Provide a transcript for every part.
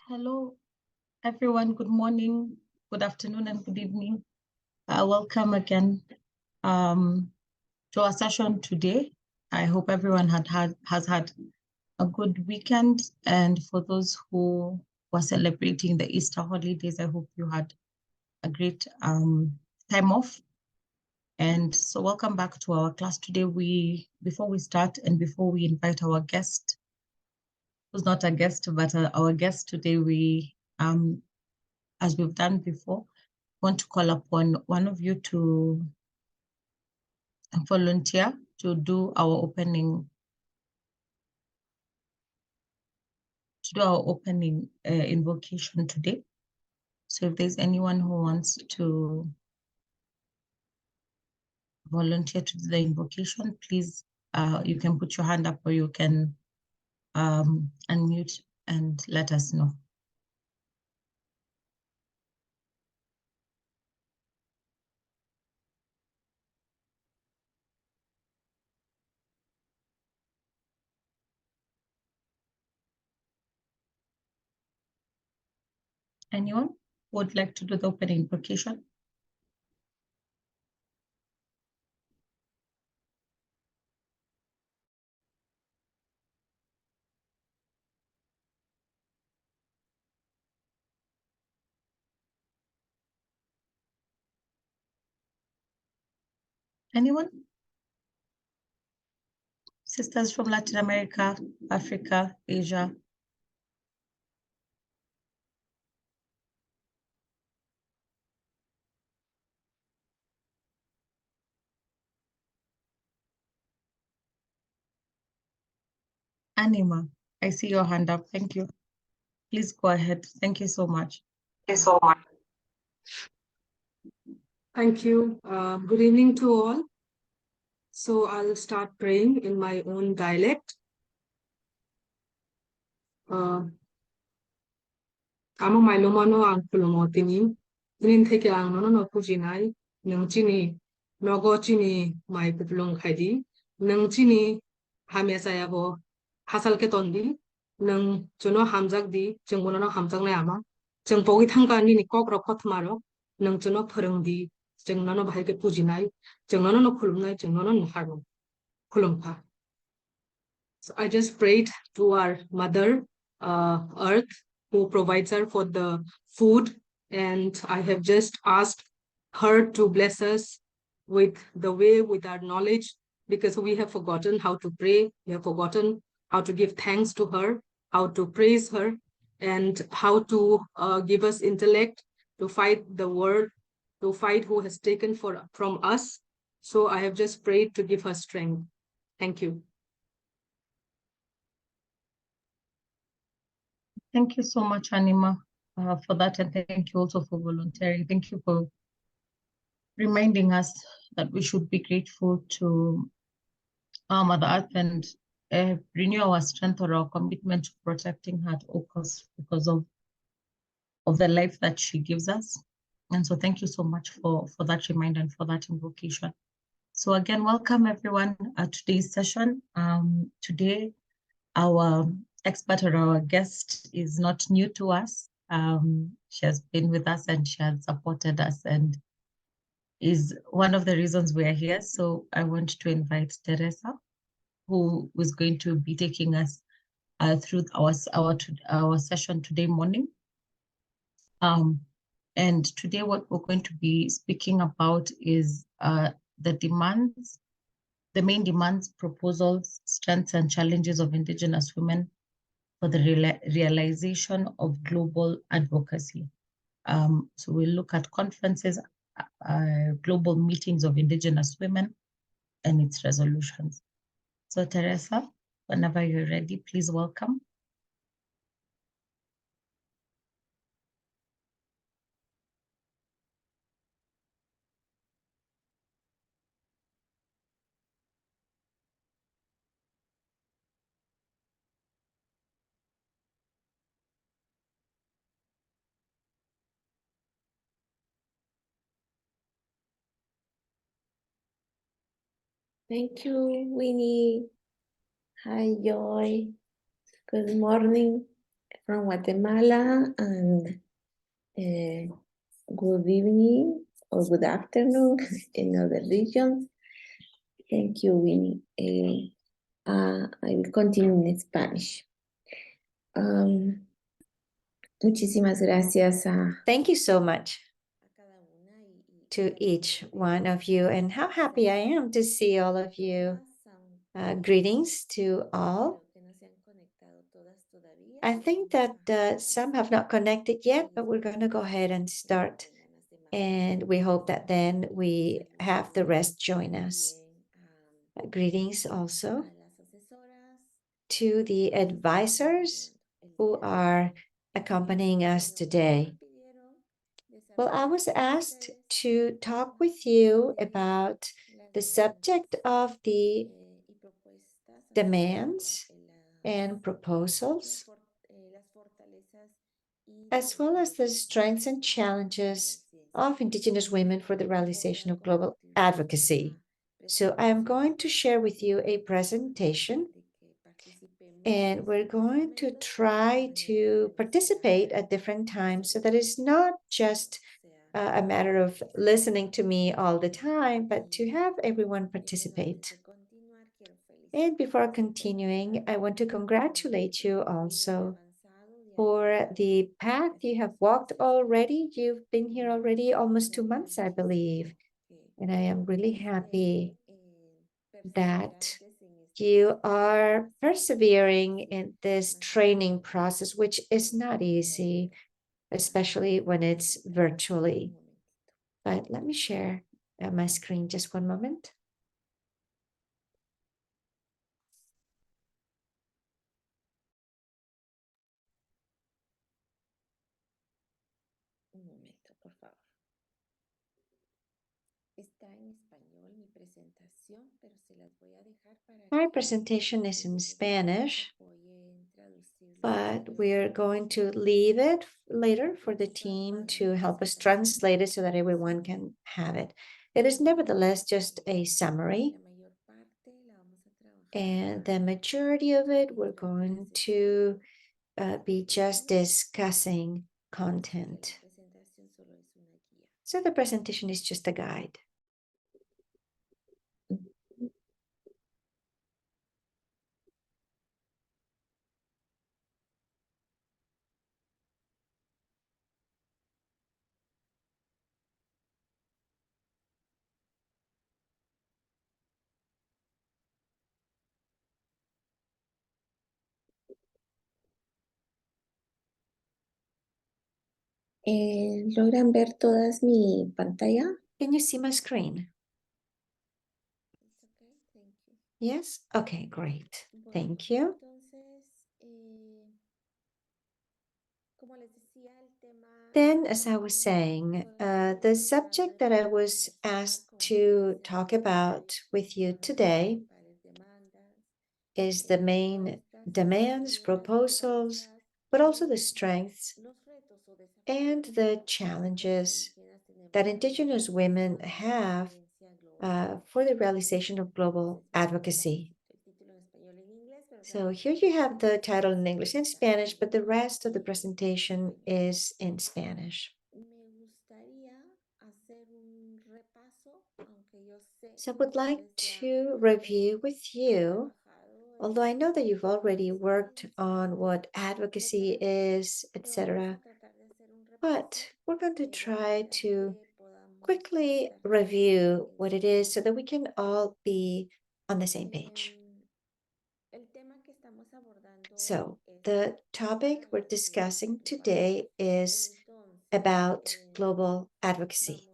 Hello, everyone. Good morning, good afternoon, and good evening. Welcome again to our session today. I hope everyone has had a good weekend, and for those who were celebrating the Easter holidays, I hope you had a great time off. And so, welcome back to our class today. Before we start and before we invite our guest, who's not a guest but our guest today, as we've done before, want to call upon one of you to volunteer to do our opening invocation today. So if there's anyone who wants to volunteer to do the invocation, please, you can put your hand up or you can unmute and let us know. Anyone would like to do the opening invocation? Anyone? Sisters from Latin America, Africa, Asia. Anima, I see your hand up. Thank you. Please go ahead. Thank you so much. Thank you so much. Thank you. Good evening to all. So I'll start praying in my own dialect. Amo mai lo mano ang pulo tini. Inin theke ang no pujinai. Nang chini nogo chini mai pulong khadi. Nang chini hamesa yabo hasal ke tondi. Nang chuno hamjak di chungbono no hamjak na ama. Chung pogi thangka ni kok rokot maro. Nang chuno phorong di chung no bahai ke pujinai. Chung no khulumnai chung no harmo. Khulumpa. So I just prayed to our mother, Earth, who provides her for the food. And I have just asked her to bless us with the way, with our knowledge, because we have forgotten how to pray. We have forgotten how to give thanks to her, how to praise her, and how to give us intellect to fight the world, to fight who has taken from us. So I have just prayed to give her strength. Thank you. Thank you so much, Anima, for that. And thank you also for volunteering. Thank you for reminding us that we should be grateful to our Mother Earth and renew our strength or our commitment to protecting her because of the life that she gives us. And so thank you so much for that reminder and for that invocation. So again, welcome everyone at today's session. Today, our expert or our guest is not new to us. She has been with us and she has supported us and is one of the reasons we are here. So I want to invite Teresa, who is going to be taking us through our session today morning. And today what we're going to be speaking about is the main demands, proposals, strengths, and challenges of Indigenous women for the realization of global advocacy. So we'll look at conferences, global meetings of Indigenous women, and its resolutions. So Teresa, whenever you're ready, please welcome. Thank you, Winnie. Hi, Joy. Good morning, from Guatemala, and good evening or good afternoon in other regions. Thank you, Winnie. I will continue in Spanish. Muchísimas gracias a Thank you so much cada una to each one of you, and how happy I am to see all of you. Greetings to all. I think that some have not connected yet, but we're going to go ahead and start. And we hope that then we have the rest join us. Greetings also to the advisors who are accompanying us today. Well, I was asked to talk with you about the subject of the demands and proposals, as well as the strengths and challenges of Indigenous women for the realization of global advocacy. So I'm going to share with you a presentation, and we're going to try to participate at different times so that it's not just a matter of listening to me all the time, but to have everyone participate. And before continuing, I want to congratulate you also for the path you have walked already. You've been here already almost 2 months, I believe. And I am really happy that you are persevering in this training process, which is not easy, especially when it's virtually. But let me share my screen just one moment. Un momento, por favor. Está en español mi presentación, pero se las voy a dejar para My que presentation is in Spanish, apoyen traducirlo. but we're going to leave it later for the team to help us translate it so that everyone can have it. It is nevertheless just a summary, La mayor parte la vamos a trabajar and the majority of it we're going to be just discussing content. La presentación solo es una guía. So the presentation is just a guide. ¿Logran ver todas mi pantalla? Can you see my screen? It's okay, thank you. Yes? Okay, great. Bueno, Thank you. entonces, como les decía, el tema Then, as I was saying, the subject that I was asked to talk about with you today is the main demands, proposals, but also the strengths and the challenges that Indigenous women have for the realization of global advocacy. So here you have the title in English and Spanish, but the rest of the presentation is in Spanish. So I would like to review with you, although I know that you've already worked on what advocacy is, etc., but we're going to try to quickly review what it is so that we can all be on the same page. So the topic we're discussing today is about global advocacy.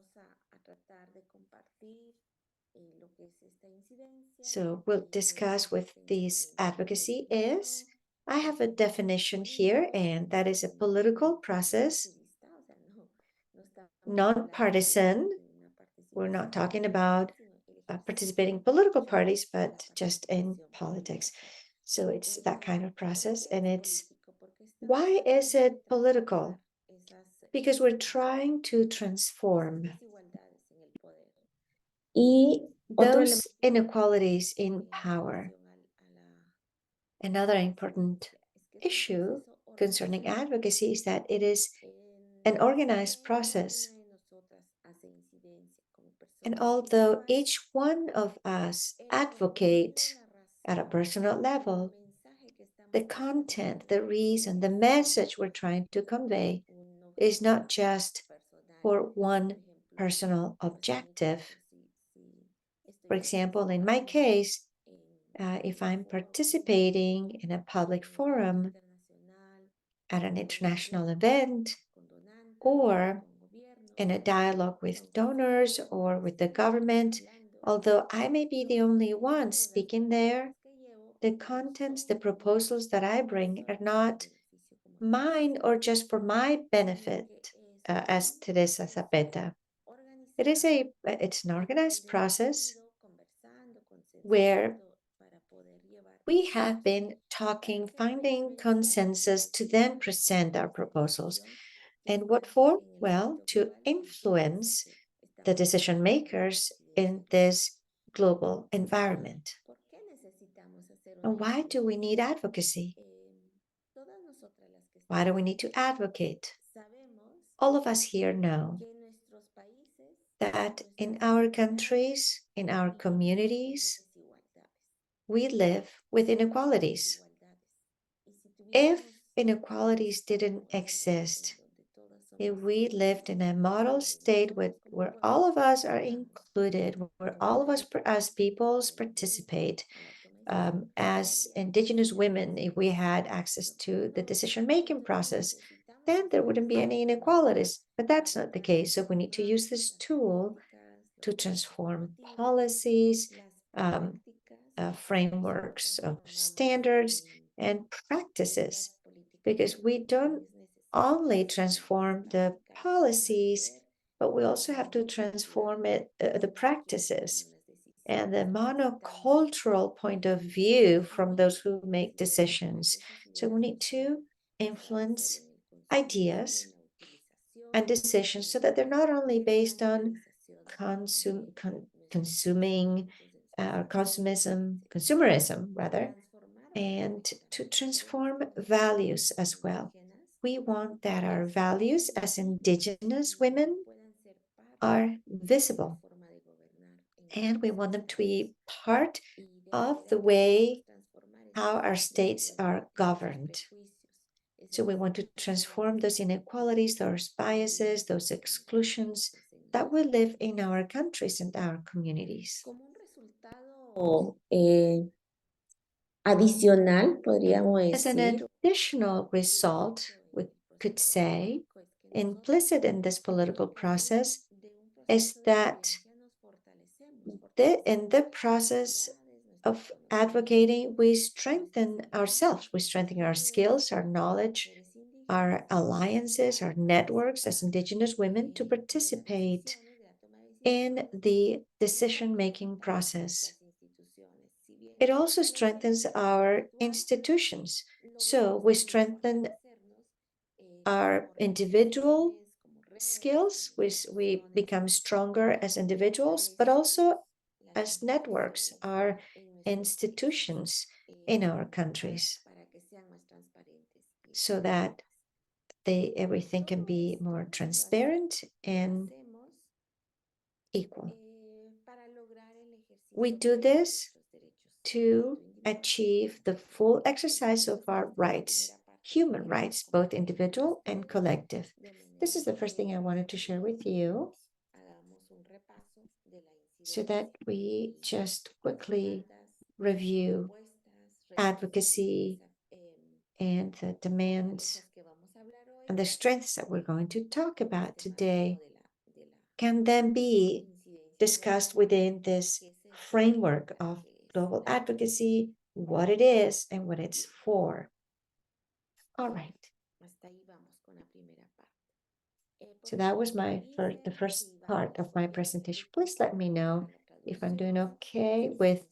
So we'll discuss what this advocacy is. I have a definition here, and that is a political process, non-partisan. We're not talking about participating political parties, but just in politics. So it's that kind of process. And it's, why is it political? Because we're trying to transform those inequalities in power. Another important issue concerning advocacy is that it is an organized process. And although each one of us advocate at a personal level, the content, the reason, the message we're trying to convey is not just for one personal objective. For example, in my case, if I'm participating in a public forum at an international event or in a dialogue with donors or with the government, although I may be the only one speaking there, the contents, the proposals that I bring are not mine or just for my benefit, as Teresa Zapeta. It's an organized process where we have been talking, finding consensus to then present our proposals. And what for? Well, to influence the decision makers in this global environment. And why do we need advocacy? Why do we need to advocate? All of us here know that in our countries, in our communities, we live with inequalities. If inequalities didn't exist, if we lived in a model state where all of us are included, where all of us as peoples participate, as Indigenous women, if we had access to the decision-making process, then there wouldn't be any inequalities. But that's not the case. So we need to use this tool to transform policies, frameworks of standards, and practices, because we don't only transform the policies, but we also have to transform the practices and the monocultural point of view from those who make decisions. So we need to influence ideas and decisions so that they're not only based on consuming consumerism rather, and to transform values as well. We want that our values as Indigenous women are visible, and we want them to be part of the way how our states are governed. So we want to transform those inequalities, those biases, those exclusions that we live in our countries and our communities. Adicional, podríamos As an decir, additional result, we could say, implicit in this political process is that in the process of advocating, we strengthen ourselves, we strengthen our skills, our knowledge, our alliances, our networks as Indigenous women to participate in the decision-making process. It also strengthens our institutions. So we strengthen our individual skills, we become stronger as individuals, but also as networks, our institutions in our countries, so that everything can be more transparent and equal. We do this to achieve the full exercise of our rights, human rights, both individual and collective. This is the first thing I wanted to share with you, so that we just quickly review advocacy and the demands and the strengths that we're going to talk about today can then be discussed within this framework of global advocacy, what it is and what it's for. All right. So that was the first part of my presentation. Please let me know if I'm doing okay with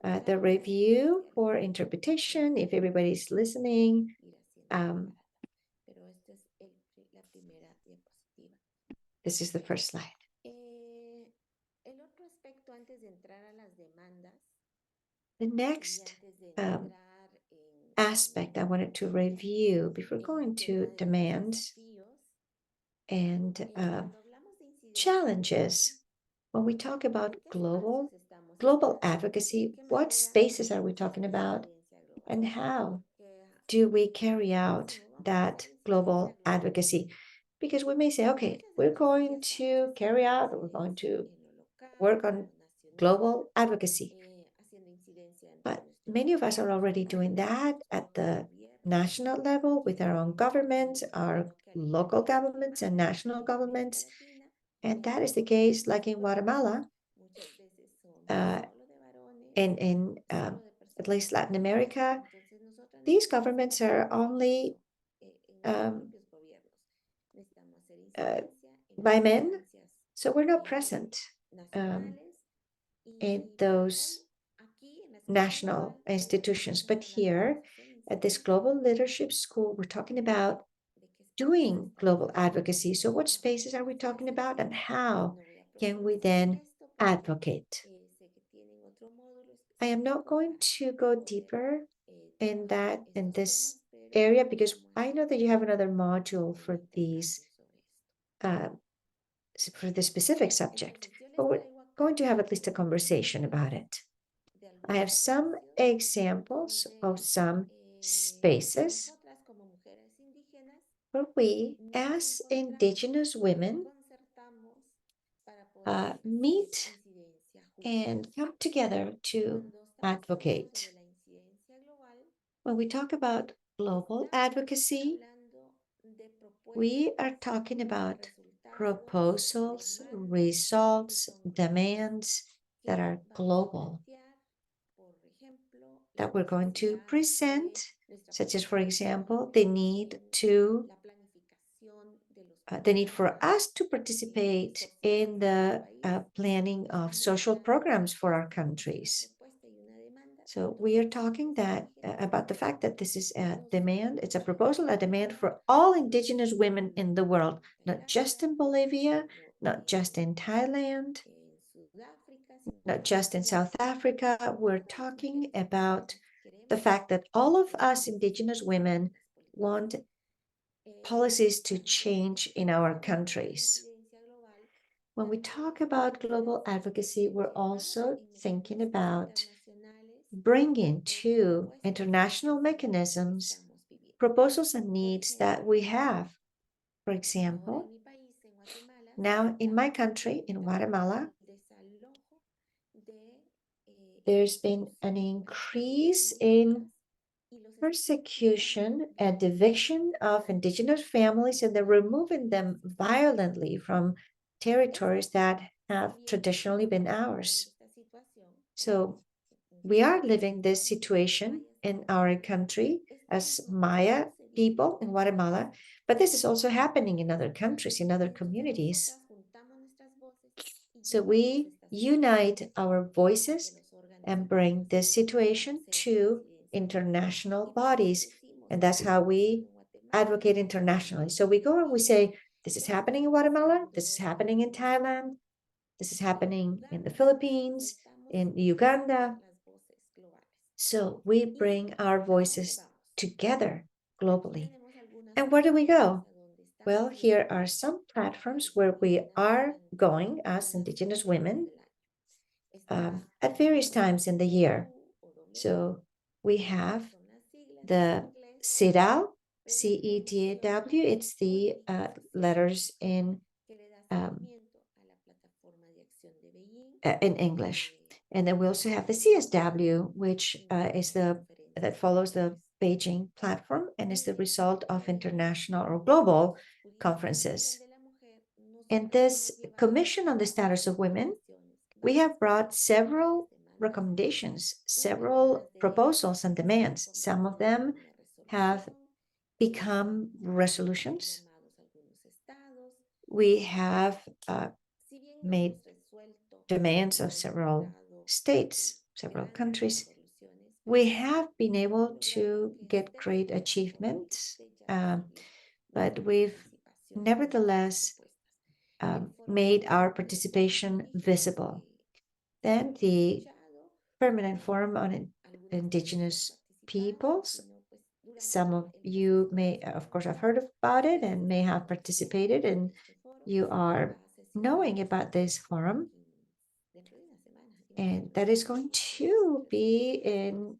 the review for interpretation, if everybody's listening. This is the first slide. The next aspect I wanted to review before going to demands and challenges. When we talk about global advocacy, what spaces are we talking about, and how do we carry out that global advocacy? Because we may say, okay, we're going to carry out, or we're going to work on global advocacy. But many of us are already doing that at the national level with our own governments, our local governments, and national governments. And that is the case, like in Guatemala, in at least Latin America. These governments are only um, by men, so we're not present in those national institutions. But here at this Global Leadership School, we're talking about doing global advocacy. So, what spaces are we talking about, and how can we then advocate? I am not going to go deeper in this area, because I know that you have another module for these for this specific subject, but we're going to have at least a conversation about it. I have some examples of some spaces where we, as Indigenous women, meet and come together to advocate. When we talk about global advocacy, we are talking about proposals, results, demands that are global, that we're going to present, such as, for example, the need for us to participate in the planning of social programs for our countries. So we are talking about the fact that this is a demand, it's a proposal, a demand for all Indigenous women in the world, not just in Bolivia, not just in Thailand, not just in South Africa. We're talking about the fact that all of us Indigenous women want policies to change in our countries. When we talk about global advocacy, we're also thinking about bringing to international mechanisms proposals and needs that we have. For example, now in my country, in Guatemala, there's been an increase in persecution and eviction of Indigenous families, and they're removing them violently from territories that have traditionally been ours. So we are living this situation in our country as Maya people in Guatemala, but this is also happening in other countries, in other communities. So we unite our voices and bring this situation to international bodies, and that's how we advocate internationally. So we go and we say, this is happening in Guatemala, this is happening in Thailand, this is happening in the Philippines, in Uganda. So we bring our voices together globally. And where do we go? Well, here are some platforms where we are going as Indigenous women at various times in the year. So we have the CEDAW, CEDAW, it's the letters in English. And then we also have the CSW, which is that follows the Beijing platform and is the result of international or global conferences. In this Commission on the Status of Women, we have brought several recommendations, several proposals and demands. Some of them have become resolutions. We have made demands of several states, several countries. We have been able to get great achievements, but we've nevertheless made our participation visible. Then the Permanent Forum on Indigenous Peoples Some of you may, of course, have heard about it and may have participated, and you are knowing about this forum. And that is going to be in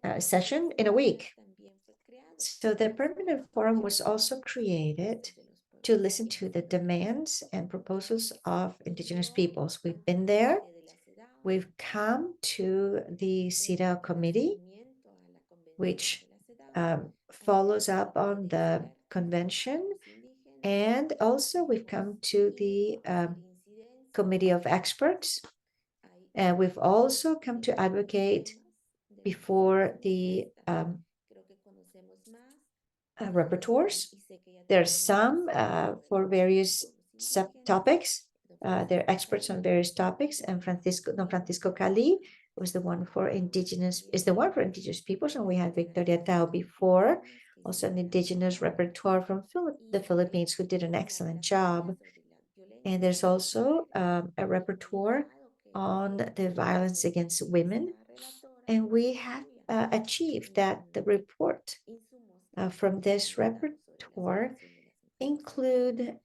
a session in a week. So the permanent forum was also created to listen to the demands and proposals of Indigenous peoples. We've been there. We've come to the CEDAW committee, which follows up on the convention. And also we've come to the committee of experts. And we've also come to advocate before the repertoires. There are some for various subtopics. They're experts on various topics, and Don Francisco Cali was the one for Indigenous, is the one for Indigenous peoples, and we had Victoria Tao before, also an Indigenous repertoire from the Philippines, who did an excellent job. And there's also a repertoire on the violence against women, and we have achieved that the report from this repertoire include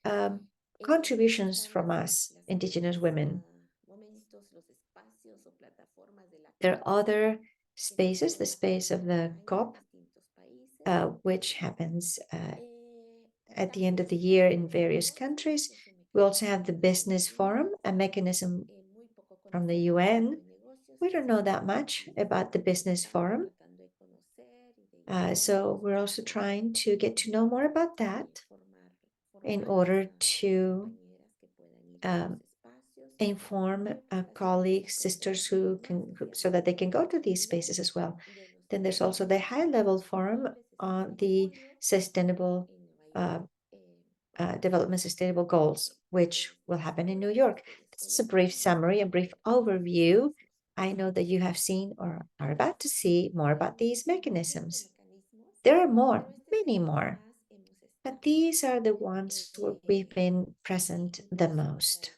contributions from us, Indigenous women. There are other spaces, the space of the COP, which happens at the end of the year in various countries. We also have the Business Forum, a mechanism from the UN. We don't know that much about the Business Forum. So we're also trying to get to know more about that in order to inform colleagues, sisters so that they can go to these spaces as well. Then there's also the high-level forum on the sustainable development sustainable goals, which will happen in New York. This is a brief summary, a brief overview. I know that you have seen or are about to see more about these mechanisms. There are more, many more, but these are the ones where we've been present the most.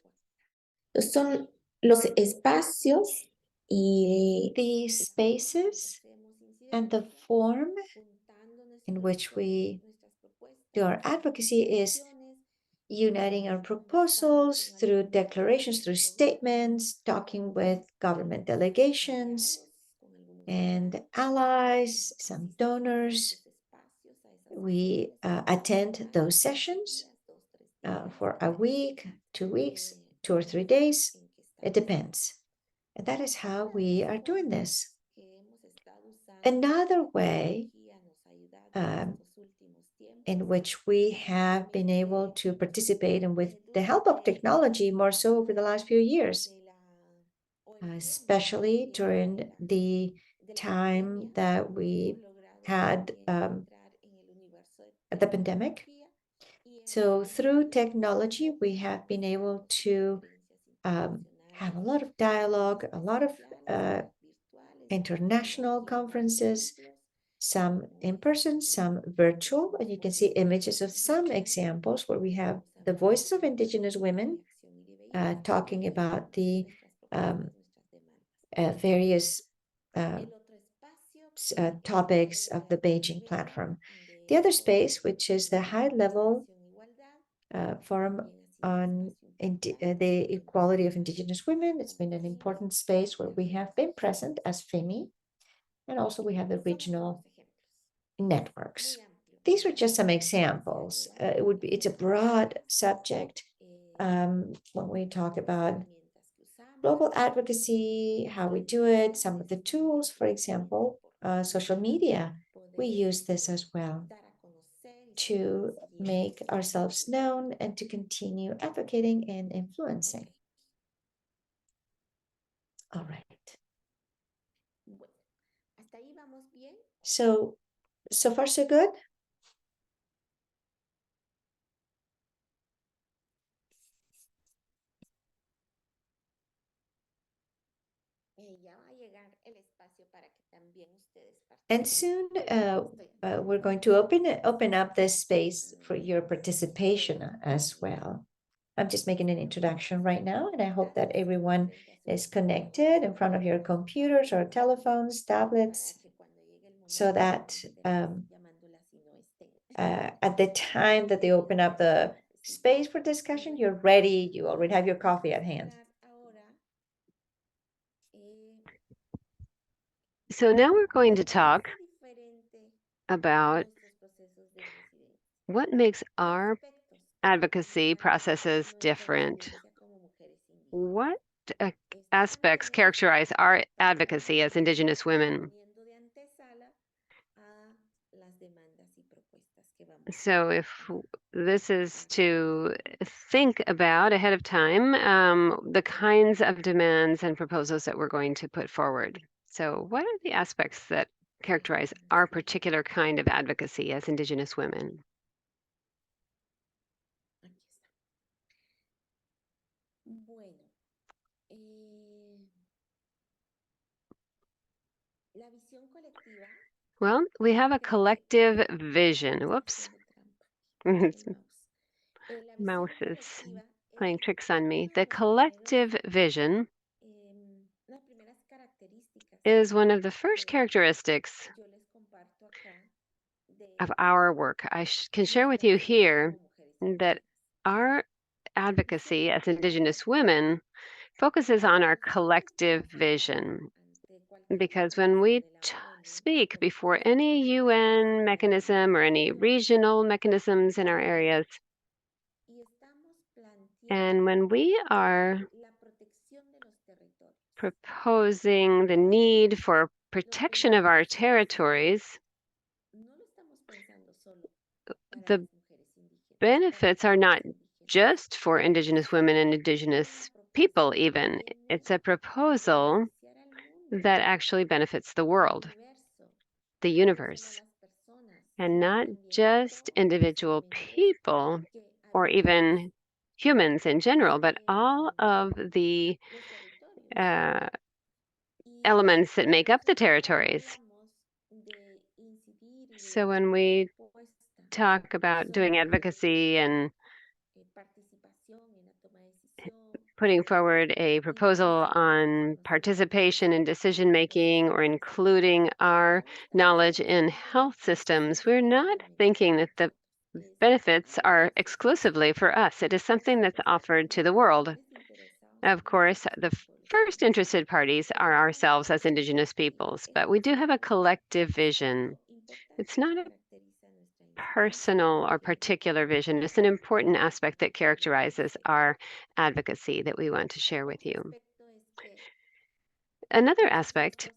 Son los espacios y the spaces and the form in which we do our advocacy is uniting our proposals through declarations, through statements, talking with government delegations and allies, some donors. We attend those sessions for a week, 2 weeks, 2 or 3 days. It depends. And that is how we are doing this. Another way in which we have been able to participate, and with the help of technology more so over the last few years, especially during the time that we had the pandemic. So through technology, we have been able to have a lot of dialogue, a lot of international conferences, some in person, some virtual, and you can see images of some examples where we have the voices of Indigenous women talking about the various topics of the Beijing platform. The other space, which is the high-level forum on the equality of Indigenous women, it's been an important space where we have been present as FEMI, and also we have the regional networks. These are just some examples. It's a broad subject when we talk about global advocacy, how we do it, some of the tools, for example, social media. We use this as well to make ourselves known and to continue advocating and influencing. All right. So far, so good? And soon we're going to open up this space for your participation as well. I'm just making an introduction right now, and I hope that everyone is connected in front of your computers or telephones, tablets, so that at the time that they open up the space for discussion, you're ready, you already have your coffee at hand. So now we're going to talk about what makes our advocacy processes different. What aspects characterize our advocacy as Indigenous women? So if this is to think about ahead of time the kinds of demands and proposals that we're going to put forward. So what are the aspects that characterize our particular kind of advocacy as Indigenous women? Well, we have a collective vision. Whoops. Mouse is playing tricks on me. The collective vision is one of the first characteristics of our work. I can share with you here that our advocacy as Indigenous women focuses on our collective vision. Because when we speak before any UN mechanism or any regional mechanisms in our areas, and when we are proposing the need for protection of our territories, the benefits are not just for Indigenous women and Indigenous people, even. It's a proposal that actually benefits the world, the universe, and not just individual people or even humans in general, but all of the elements that make up the territories. So when we talk about doing advocacy and putting forward a proposal on participation in decision making or including our knowledge in health systems, we're not thinking that the benefits are exclusively for us. It is something that's offered to the world. Of course, the first interested parties are ourselves as Indigenous peoples, but we do have a collective vision. It's not a personal or particular vision. It's an important aspect that characterizes our advocacy that we want to share with you. Another aspect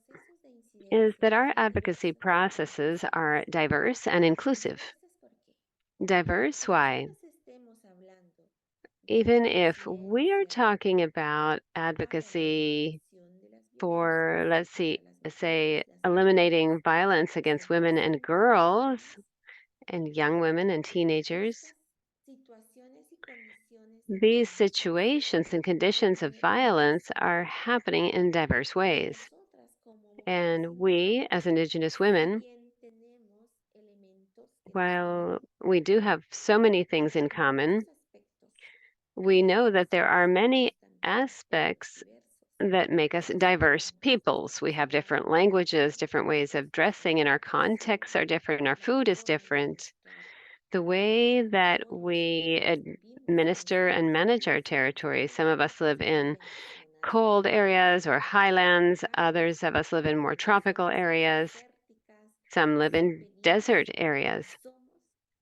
is that our advocacy processes are diverse and inclusive. Diverse, why? Even if we are talking about advocacy for, let's say, eliminating violence against women and girls and young women and teenagers, these situations and conditions of violence are happening in diverse ways. And we, as Indigenous women, while we do have so many things in common, we know that there are many aspects that make us diverse peoples. We have different languages, different ways of dressing, and our contexts are different. Our food is different. The way that we administer and manage our territory, some of us live in cold areas or highlands, others of us live in more tropical areas, some live in desert areas.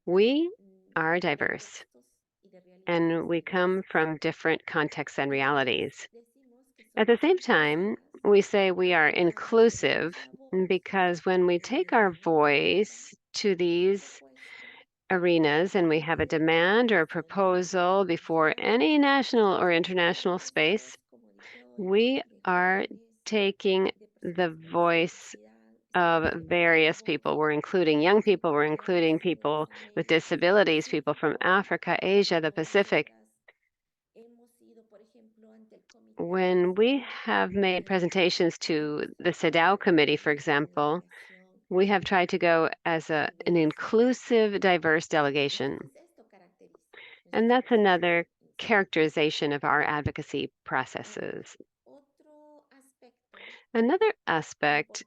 We are diverse and we come from different contexts and realities. At the same time, we say we are inclusive because when we take our voice to these arenas and we have a demand or a proposal before any national or international space, we are taking the voice of various people. We're including young people, we're including people with disabilities, people from Africa, Asia, the Pacific. When we have made presentations to the CEDAW committee, for example, we have tried to go as an inclusive, diverse delegation. And that's another characterization of our advocacy processes. Another aspect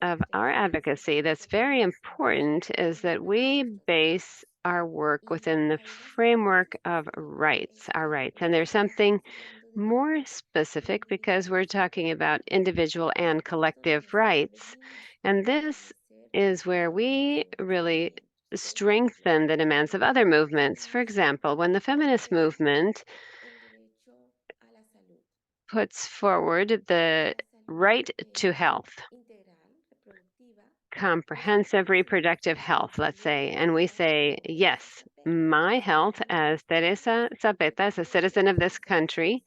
of our advocacy that's very important is that we base our work within the framework of rights, our rights. And there's something more specific because we're talking about individual and collective rights. And this is where we really strengthen the demands of other movements. For example, when the feminist movement puts forward the right to health, comprehensive reproductive health, let's say, and we say, yes, my health as Teresa Zapeta, as a citizen of this country,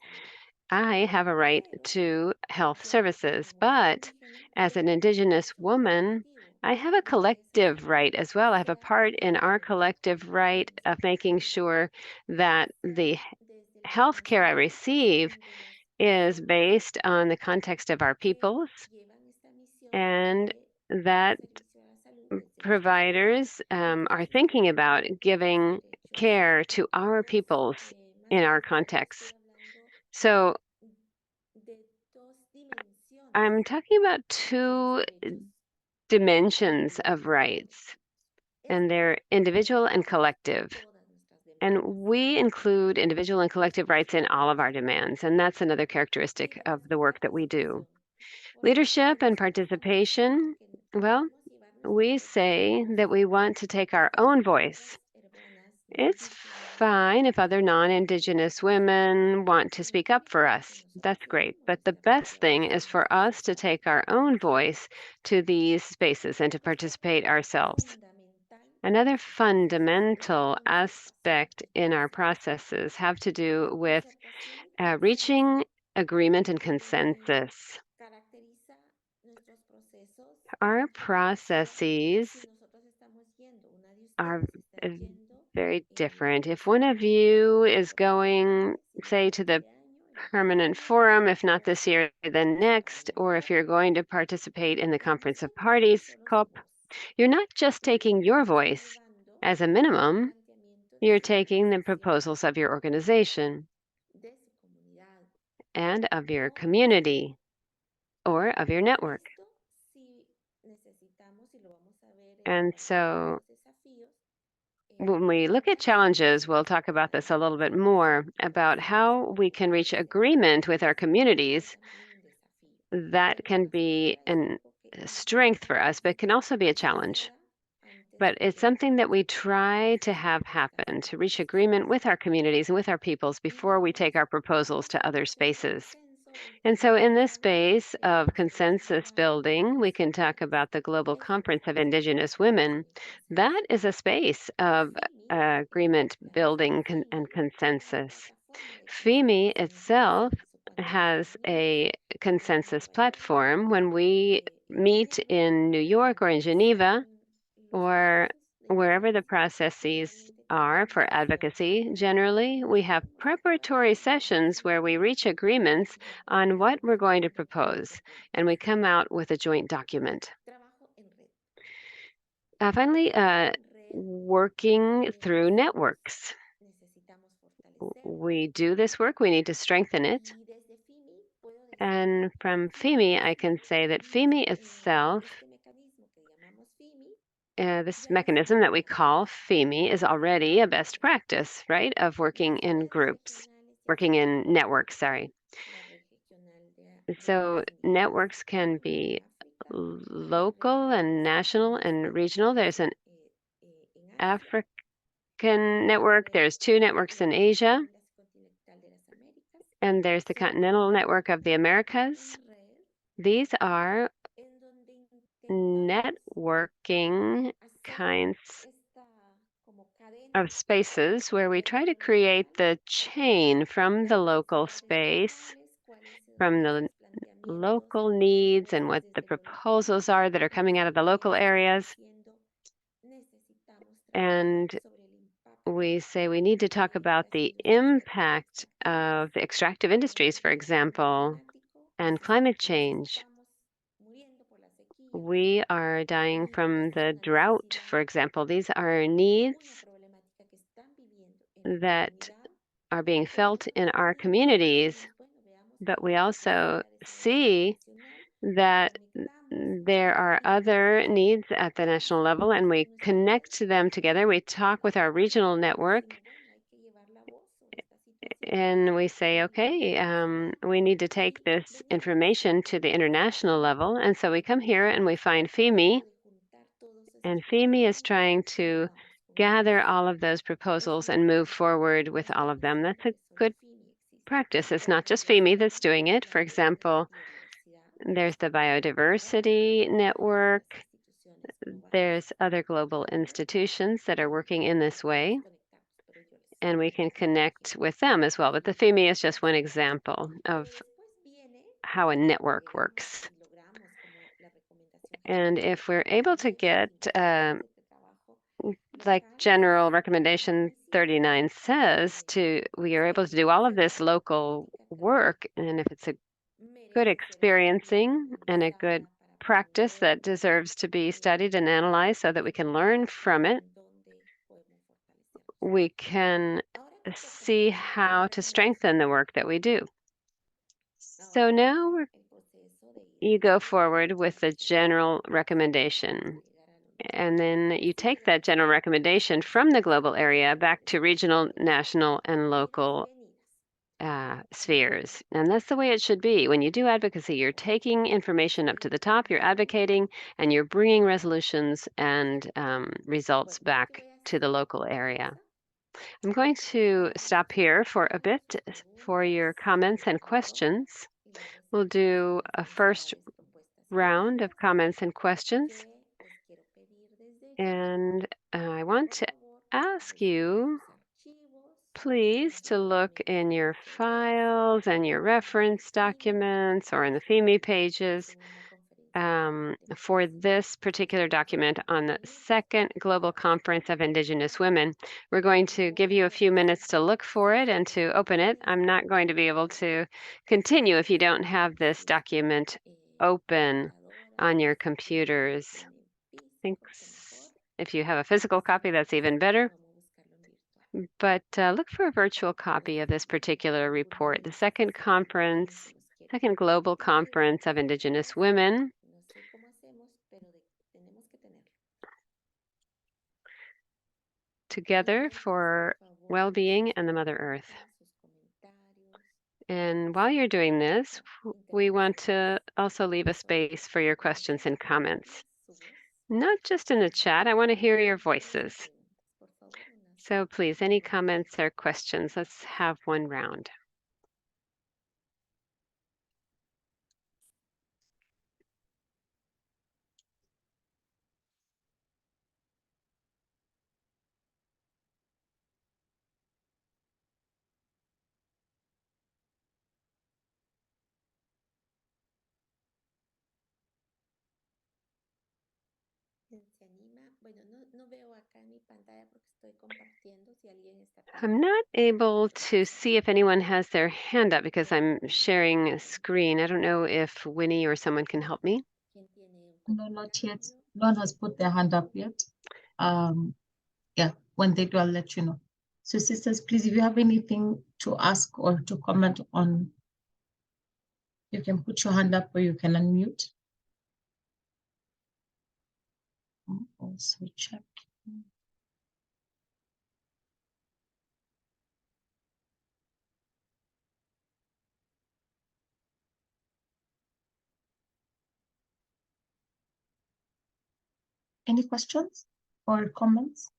I have a right to health services. But as an Indigenous woman, I have a collective right as well. I have a part in our collective right of making sure that the health care I receive is based on the context of our peoples and that providers are thinking about giving care to our peoples in our context. So I'm talking about two dimensions of rights, and they're individual and collective. And we include individual and collective rights in all of our demands, and that's another characteristic of the work that we do. Leadership and participation, well, we say that we want to take our own voice. It's fine if other non-Indigenous women want to speak up for us. That's great. But the best thing is for us to take our own voice to these spaces and to participate ourselves. Another fundamental aspect in our processes have to do with reaching agreement and consensus. Our processes are very different. If one of you is going, say, to the permanent forum, if not this year, then next, or if you're going to participate in the Conference of Parties, COP, you're not just taking your voice. As a minimum, you're taking the proposals of your organization and of your community or of your network. And so when we look at challenges, we'll talk about this a little bit more about how we can reach agreement with our communities. That can be a strength for us, but can also be a challenge. But it's something that we try to have happen, to reach agreement with our communities and with our peoples before we take our proposals to other spaces. And so in this space of consensus building, we can talk about the Global Conference of Indigenous Women. That is a space of agreement building and consensus. FEME itself has a consensus platform. When we meet in New York or in Geneva or wherever the processes are for advocacy, generally, we have preparatory sessions where we reach agreements on what we're going to propose, and we come out with a joint document. Finally, working through networks. We do this work, we need to strengthen it. And from FEME, I can say that FEME itself, this mechanism that we call FEME is already a best practice, right, of working in groups, working in networks, sorry. So networks can be local and national and regional. There's an African network, there's two networks in Asia, and there's the Continental Network of the Americas. These are networking kinds of spaces where we try to create the chain from the local space, from the local needs and what the proposals are that are coming out of the local areas. And we say we need to talk about the impact of the extractive industries, for example, and climate change. We are dying from the drought, for example. These are needs that are being felt in our communities, but we also see that there are other needs at the national level, and we connect them together. We talk with our regional network, and we say, okay, we need to take this information to the international level. And so we come here and we find FEMI, and FEMI is trying to gather all of those proposals and move forward with all of them. That's a good practice. It's not just FEMI that's doing it. For example, there's the Biodiversity Network. There's other global institutions that are working in this way, and we can connect with them as well. But the FEMI is just one example of how a network works. And if we're able to get, like General Recommendation 39 says, we are able to do all of this local work, and if it's a good experiencing and a good practice that deserves to be studied and analyzed so that we can learn from it, we can see how to strengthen the work that we do. So now you go forward with the general recommendation, and then you take that general recommendation from the global area back to regional, national, and local spheres. And that's the way it should be. When you do advocacy, you're taking information up to the top, you're advocating, and you're bringing resolutions and results back to the local area. I'm going to stop here for a bit for your comments and questions. We'll do a first round of comments and questions. And I want to ask you, please, to look in your files and your reference documents or in the FEMI pages for this particular document on the second Global Conference of Indigenous Women. We're going to give you a few minutes to look for it and to open it. I'm not going to be able to continue if you don't have this document open on your computers. Thanks. If you have a physical copy, that's even better. But look for a virtual copy of this particular report, the second Global Conference of Indigenous Women. Together for well-being and the Mother Earth. And while you're doing this, we want to also leave a space for your questions and comments. Not just in the chat, I want to hear your voices. So please, any comments or questions? Let's have one round. I'm not able to see if anyone has their hand up because I'm sharing a screen. I don't know if Winnie or someone can help me. No, not yet. No one has put their hand up yet. Yeah, when they do, I'll let you know. So sisters, please, if you have anything to ask or to comment on, you can put your hand up or you can unmute. I'll also check. Any questions or comments?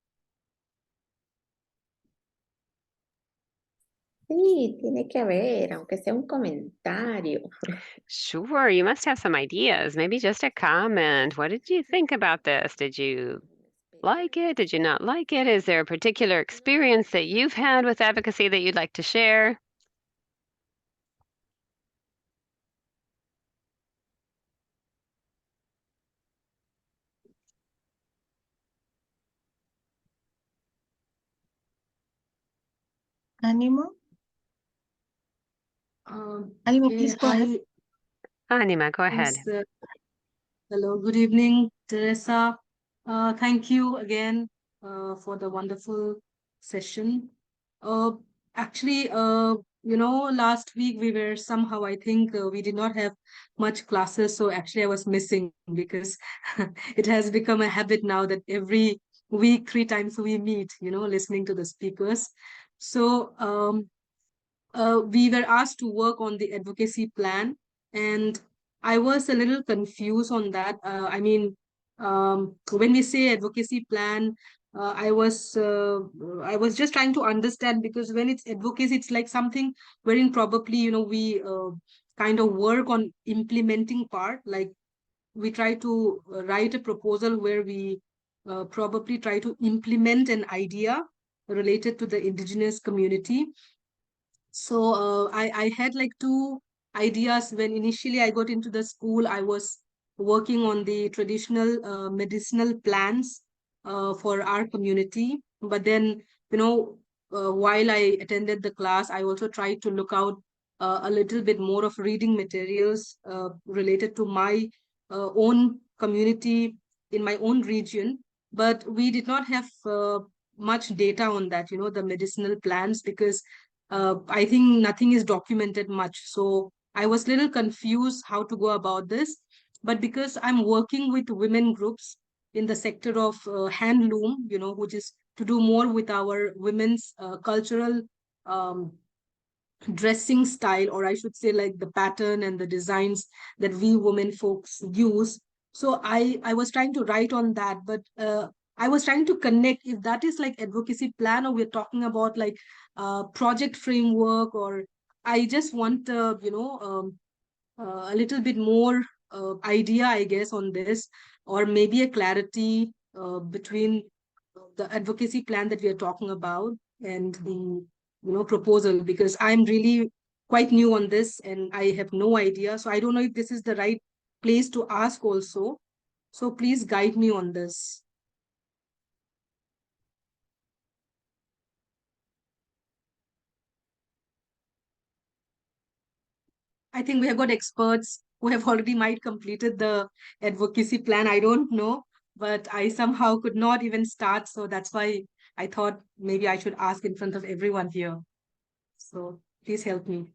Sí, tiene que haber, aunque sea un comentario. Sure, you must have some ideas, maybe just a comment. What did you think about this? Did you like it? Did you not like it? Is there a particular experience that you've had with advocacy that you'd like to share? Anima? Anima, please go ahead. Anima, go ahead. Yes, hello, good evening, Teresa. Thank you again for the wonderful session. Actually, last week we were somehow, I think we did not have much classes. So actually I was missing because it has become a habit now that every week, 3 times we meet, listening to the speakers. So we were asked to work on the advocacy plan, and I was a little confused on that. When we say advocacy plan, I was just trying to understand, because when it's advocacy, it's like something wherein probably we kind of work on implementing part. Like we try to write a proposal where we probably try to implement an idea related to the indigenous community. So I had like two ideas when initially I got into the school. I was working on the traditional medicinal plants for our community. But then, while I attended the class, I also tried to look out a little bit more of reading materials related to my own community in my own region. But we did not have much data on that, the medicinal plants, because I think nothing is documented much. So I was a little confused how to go about this. But because I'm working with women groups in the sector of handloom, which is to do more with our women's cultural um, dressing style, or I should say like the pattern and the designs that we women folks use. So I was trying to write on that, but I was trying to connect if that is like advocacy plan, or we're talking about like project framework, or I just want a little bit more idea, I guess, on this, or maybe a clarity between the advocacy plan that we are talking about and the proposal, because I'm really quite new on this and I have no idea. So I don't know if this is the right place to ask also. So please guide me on this. I think we have got experts who have already might completed the advocacy plan. I don't know, but I somehow could not even start. So that's why I thought maybe I should ask in front of everyone here. So please help me.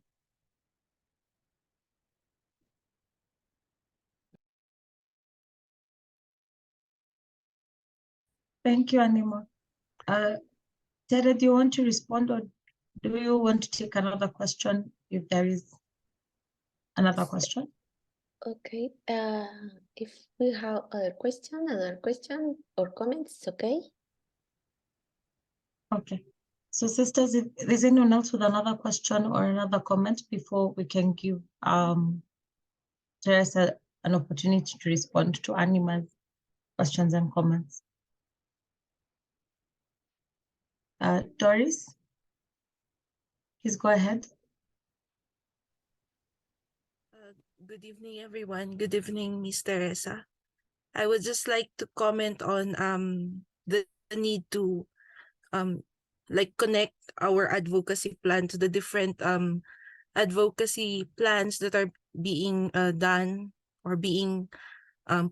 Thank you, Anima. Tere, do you want to respond, or do you want to take another question if there is another question? Okay. If we have other question or comments, okay. Okay. So sisters, if there's anyone else with another question or another comment before we can give Teresa an opportunity to respond to Anima's questions and comments. Doris, please go ahead. Good evening, everyone. Good evening, Miss Teresa. I would just like to comment on the need to like connect our advocacy plan to the different advocacy plans that are being done or being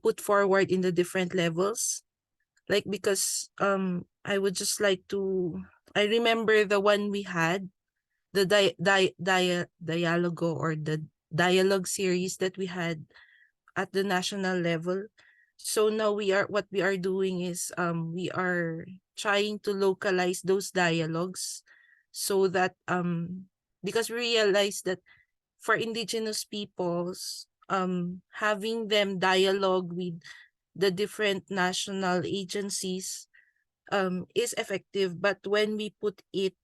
put forward in the different levels. Like, because I would just like to, I remember the one we had, the dialogue or the dialogue series that we had at the national level. So now what we are doing is we are trying to localize those dialogues, so that because we realize that for indigenous peoples, having them dialogue with the different national agencies is effective. But when we put it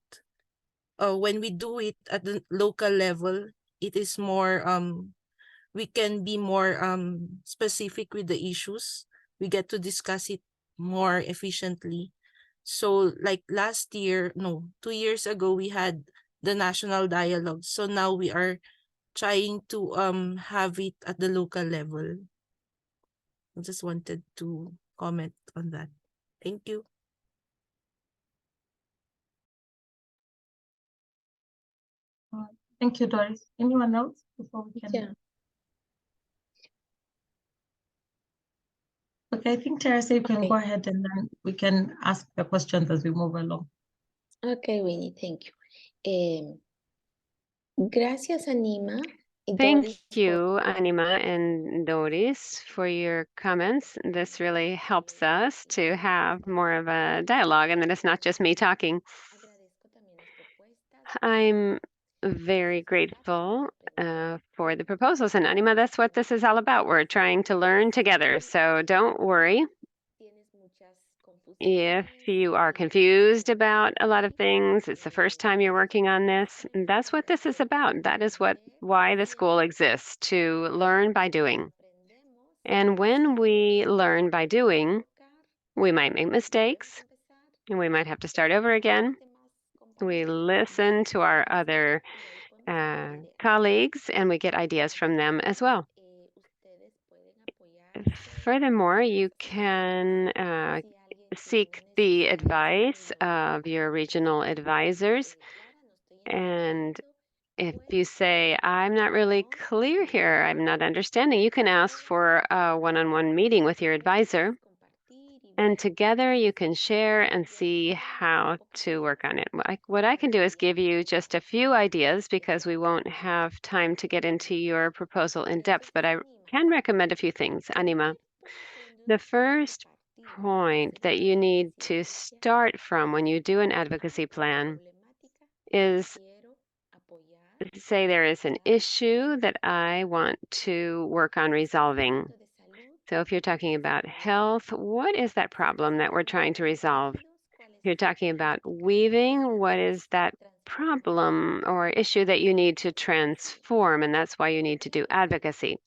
when we do it at the local level, it is more we can be more specific with the issues. We get to discuss it more efficiently. So like last year, no, 2 years ago, we had the national dialogue. So now we are trying to have it at the local level. I just wanted to comment on that. Thank you. Thank you, Doris. Anyone else before we can? Yeah. Okay, I think Teresa, you can Okay. go ahead and then we can ask the questions as we move along. Okay, Winnie, thank you. Gracias, Anima. Y Thank Doris, you, Anima and Doris, for your comments. This really helps us to have more of a dialogue and that it's not just me talking. I'm very grateful for the proposals. And Anima, that's what this is all about. We're trying to learn together. So don't worry if you are confused about a lot of things. It's the first time you're working on this. That's what this is about. That is why the school exists, to learn by doing. And when we learn by doing, we might make mistakes and we might have to start over again. We listen to our other colleagues and we get ideas from them as well. Furthermore, you can seek the advice of your regional advisors. And if you say, I'm not really clear here, I'm not understanding, you can ask for a one-on-one meeting with your advisor. And together you can share and see how to work on it. What I can do is give you just a few ideas because we won't have time to get into your proposal in depth, but I can recommend a few things, Anima. The first point that you need to start from when you do an advocacy plan is say there is an issue that I want to work on resolving. So if you're talking about health, what is that problem that we're trying to resolve? If you're talking about weaving, what is that problem or issue that you need to transform? And that's why you need to do advocacy.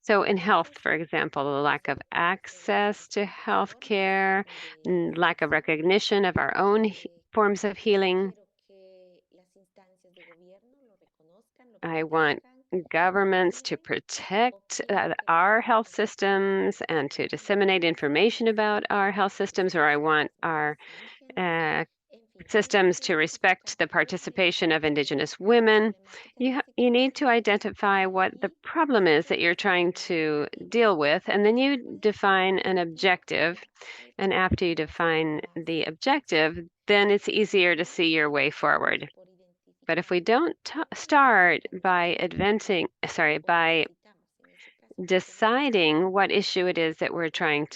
So in health, for example, the lack of access to health care, lack of recognition of our own forms of healing. I want governments to protect our health systems and to disseminate information about our health systems, or I want our systems to respect the participation of Indigenous women. You need to identify what the problem is that you're trying to deal with, and then you define an objective. And after you define the objective, then it's easier to see your way forward. But if we don't start by by deciding what issue it is that we're trying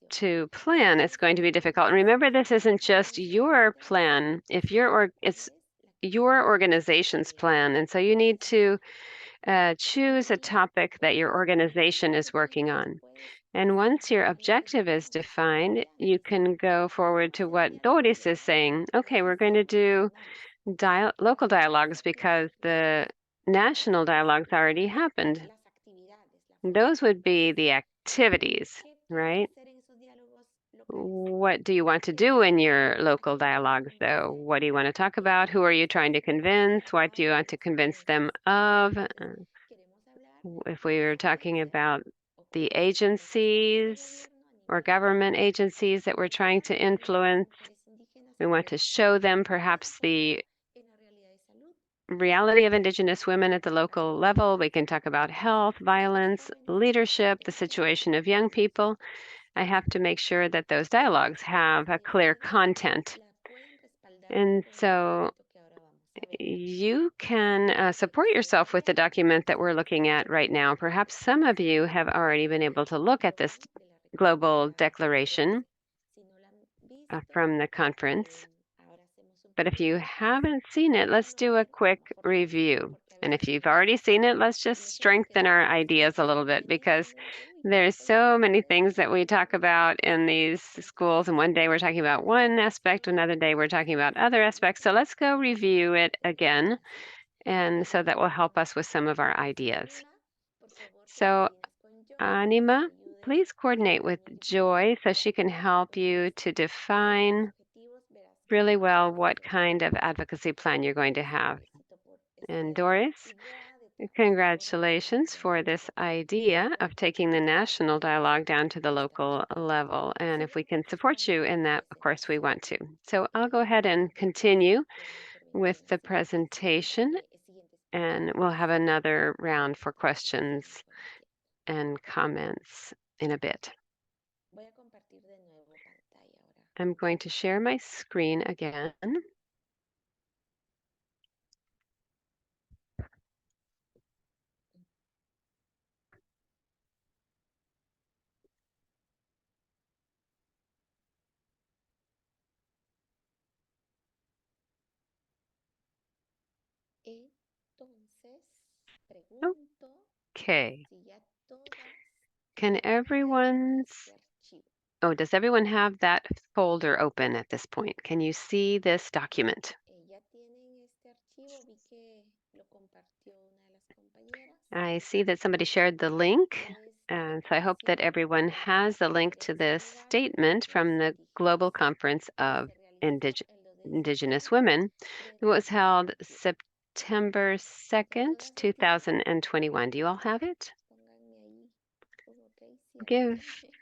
to plan, it's going to be difficult. And remember, this isn't just your plan. It's your organization's plan. And so you need to choose a topic that your organization is working on. And once your objective is defined, you can go forward to what Doris is saying. Okay, we're going to do local dialogues because the national dialogues already happened. Those would be the activities, right? What do you want to do in your local dialogues, though? What do you want to talk about? Who are you trying to convince? What do you want to convince them of? If we were talking about the agencies or government agencies that we're trying to influence, we want to show them perhaps the reality of Indigenous women at the local level. We can talk about health, violence, leadership, the situation of young people. I have to make sure that those dialogues have a clear content. And so you can support yourself with the document that we're looking at right now. Perhaps some of you have already been able to look at this global declaration from the conference. But if you haven't seen it, let's do a quick review. And if you've already seen it, let's just strengthen our ideas a little bit because there's so many things that we talk about in these schools. And one day we're talking about one aspect, another day we're talking about other aspects. So let's go review it again. And so that will help us with some of our ideas. So Anima, please coordinate with Joy so she can help you to define really well what kind of advocacy plan you're going to have. And Doris, congratulations for this idea of taking the national dialogue down to the local level. And if we can support you in that, of course, we want to. So I'll go ahead and continue with the presentation, and we'll have another round for questions and comments in a bit. I'm going to share my screen again. Okay. Can everyone's... Oh, does everyone have that folder open at this point? Can you see this document? I see that somebody shared the link, and so I hope that everyone has the link to this statement from the Global Conference of Indigenous Women. It was held September 2nd, 2021. Do you all have it?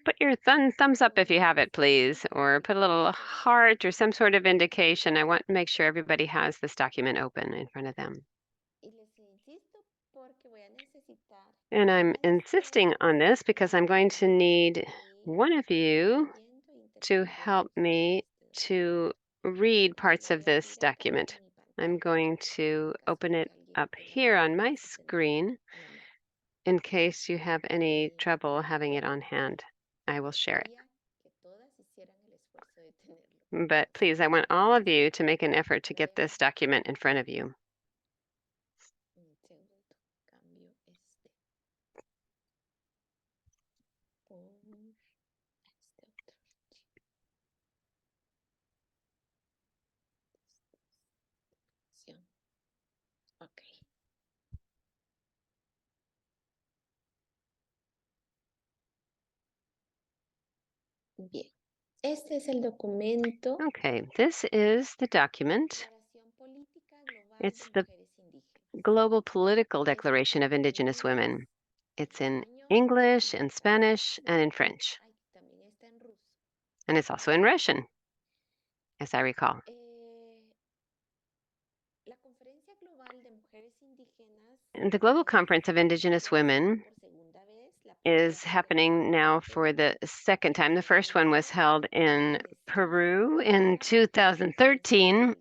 Put your thumbs up if you have it, please, or put a little heart or some sort of indication. I want to make sure everybody has this document open in front of them. And I'm insisting on this because I'm going to need one of you to help me to read parts of this document. I'm going to open it up here on my screen in case you have any trouble having it on hand. I will share it. But please, I want all of you to make an effort to get this document in front of you. Bien. Este es el documento. Okay, this is the document. It's the Global Political Declaration of Indigenous Women. It's in English, in Spanish, and in French. And it's also in Russian, as I recall. The Global Conference of Indigenous Women is happening now for the second time. The first one was held in Peru in 2013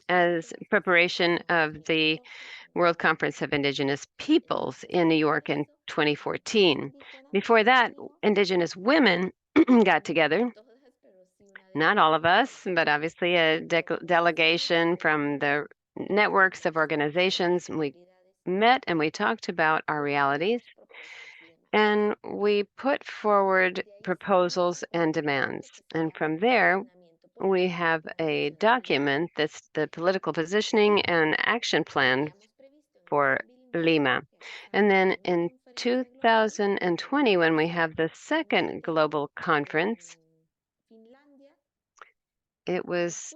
as preparation of the World Conference of Indigenous Peoples in New York in 2014. Before that, Indigenous women got together. Not all of us, but obviously a delegation from the networks of organizations. We met and we talked about our realities, and we put forward proposals and demands. And from there, we have a document that's the political positioning and action plan for Lima. And then in 2020, when we have the second global conference, it was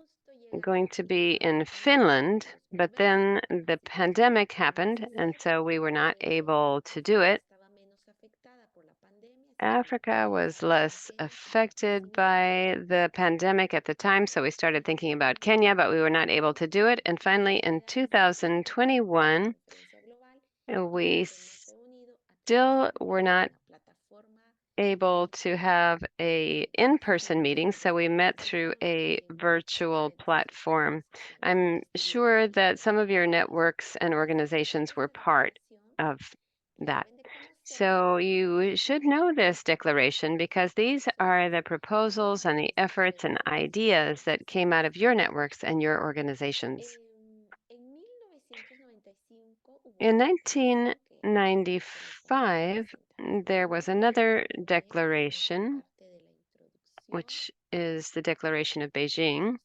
going to be in Finland, but then the pandemic happened, and so we were not able to do it. Africa was less affected by the pandemic at the time, so we started thinking about Kenya, but we were not able to do it. And finally, in 2021, we still were not able to have a in-person meeting, so we met through a virtual platform. I'm sure that some of your networks and organizations were part of that. So you should know this declaration because these are the proposals and the efforts and ideas that came out of your networks and your organizations. In 1995, there was another declaration, which is the Declaration of Beijing.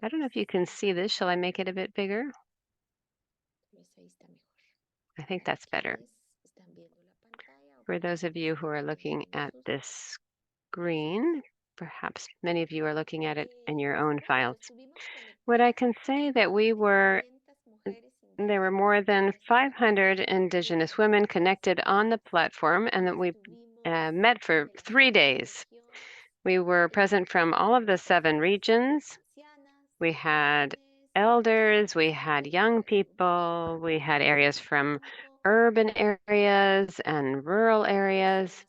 I don't know if you can see this. Shall I make it a bit bigger? I think that's better. For those of you who are looking at this screen, perhaps many of you are looking at it in your own files. What I can say that there were more than 500 Indigenous women connected on the platform, and that we met for 3 days. We were present from all of the 7 regions. We had elders, we had young people, we had areas from urban areas and rural areas.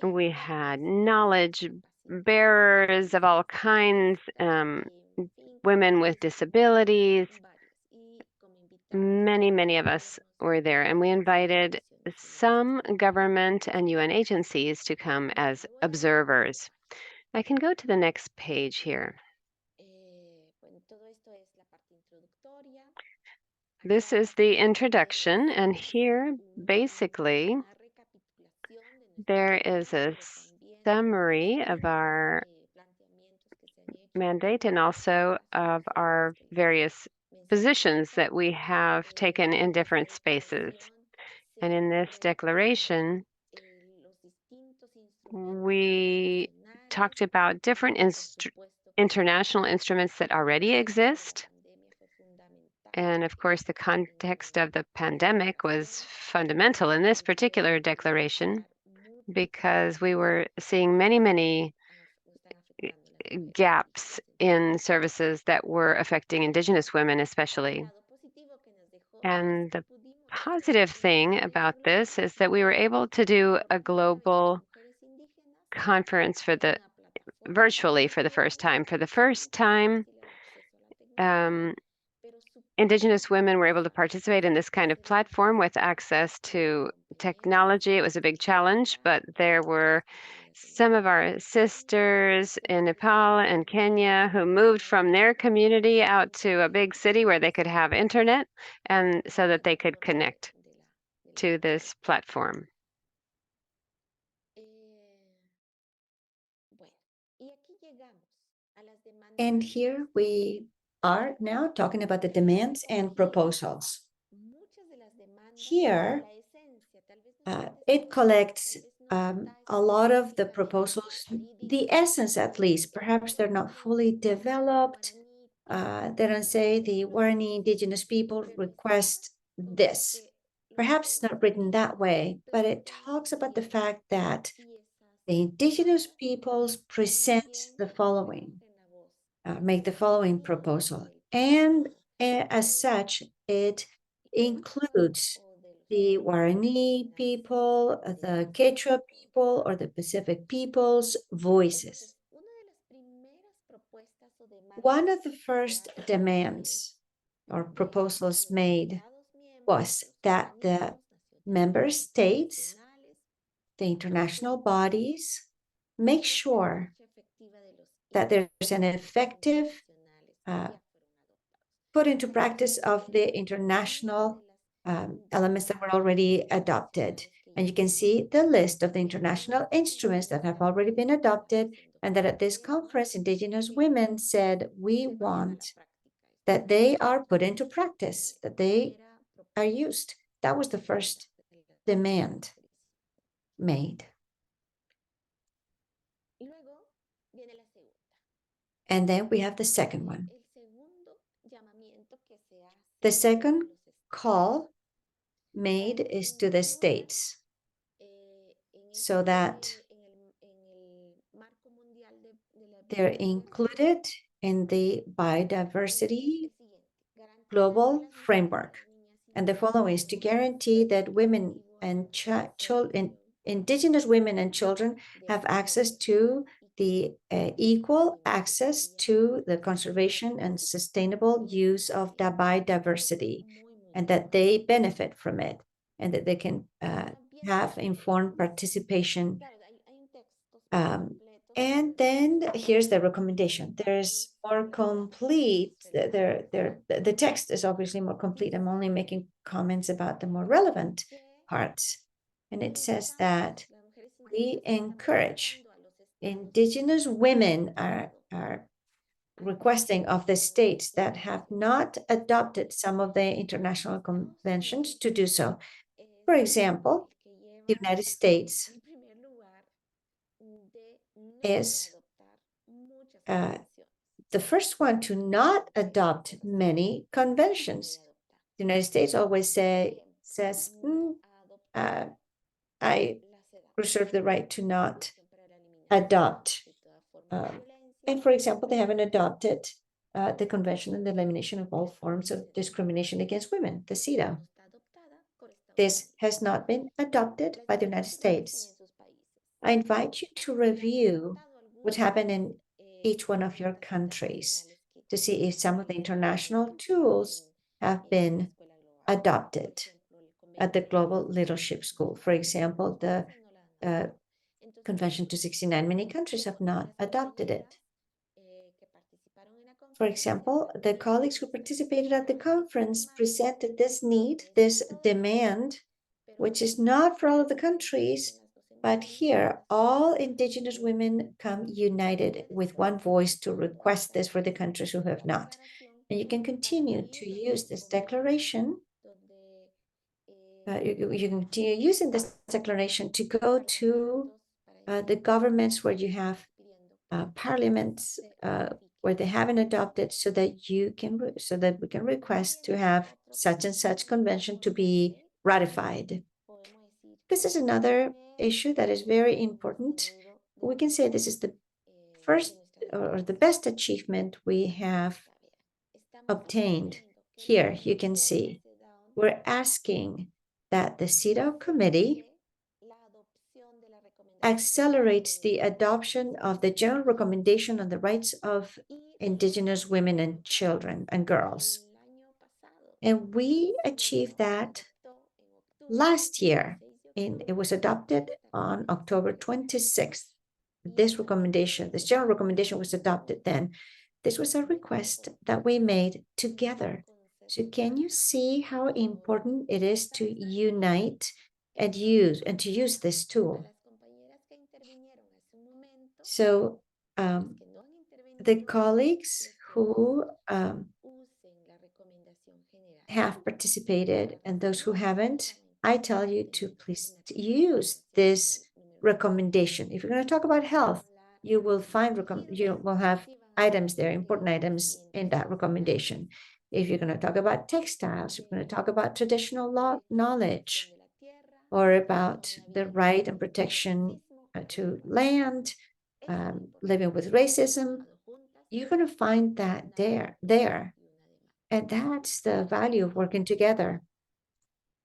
We had knowledge bearers of all kinds, women with disabilities. Many of us were there, and we invited some government and UN agencies to come as observers. I can go to the next page here. This is the introduction, and here, basically, there is a summary of our mandate and also of our various positions that we have taken in different spaces. And in this declaration, we talked about different international instruments that already exist. And of course, the context of the pandemic was fundamental in this particular declaration because we were seeing many gaps in services that were affecting Indigenous women especially. And the positive thing about this is that we were able to do a global conference virtually for the first time. For the first time, Indigenous women were able to participate in this kind of platform with access to technology. It was a big challenge, but there were some of our sisters in Nepal and Kenya who moved from their community out to a big city where they could have internet and so that they could connect to this platform. And here we are now talking about the demands and proposals. Here, it collects a lot of the proposals, the essence at least. Perhaps they're not fully developed. They don't say the Guarani Indigenous people request this. Perhaps it's not written that way, but it talks about the fact that the Indigenous peoples present the following, make the following proposal. And as such, it includes the Guarani people, the Quechua people, or the Pacific peoples' voices. One of the first demands or proposals made was that the member states, the international bodies, make sure that there's an effective put into practice of the international elements that were already adopted. And you can see the list of the international instruments that have already been adopted, and that at this conference, Indigenous women said, we want that they are put into practice, that they are used. That was the first demand made. And then we have the second one. The second call made is to the states so that they're included in the biodiversity global framework. And the following is to guarantee that women and children, Indigenous women and children have access to the equal access to the conservation and sustainable use of the biodiversity, and that they benefit from it, and that they can have informed participation. And then here's the recommendation. There's more complete, the text is obviously more complete. I'm only making comments about the more relevant parts. And it says that we encourage Indigenous women are requesting of the states that have not adopted some of the international conventions to do so. For example, the United States is the first one to not adopt many conventions. The United States always says, I reserve the right to not adopt. And for example, they haven't adopted the Convention on the Elimination of All Forms of Discrimination Against Women, the CEDAW. This has not been adopted by the United States. I invite you to review what happened in each one of your countries to see if some of the international tools have been adopted at the Global Leadership School. For example, the Convention 269, many countries have not adopted it. For example, the colleagues who participated at the conference presented this need, this demand, which is not for all of the countries, but here all Indigenous women come united with one voice to request this for the countries who have not. And you can continue to use this declaration. You can continue using this declaration to go to the governments where you have parliaments where they haven't adopted, so that we can request to have such and such convention to be ratified. This is another issue that is very important. We can say this is the first or the best achievement we have obtained. Here you can see we're asking that the CEDAW committee accelerates the adoption of the general recommendation on the rights of Indigenous women and children and girls. And we achieved that last year, and it was adopted on October 26th. This recommendation, this general recommendation was adopted then. This was a request that we made together. So can you see how important it is to unite and to use this tool? So the colleagues who have participated and those who haven't, I tell you to please use this recommendation. If you're going to talk about health, you will have items there, important items in that recommendation. If you're going to talk about textiles, you're going to talk about traditional law knowledge, or about the right and protection to land, living with racism, you're going to find that there. And that's the value of working together.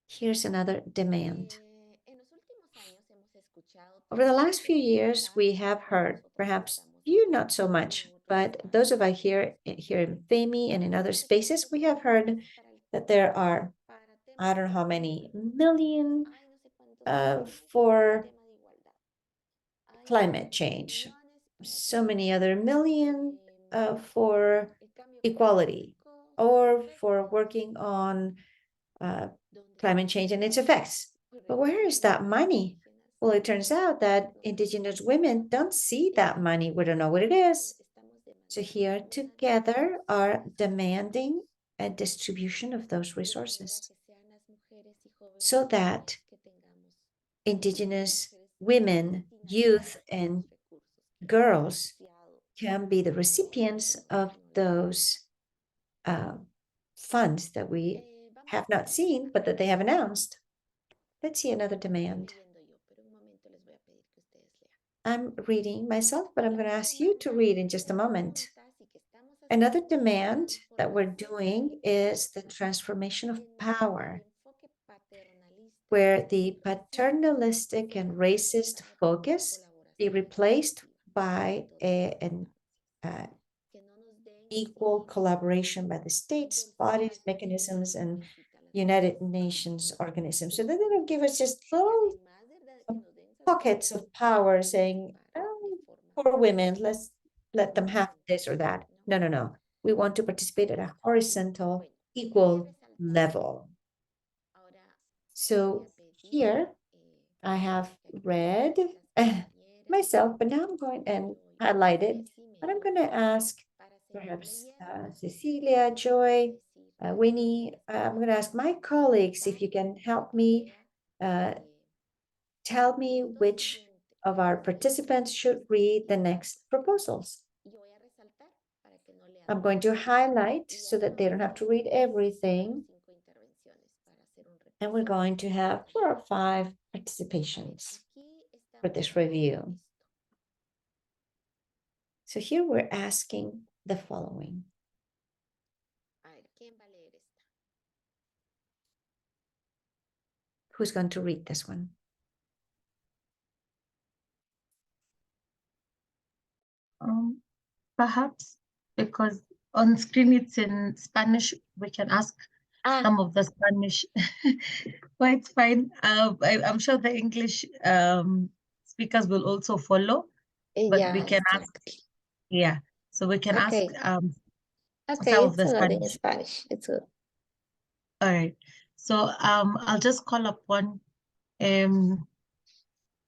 Here's another demand. Over the last few years, we have heard, perhaps you not so much, but those of us here in FEMI and in other spaces, we have heard that there are, I don't know how many million for climate change, so many other million for equality, or for working on climate change and its effects. But where is that money? Well, it turns out that Indigenous women don't see that money. We don't know what it is. So here together are demanding a distribution of those resources so that Indigenous women, youth, and girls can be the recipients of those funds that we have not seen, but that they have announced. Let's see another demand. I'm reading myself, but I'm going to ask you to read in just a moment. Another demand that we're doing is the transformation of power, where the paternalistic and racist focus be replaced by an equal collaboration by the states, bodies, mechanisms, and United Nations organisms, so that they don't give us just little pockets of power saying, oh, poor women, let's let them have this or that. No. We want to participate at a horizontal, equal level. So here I have read myself, but now I'm going and highlighted, but I'm going to ask perhaps Cecilia, Joy, Winnie, I'm going to ask my colleagues if you can help me tell me which of our participants should read the next proposals. I'm going to highlight so that they don't have to read everything. And we're going to have 4 or 5 participations for this review. So here we're asking the following. Who's going to read this one? Perhaps because on screen it's in Spanish, we can ask some of the Spanish. Well, it's fine. I'm sure the English speakers will also follow, but we can ask. Yeah, so we can ask Okay, some of it's the good in Spanish. Spanish. It's good. All right. So I'll just call upon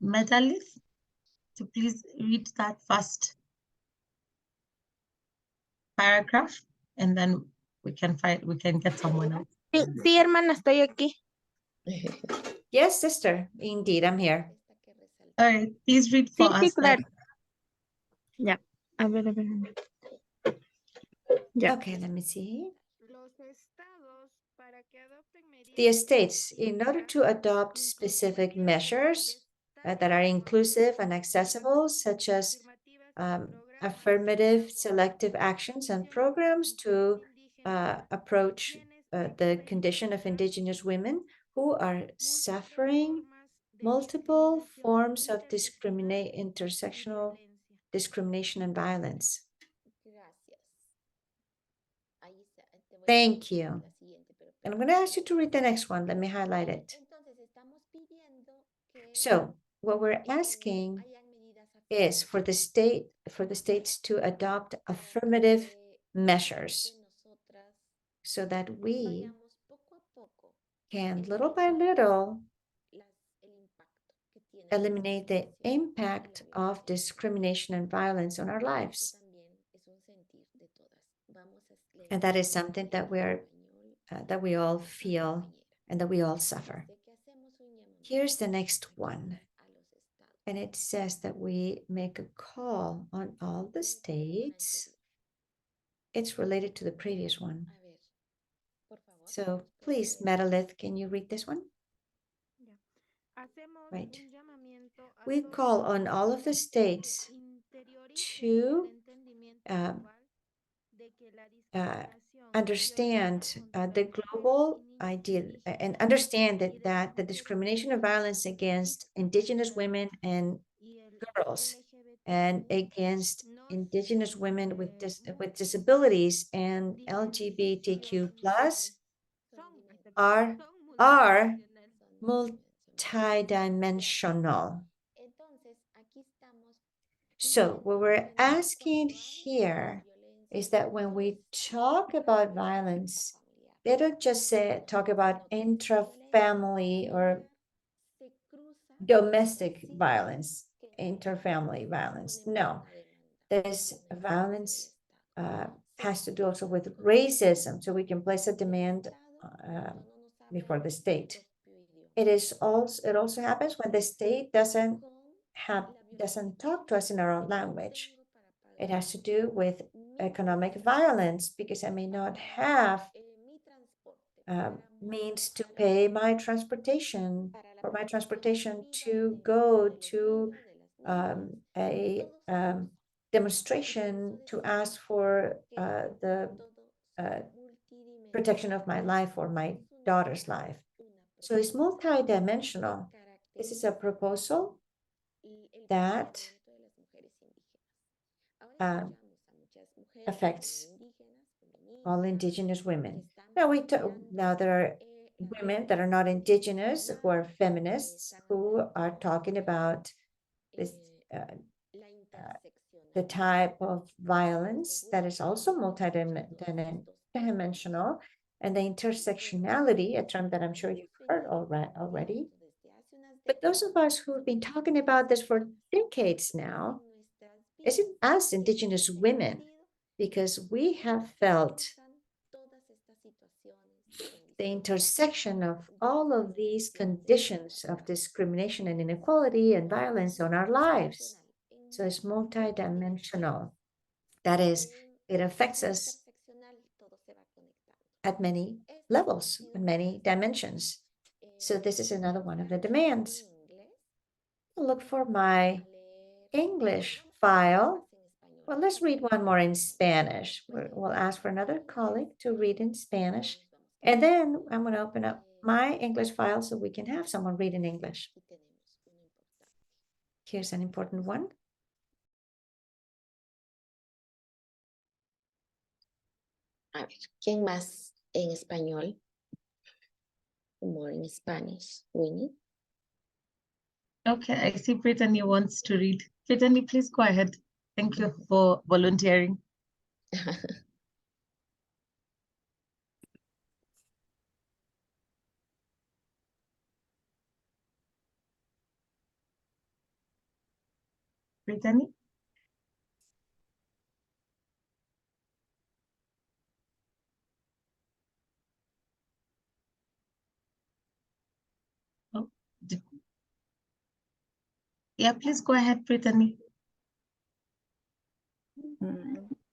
Medalith to please read that first paragraph, and then we can get someone else. Sí, hermana, estoy aquí. Yes, sister. Indeed, I'm here. All right, please read for Sí, us. claro. Ya. A ver, a ver. Ya. Okay, let me see. Los estados, para que adopten The states, in order to adopt specific measures that are inclusive and accessible, such as affirmative selective actions and programs to approach the condition of Indigenous women who are suffering multiple forms of intersectional discrimination and violence. Thank you. And I'm going to ask you to read the next one. Let me highlight it. So what we're asking is for the states to adopt affirmative measures so that we can little by little eliminate the impact of discrimination and violence on our lives. And that is something that we all feel and that we all suffer. Here's the next one. And it says that we make a call on all the states. It's related to the previous one. So please, Meredith, can you read this one? Right. We call on all of the states to understand the global idea and understand that the discrimination and violence against Indigenous women and girls and against Indigenous women with disabilities and LGBTQ plus are multidimensional. So what we're asking here is that when we talk about violence, they don't just talk about intra-family or domestic violence, inter-family violence. No, this violence has to do also with racism, so we can place a demand before the state. It also happens when the state doesn't talk to us in our own language. It has to do with economic violence because I may not have means to pay my transportation to go to a demonstration to ask for the protection of my life or my daughter's life. So it's multidimensional. This is a proposal that affects all Indigenous women. Now there are women that are not Indigenous who are feminists who are talking about this the type of violence that is also multidimensional, and the intersectionality, a term that I'm sure you've heard already. But those of us who have been talking about this for decades now, is it us Indigenous women, because we have felt the intersection of all of these conditions of discrimination and inequality and violence on our lives. So it's multidimensional. That is, it affects us at many levels, and many dimensions. So this is another one of the demands. I'll look for my English file. Well, let's read one more in Spanish. We'll ask for another colleague to read in Spanish. And then I'm going to open up my English file so we can have someone read in English. Here's an important one. A ver, ¿quién más en español? More in Spanish. Winnie? Okay, I see Brittany wants to read. Brittany, please go ahead. Thank you for volunteering. Brittany? Oh, yeah, please go ahead, Brittany.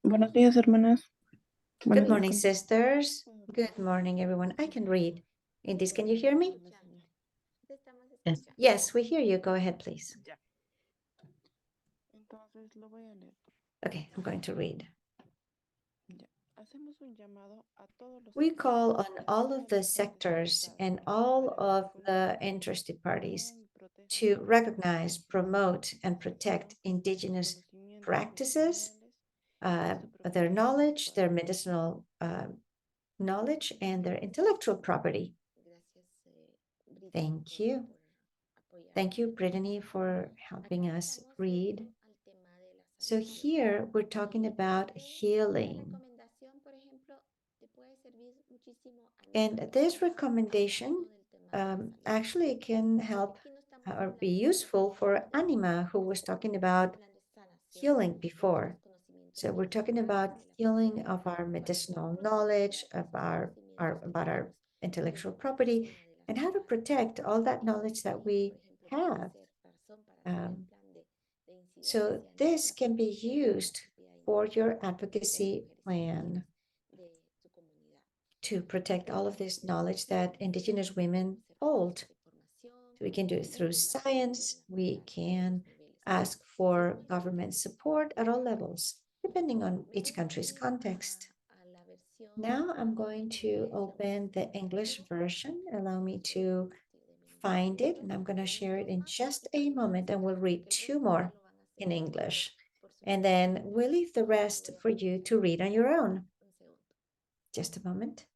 Buenos días, hermanas. Good morning, sisters. Good morning, everyone. I can read. In this, can you hear me? Yes. Yes, we hear you. Go ahead, please. Okay, I'm going to read. We call on all of the sectors and all of the interested parties to recognize, promote, and protect Indigenous practices, their knowledge, their medicinal knowledge, and their intellectual property. Thank you. Thank you, Brittany, for helping us read. So here we're talking about healing. And this recommendation actually can help or be useful for Anima, who was talking about healing before. So we're talking about healing of our medicinal knowledge, of about our intellectual property, and how to protect all that knowledge that we have. So this can be used for your advocacy plan to protect all of this knowledge that Indigenous women hold. So we can do it through science. We can ask for government support at all levels, depending on each country's context. Now I'm going to open the English version. Allow me to find it, and I'm going to share it in just a moment, and we'll read two more in English. And then we'll leave the rest for you to read on your own. Just a moment.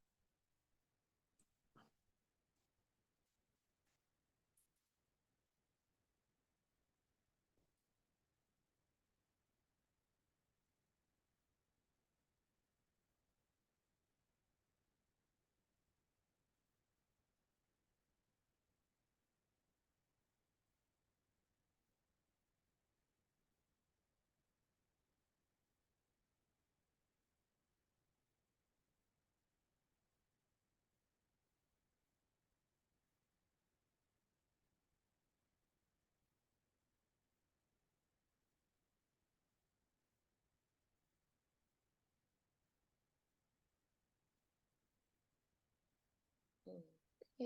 Ok,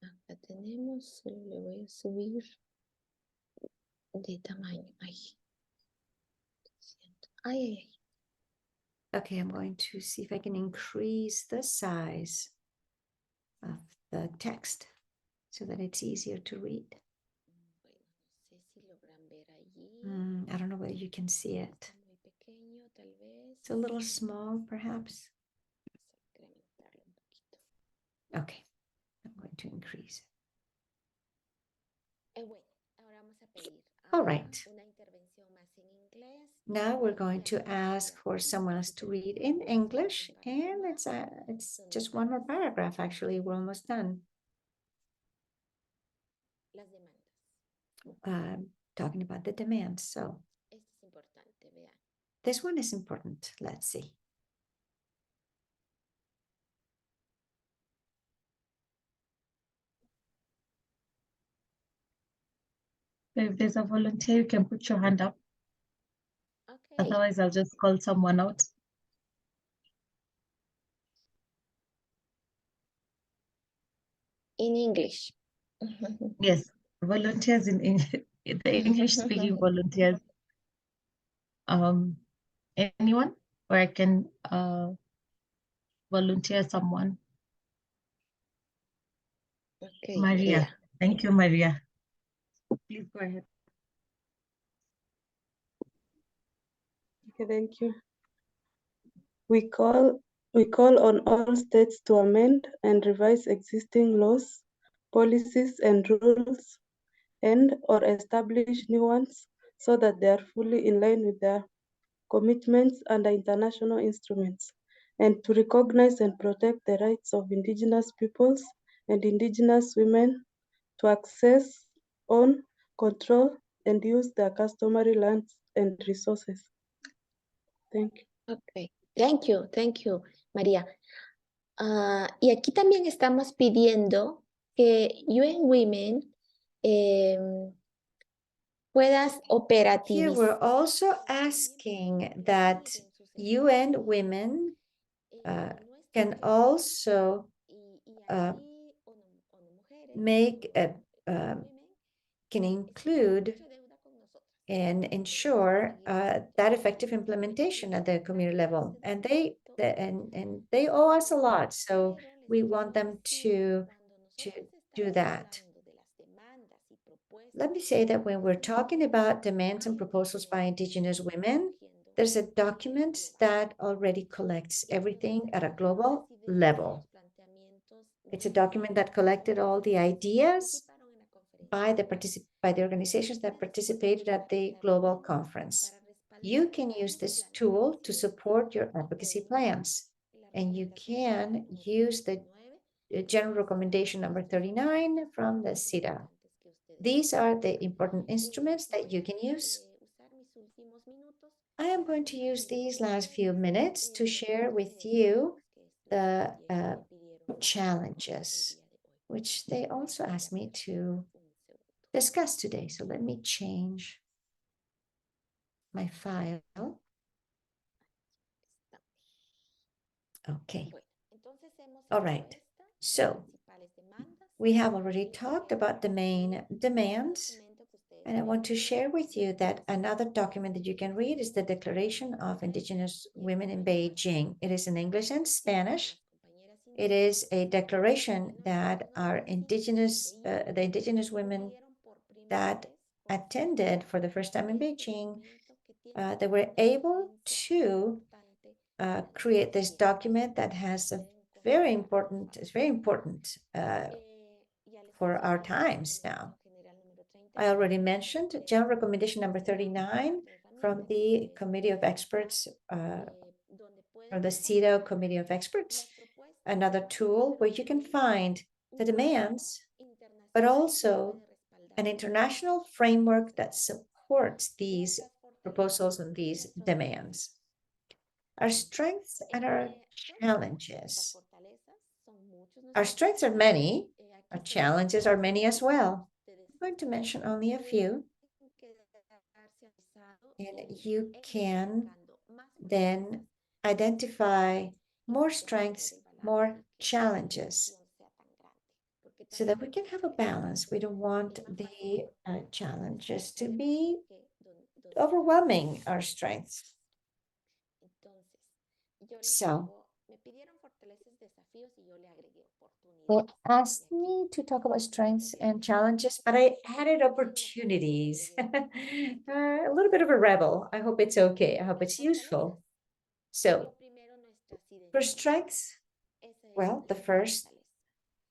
acá tenemos, solo le voy a subir de tamaño. Ay, ay, ay, ay. Okay, I'm going to see if I can increase the size of the text so that it's easier to read. Bueno, no sé si logran ver allí. I don't know whether you can see it. Muy pequeño, tal vez. It's a little small, perhaps. Vamos a incrementarlo un poquito. Okay, I'm going to increase it. Bueno, ahora vamos a pedir All right. una intervención más en inglés. Now we're going to ask for someone else to read in English, and it's just one more paragraph, actually. We're almost done. Las demandas. Talking about the demands. So Esto es importante, vean. this one is important. Let's see. If there's a volunteer, you can put your hand up. Okay. Otherwise, I'll just call someone out. In English. Yes, volunteers in English, the English-speaking volunteers. Anyone, or I can volunteer someone. Okay, Maria. yeah. Thank you, Maria. Please go ahead. Okay, thank you. We call on all states to amend and revise existing laws, policies, and rules, and or establish new ones so that they are fully in line with their commitments under international instruments, and to recognize and protect the rights of Indigenous peoples and Indigenous women to access, own, control, and use their customary lands and resources. Thank you. Okay, thank you, María. Y aquí también estamos pidiendo que UN Women puedas Here operativizar. we're also asking that UN women can also make can include and ensure that effective implementation at the community level, and they owe us a lot, so we want them to do that. Let me say that when we're talking about demands and proposals by Indigenous women, there's a document that already collects everything at a global level. It's a document that collected all the ideas by the organizations that participated at the global conference. You can use this tool to support your advocacy plans, and you can use the general recommendation number 39 from the CETA. These are the important instruments that you can use. I am going to use these last few minutes to share with you the challenges, which they also asked me to discuss today. So let me change my file. Okay. All right. So we have already talked about the main demands, and I want to share with you that another document that you can read is the Declaration of Indigenous Women in Beijing. It is in English and Spanish. It is a declaration that our the Indigenous women that attended for the first time in Beijing, they were able to create this document that has a it's very important for our times now. I already mentioned General Recommendation number 39 from the Committee of Experts, from the CETA Committee of Experts, another tool where you can find the demands, but also an international framework that supports these proposals and these demands. Our strengths and our challenges. Our strengths are many, our challenges are many as well. I'm going to mention only a few, and you can then identify more strengths, more challenges, so that we can have a balance. We don't want the challenges to be overwhelming our strengths. So they asked me to talk about strengths and challenges, but I added opportunities. A little bit of a rebel. I hope it's okay. I hope it's useful. So for strengths, well, the first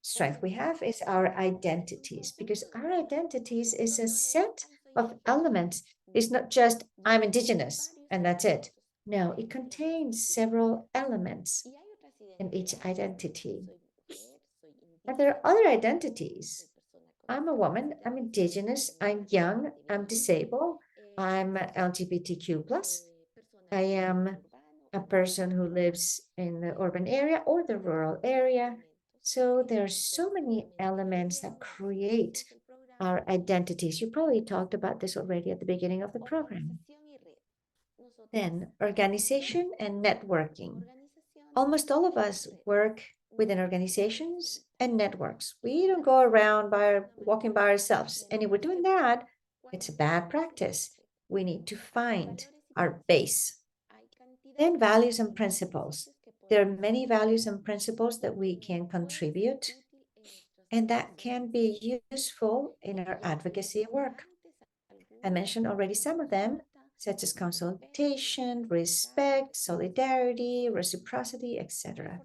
strength we have is our identities, because our identities is a set of elements. It's not just I'm Indigenous and that's it. No, it contains several elements in each identity. And there are other identities. I'm a woman, I'm Indigenous, I'm young, I'm disabled, I'm LGBTQ+. I am a person who lives in the urban area or the rural area. So there are so many elements that create our identities. You probably talked about this already at the beginning of the program. Then organization and networking. Almost all of us work within organizations and networks. We don't go around walking by ourselves. And if we're doing that, it's a bad practice. We need to find our base. Then values and principles. There are many values and principles that we can contribute, and that can be useful in our advocacy work. I mentioned already some of them, such as consultation, respect, solidarity, reciprocity, etc.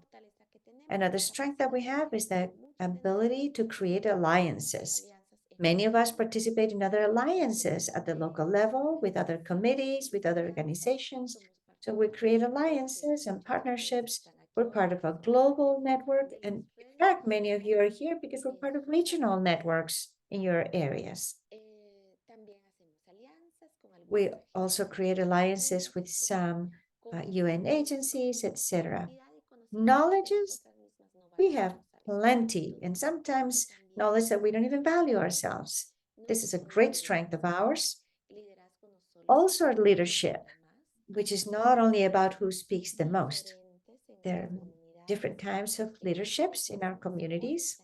Another strength that we have is the ability to create alliances. Many of us participate in other alliances at the local level, with other committees, with other organizations. So we create alliances and partnerships. We're part of a global network. And in fact, many of you are here because we're part of regional networks in your areas. We also create alliances with some UN agencies, etc. Knowledges, we have plenty, and sometimes knowledge that we don't even value ourselves. This is a great strength of ours. Also, our leadership, which is not only about who speaks the most. There are different types of leaderships in our communities.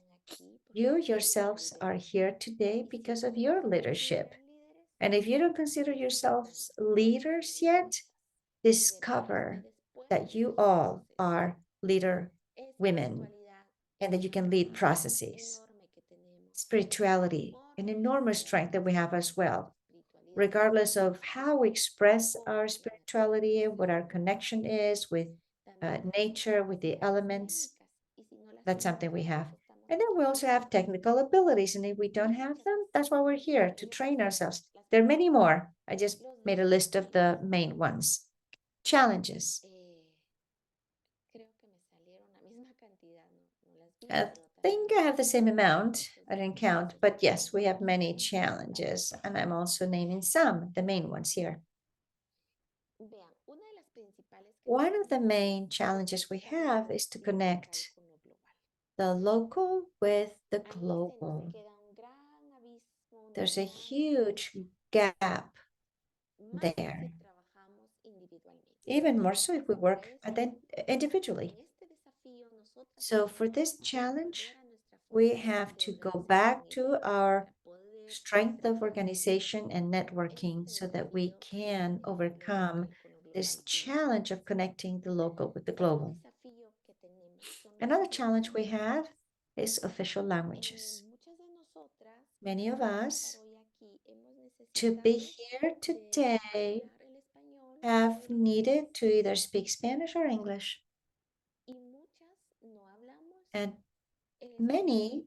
You yourselves are here today because of your leadership. And if you don't consider yourselves leaders yet, discover that you all are leader women and that you can lead processes. Spirituality, an enormous strength that we have as well. Regardless of how we express our spirituality, what our connection is with nature, with the elements, that's something we have. And then we also have technical abilities. And if we don't have them, that's why we're here, to train ourselves. There are many more. I just made a list of the main ones. Challenges. I think I have the same amount. I didn't count, but yes, we have many challenges. And I'm also naming some, the main ones here. One of the main challenges we have is to connect the local with the global. There's a huge gap there. Even more so if we work individually. So for this challenge, we have to go back to our strength of organization and networking so that we can overcome this challenge of connecting the local with the global. Another challenge we have is official languages. Many of us, to be here today, have needed to either speak Spanish or English. And many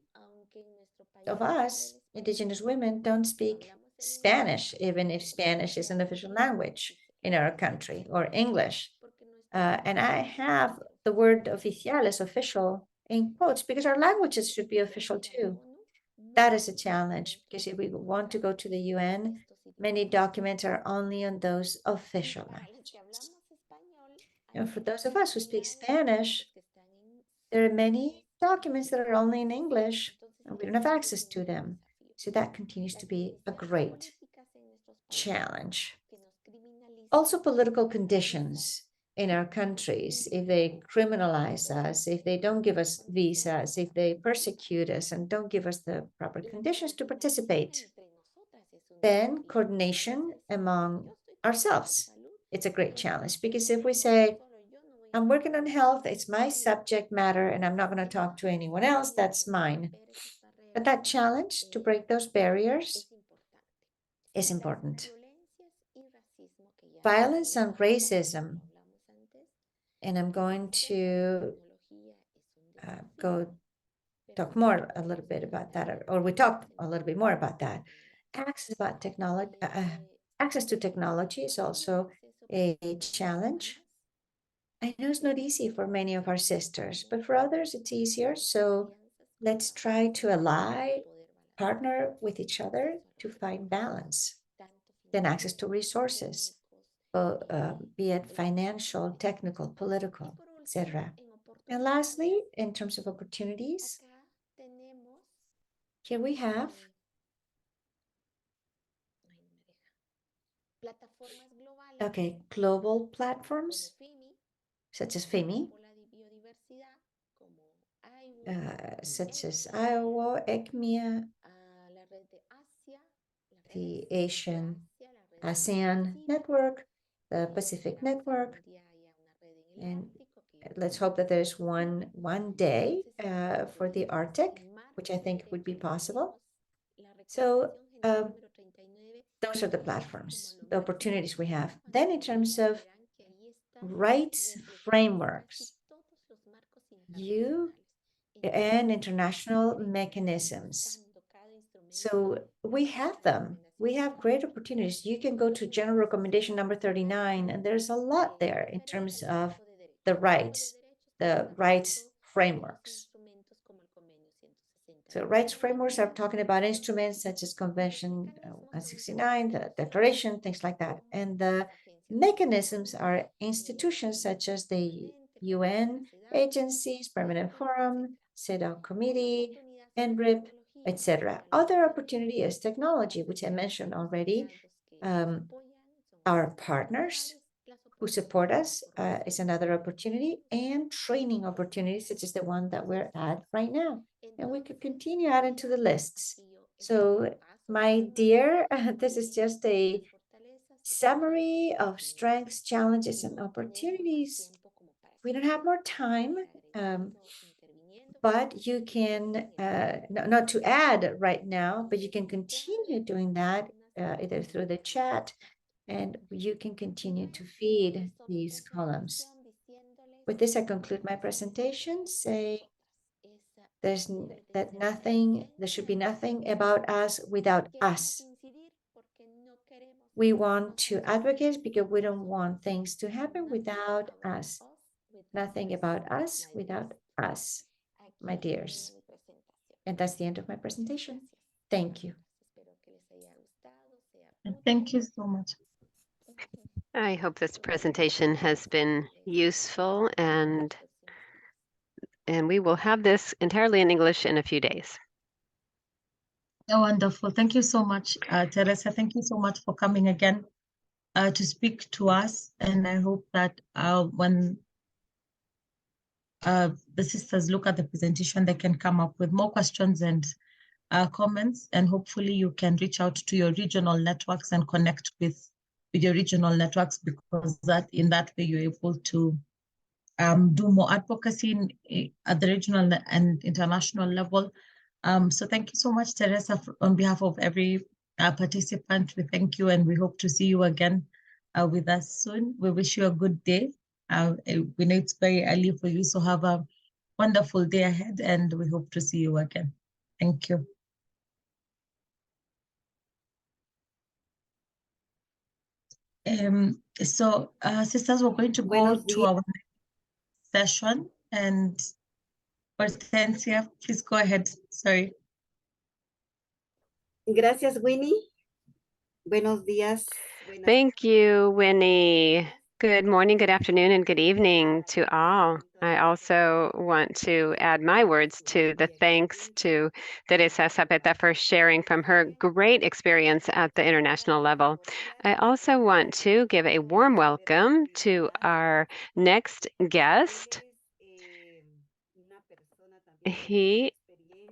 of us, Indigenous women, don't speak Spanish, even if Spanish is an official language in our country, or English. And I have the word oficial as official in quotes because our languages should be official too. That is a challenge because if we want to go to the UN, many documents are only on those official languages. And for those of us who speak Spanish, there are many documents that are only in English and we don't have access to them. So that continues to be a great challenge. Also, political conditions in our countries, if they criminalize us, if they don't give us visas, if they persecute us and don't give us the proper conditions to participate, then coordination among ourselves. It's a great challenge because if we say, I'm working on health, it's my subject matter, and I'm not going to talk to anyone else, that's mine. But that challenge to break those barriers is important. Violence and racism, and I'm going to go talk more a little bit about that, or we talked a little bit more about that. Access to technology is also a challenge. I know it's not easy for many of our sisters, but for others it's easier. So let's try to ally, partner with each other to find balance. Then access to resources, be it financial, technical, political, etc. And lastly, in terms of opportunities, here we have global platforms such as FIMI, such as Iowa, ECMIA, the ASEAN network, the Pacific network, and let's hope that there's one day for the Arctic, which I think would be possible. So those are the platforms, the opportunities we have. Then in terms of rights frameworks, and international mechanisms. So we have them. We have great opportunities. You can go to general recommendation number 39, and there's a lot there in terms of the rights frameworks. So rights frameworks are talking about instruments such as Convention 169, the Declaration, things like that. And the mechanisms are institutions such as the UN agencies, Permanent Forum, CEDAW Committee, NRIP, etc. Other opportunity is technology, which I mentioned already. Our partners who support us is another opportunity, and training opportunities such as the one that we're at right now. And we could continue adding to the lists. So my dear, this is just a summary of strengths, challenges, and opportunities. We don't have more time, but you can, not to add right now, but you can continue doing that either through the chat, and you can continue to feed these columns. With this, I conclude my presentation. Say there should be nothing about us without us. We want to advocate because we don't want things to happen without us. Nothing about us without us, my dears. And that's the end of my presentation. Thank you. Thank you so much. I hope this presentation has been useful, and we will have this entirely in English in a few days. Oh, wonderful. Thank you so much, Teresa. Thank you so much for coming again to speak to us. And I hope that when the sisters look at the presentation, they can come up with more questions and comments, and hopefully you can reach out to your regional networks and connect with your regional networks, because in that way you're able to do more advocacy at the regional and international level. So thank you so much, Teresa, on behalf of every participant. We thank you, and we hope to see you again with us soon. We wish you a good day. We know it's very early for you, so have a wonderful day ahead, and we hope to see you again. Thank you. So, sisters, we're going to go to our next session, and Hortensia, please go ahead. Sorry. Gracias, Winnie. Buenos días. Thank you, Winnie. Good morning, good afternoon, and good evening to all. I also want to add my words to the thanks to Teresa Zapeta for sharing from her great experience at the international level. I also want to give a warm welcome to our next guest. He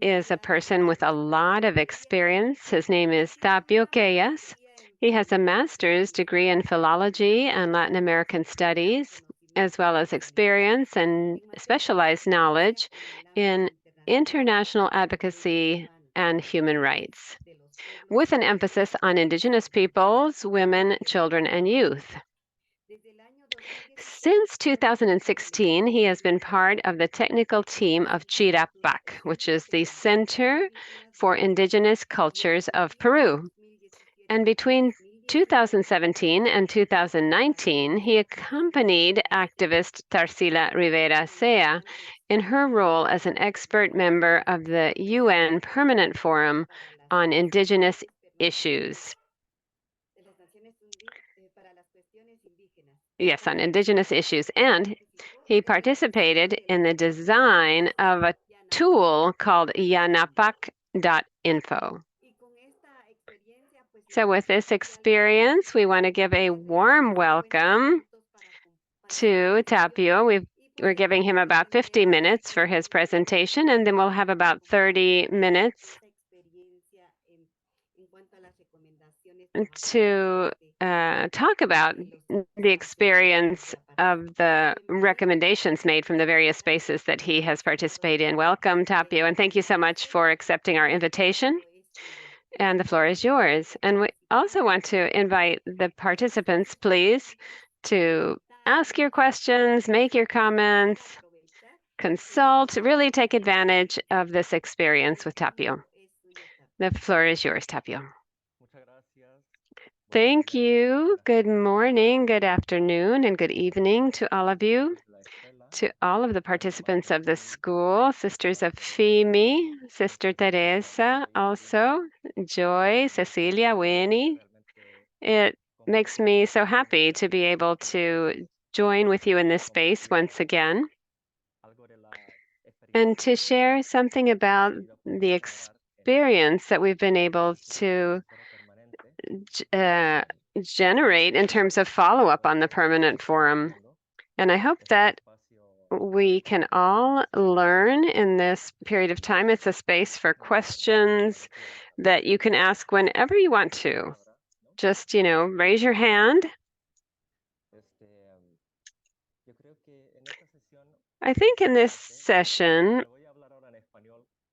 is a person with a lot of experience. His name is Tapio Queyas. He has a master's degree in philology and Latin American studies, as well as experience and specialized knowledge in international advocacy and human rights, with an emphasis on Indigenous peoples, women, children, and youth. Since 2016, he has been part of the technical team of Chirapac, which is the Center for Indigenous Cultures of Peru. And between 2017 and 2019, he accompanied activist Tarsila Rivera Sea in her role as an expert member of the UN Permanent Forum on Indigenous Issues. Yes, on Indigenous issues. And he participated in the design of a tool called yanapac.info. So with this experience, we want to give a warm welcome to Tapio. We're giving him about 50 minutes for his presentation, and then we'll have about 30 minutes to talk about the experience of the recommendations made from the various spaces that he has participated in. Welcome, Tapio, and thank you so much for accepting our invitation. And the floor is yours. And we also want to invite the participants, please, to ask your questions, make your comments, consult, really take advantage of this experience with Tapio. The floor is yours, Tapio. Thank you. Good morning, good afternoon, and good evening to all of you. to all of the participants of the school, Sisters of FEMI, Sister Teresa, also, Joy, Cecilia, Winnie. It makes me so happy to be able to join with you in this space once again and to share something about the experience that we've been able to generate in terms of follow-up on the permanent forum. And I hope that we can all learn in this period of time. It's a space for questions that you can ask whenever you want to. Just, raise your hand. I think in this session,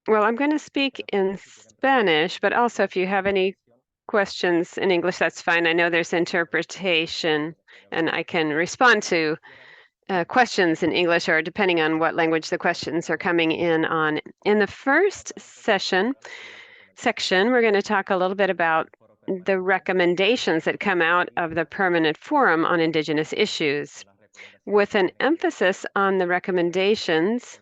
well, I'm going to speak in Spanish, but also if you have any questions in English, that's fine. I know there's interpretation, and I can respond to questions in English or depending on what language the questions are coming in on. In the first section, we're going to talk a little bit about the recommendations that come out of the Permanent Forum on Indigenous Issues, with an emphasis on the recommendations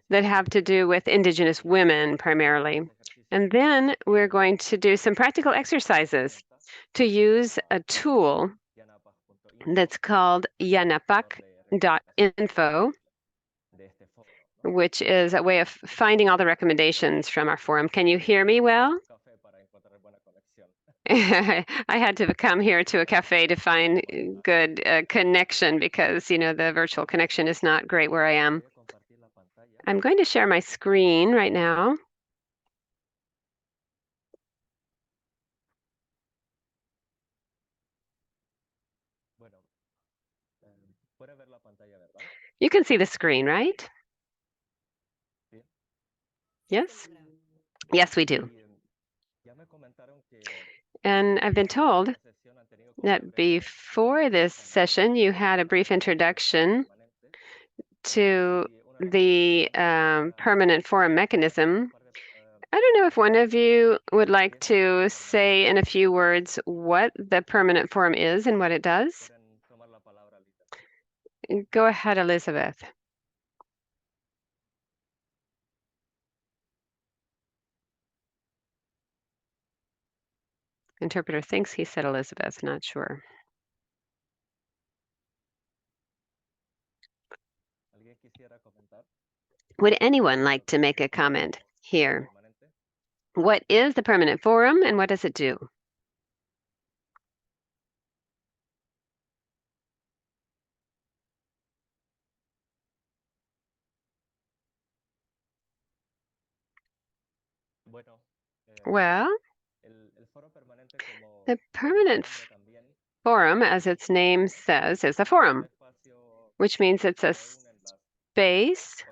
that have to do with Indigenous women primarily. And then we're going to do some practical exercises to use a tool that's called yanapac.info, which is a way of finding all the recommendations from our forum. Can you hear me well? I had to come here to a cafe to find good connection because, the virtual connection is not great where I am. I'm going to share my screen right now. You can see the screen, right? Yes? Yes, we do. And I've been told that before this session, you had a brief introduction to the permanent forum mechanism. I don't know if one of you would like to say in a few words what the permanent forum is and what it does. Go ahead, Elizabeth. Interpreter thinks he said Elizabeth, not sure. Would anyone like to make a comment here? What is the permanent forum and what does it do? Well, the permanent forum, as its name says, is a forum, which means it's a space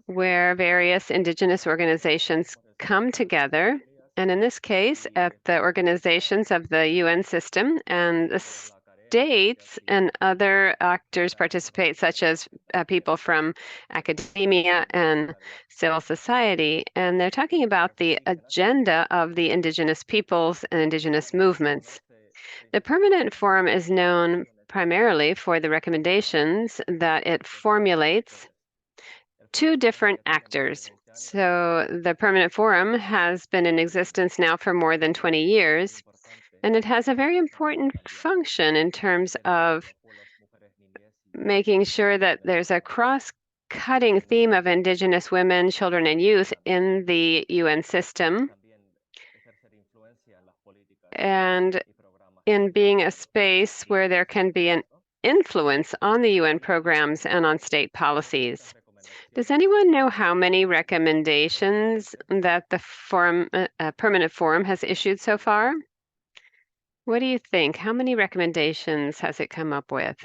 where various Indigenous organizations come together, and in this case, at the organizations of the UN system, and the states and other actors participate, such as people from academia and civil society, and they're talking about the agenda of the Indigenous peoples and Indigenous movements. The Permanent Forum is known primarily for the recommendations that it formulates to different actors. So the Permanent Forum has been in existence now for more than 20 years, and it has a very important function in terms of making sure that there's a cross-cutting theme of Indigenous women, children, and youth in the UN system, and in being a space where there can be an influence on the UN programs and on state policies. Does anyone know how many recommendations that the Permanent Forum has issued so far? What do you think? How many recommendations has it come up with?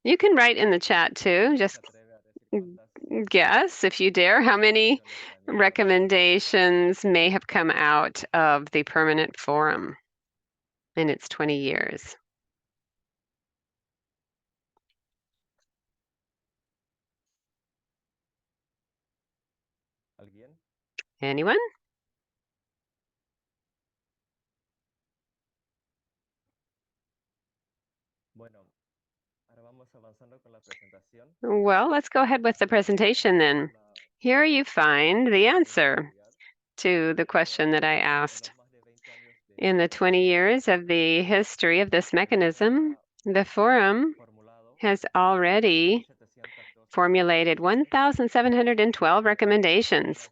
You can write in the chat too. Just guess, if you dare, how many recommendations may have come out of the Permanent Forum in its 20 years. Anyone? Well, let's go ahead with the presentation then. Here you find the answer to the question that I asked. In the 20 years of the history of this mechanism, the forum has already formulated 1,712 recommendations.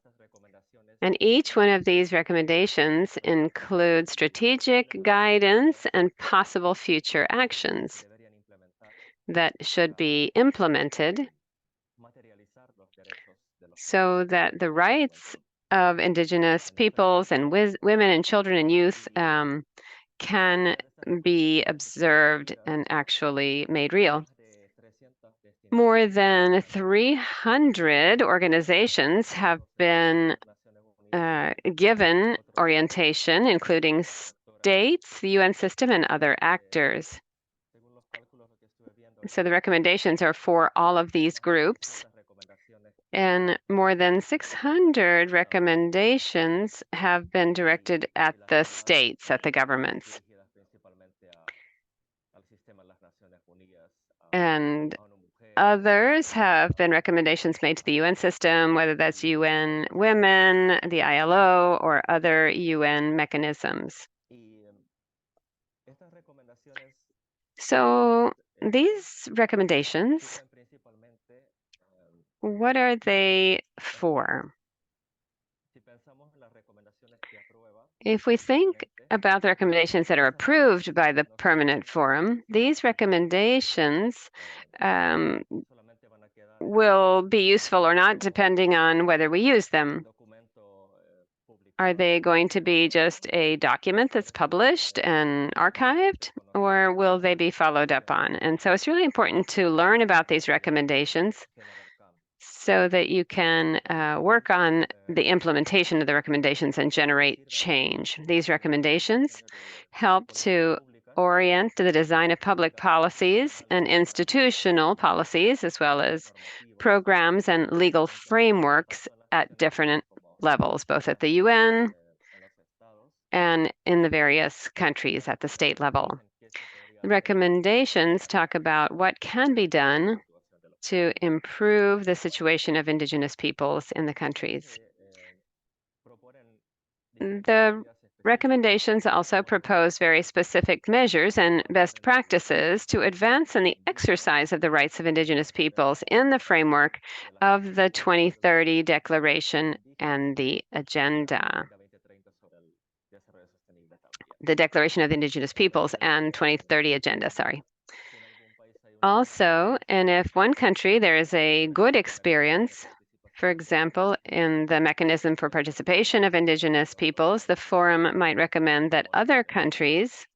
And each one of these recommendations includes strategic guidance and possible future actions that should be implemented so that the rights of Indigenous peoples and women and children and youth can be observed and actually made real. More than 300 organizations have been given orientation, including states, the UN system, and other actors. So the recommendations are for all of these groups. And more than 600 recommendations have been directed at the states, at the governments. And others have been recommendations made to the UN system, whether that's UN Women, the ILO, or other UN mechanisms. So these recommendations, what are they for? If we think about the recommendations that are approved by the Permanent Forum, these recommendations will be useful or not depending on whether we use them. Are they going to be just a document that's published and archived, or will they be followed up on? And so it's really important to learn about these recommendations so that you can work on the implementation of the recommendations and generate change. These recommendations help to orient the design of public policies and institutional policies, as well as programs and legal frameworks at different levels, both at the UN and in the various countries at the state level. The recommendations talk about what can be done to improve the situation of Indigenous peoples in the countries. The recommendations also propose very specific measures and best practices to advance in the exercise of the rights of Indigenous peoples in the framework of the 2030 Declaration and the Agenda. The Declaration of Indigenous Peoples and 2030 Agenda, sorry. Also, and if one country there is a good experience, for example, in the mechanism for participation of Indigenous peoples, the forum might recommend that other countries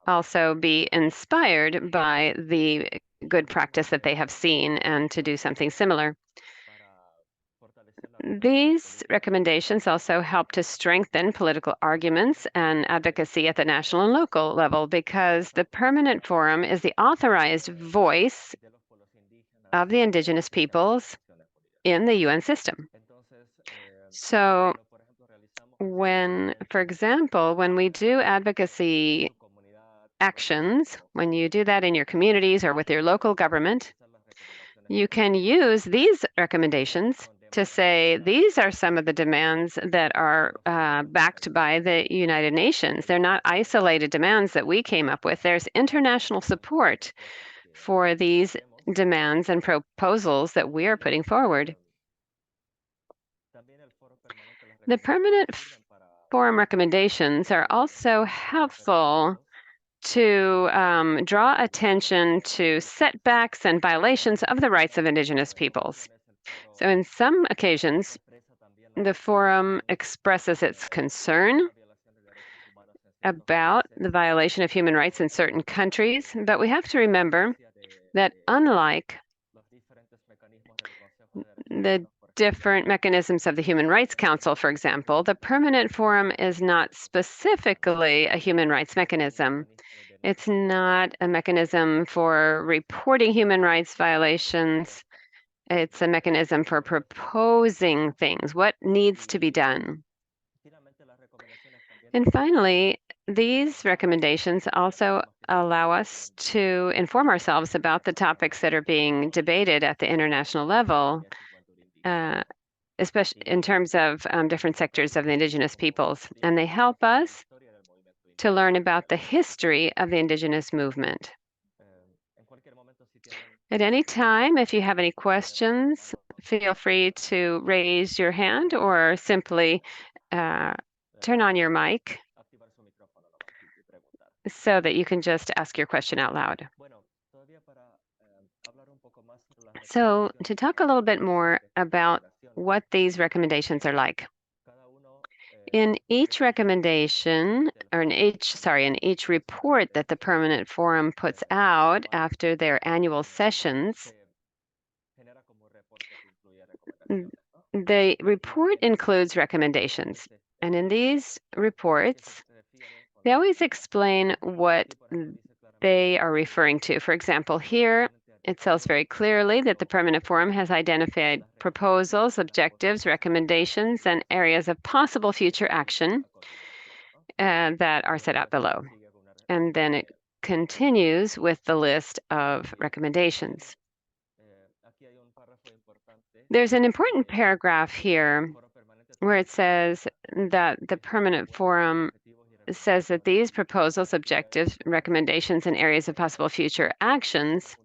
also be inspired by the good practice that they have seen and to do something similar. These recommendations also help to strengthen political arguments and advocacy at the national and local level because the Permanent Forum is the authorized voice of the Indigenous peoples in the UN system. So for example, when we do advocacy actions, when you do that in your communities or with your local government, you can use these recommendations to say these are some of the demands that are backed by the United Nations. They're not isolated demands that we came up with. There's international support for these demands and proposals that we are putting forward. The Permanent Forum recommendations are also helpful to draw attention to setbacks and violations of the rights of Indigenous peoples. So in some occasions, the forum expresses its concern about the violation of human rights in certain countries, but we have to remember that unlike the different mechanisms of the Human Rights Council, for example, the Permanent Forum is not specifically a human rights mechanism. It's not a mechanism for reporting human rights violations It's a mechanism for proposing things, what needs to be done. And finally, these recommendations also allow us to inform ourselves about the topics that are being debated at the international level, especially in terms of different sectors of the indigenous peoples. And they help us to learn about the history of the indigenous movement. At any time, if you have any questions, feel free to raise your hand or simply turn on your mic so that you can just ask your question out loud. So to talk a little bit more about what these recommendations are like. In each recommendation, or in each report that the Permanent Forum puts out after their annual sessions, the report includes recommendations. And in these reports, they always explain what they are referring to. For example, here it tells very clearly that the Permanent Forum has identified proposals, objectives, recommendations, and areas of possible future action that are set out below. And then it continues with the list of recommendations. There's an important paragraph here where it says that the Permanent Forum says that these proposals, objectives, recommendations, and areas of possible future actions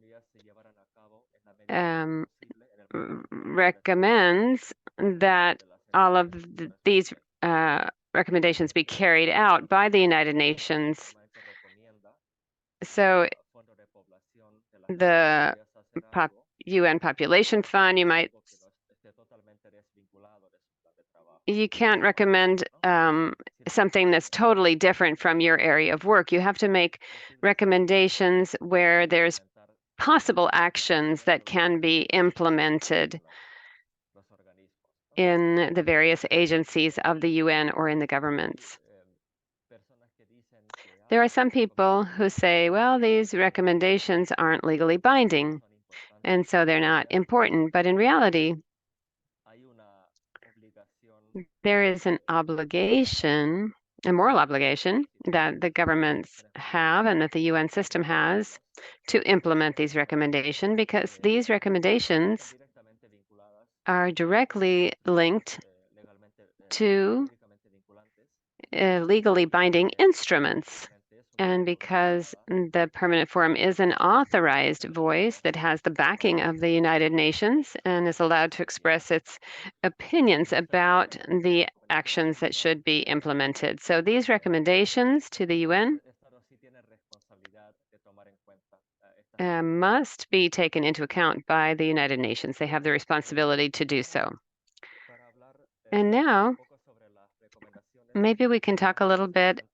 recommends that all of these recommendations be carried out by the United Nations. So the UN Population Fund, you can't recommend something that's totally different from your area of work. You have to make recommendations where there's possible actions that can be implemented in the various agencies of the UN or in the governments. There are some people who say, well, these recommendations aren't legally binding, and so they're not important. But in reality, there is an obligation, a moral obligation that the governments have and that the UN system has to implement these recommendations, because these recommendations are directly linked to legally binding instruments. And because the Permanent Forum is an authorized voice that has the backing of the United Nations and is allowed to express its opinions about the actions that should be implemented. So these recommendations to the UN must be taken into account by the United Nations. They have the responsibility to do so. And now, maybe we can talk a little bit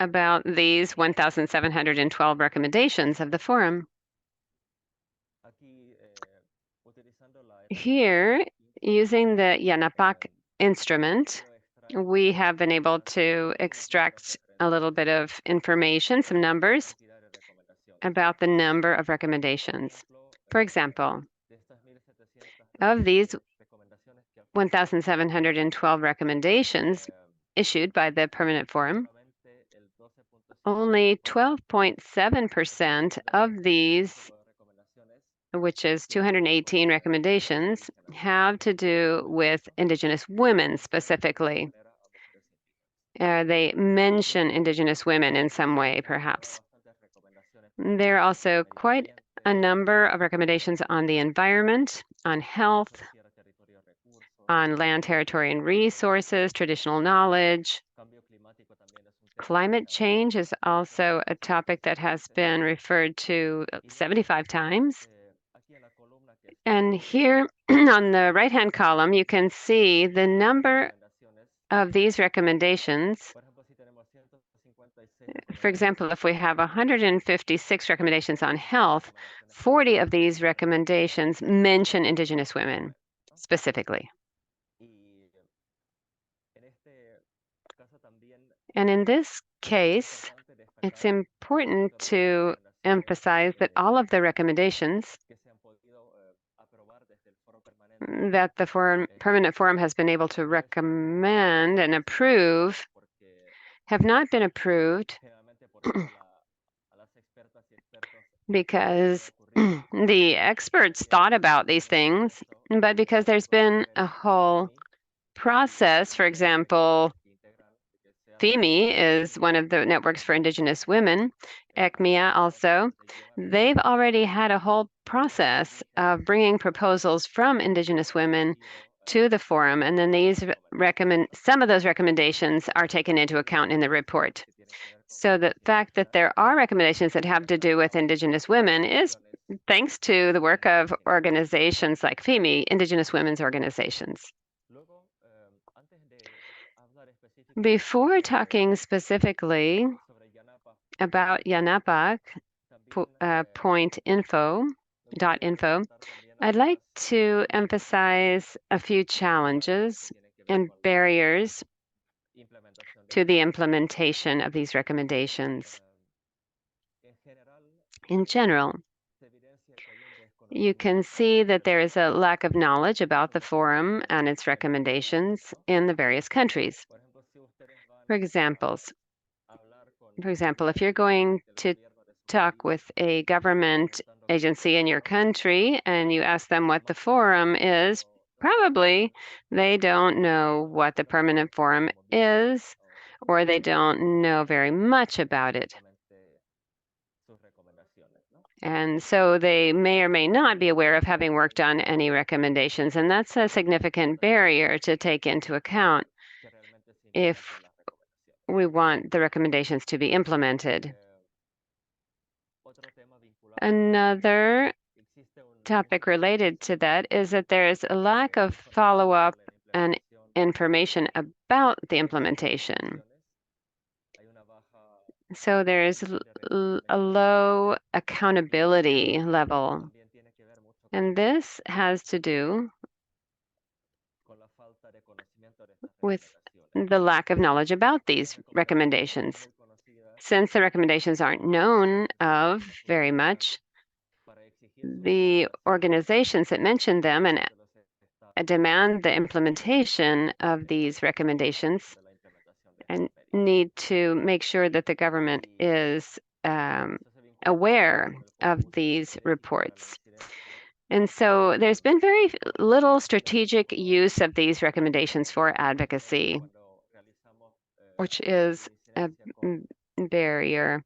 about these 1,712 recommendations of the forum. Here, using the YANAPAC instrument, we have been able to extract a little bit of information, some numbers, about the number of recommendations. For example, of these 1,712 recommendations issued by the Permanent Forum, only 12.7% of these, which is 218 recommendations, have to do with Indigenous women specifically. They mention Indigenous women in some way, perhaps. There are also quite a number of recommendations on the environment, on health, on land, territory, and resources, traditional knowledge. Climate change is also a topic that has been referred to 75 times. And here on the right-hand column, you can see the number of these recommendations. For example, if we have 156 recommendations on health, 40 of these recommendations mention Indigenous women specifically. And in this case, it's important to emphasize that all of the recommendations that the Permanent Forum has been able to recommend and approve have not been approved because the experts thought about these things, but because there's been a whole process. For example, FEMI is one of the networks for Indigenous women, ECMIA also. They've already had a whole process of bringing proposals from Indigenous women to the forum, and then some of those recommendations are taken into account in the report. So the fact that there are recommendations that have to do with Indigenous women is thanks to the work of organizations like FEMI, Indigenous women's organizations. Before talking specifically about YANAPAC .info, I'd like to emphasize a few challenges and barriers to the implementation of these recommendations. In general, you can see that there is a lack of knowledge about the forum and its recommendations in the various countries. For example, if you're going to talk with a government agency in your country and you ask them what the forum is, probably they don't know what the Permanent Forum is, or they don't know very much about it. And so they may or may not be aware of having worked on any recommendations, and that's a significant barrier to take into account if we want the recommendations to be implemented. Another topic related to that is that there is a lack of follow-up and information about the implementation. So there is a low accountability level, and this has to do with the lack of knowledge about these recommendations. Since the recommendations aren't known of very much, the organizations that mention them and demand the implementation of these recommendations and need to make sure that the government is aware of these reports. And so there's been very little strategic use of these recommendations for advocacy, which is a barrier.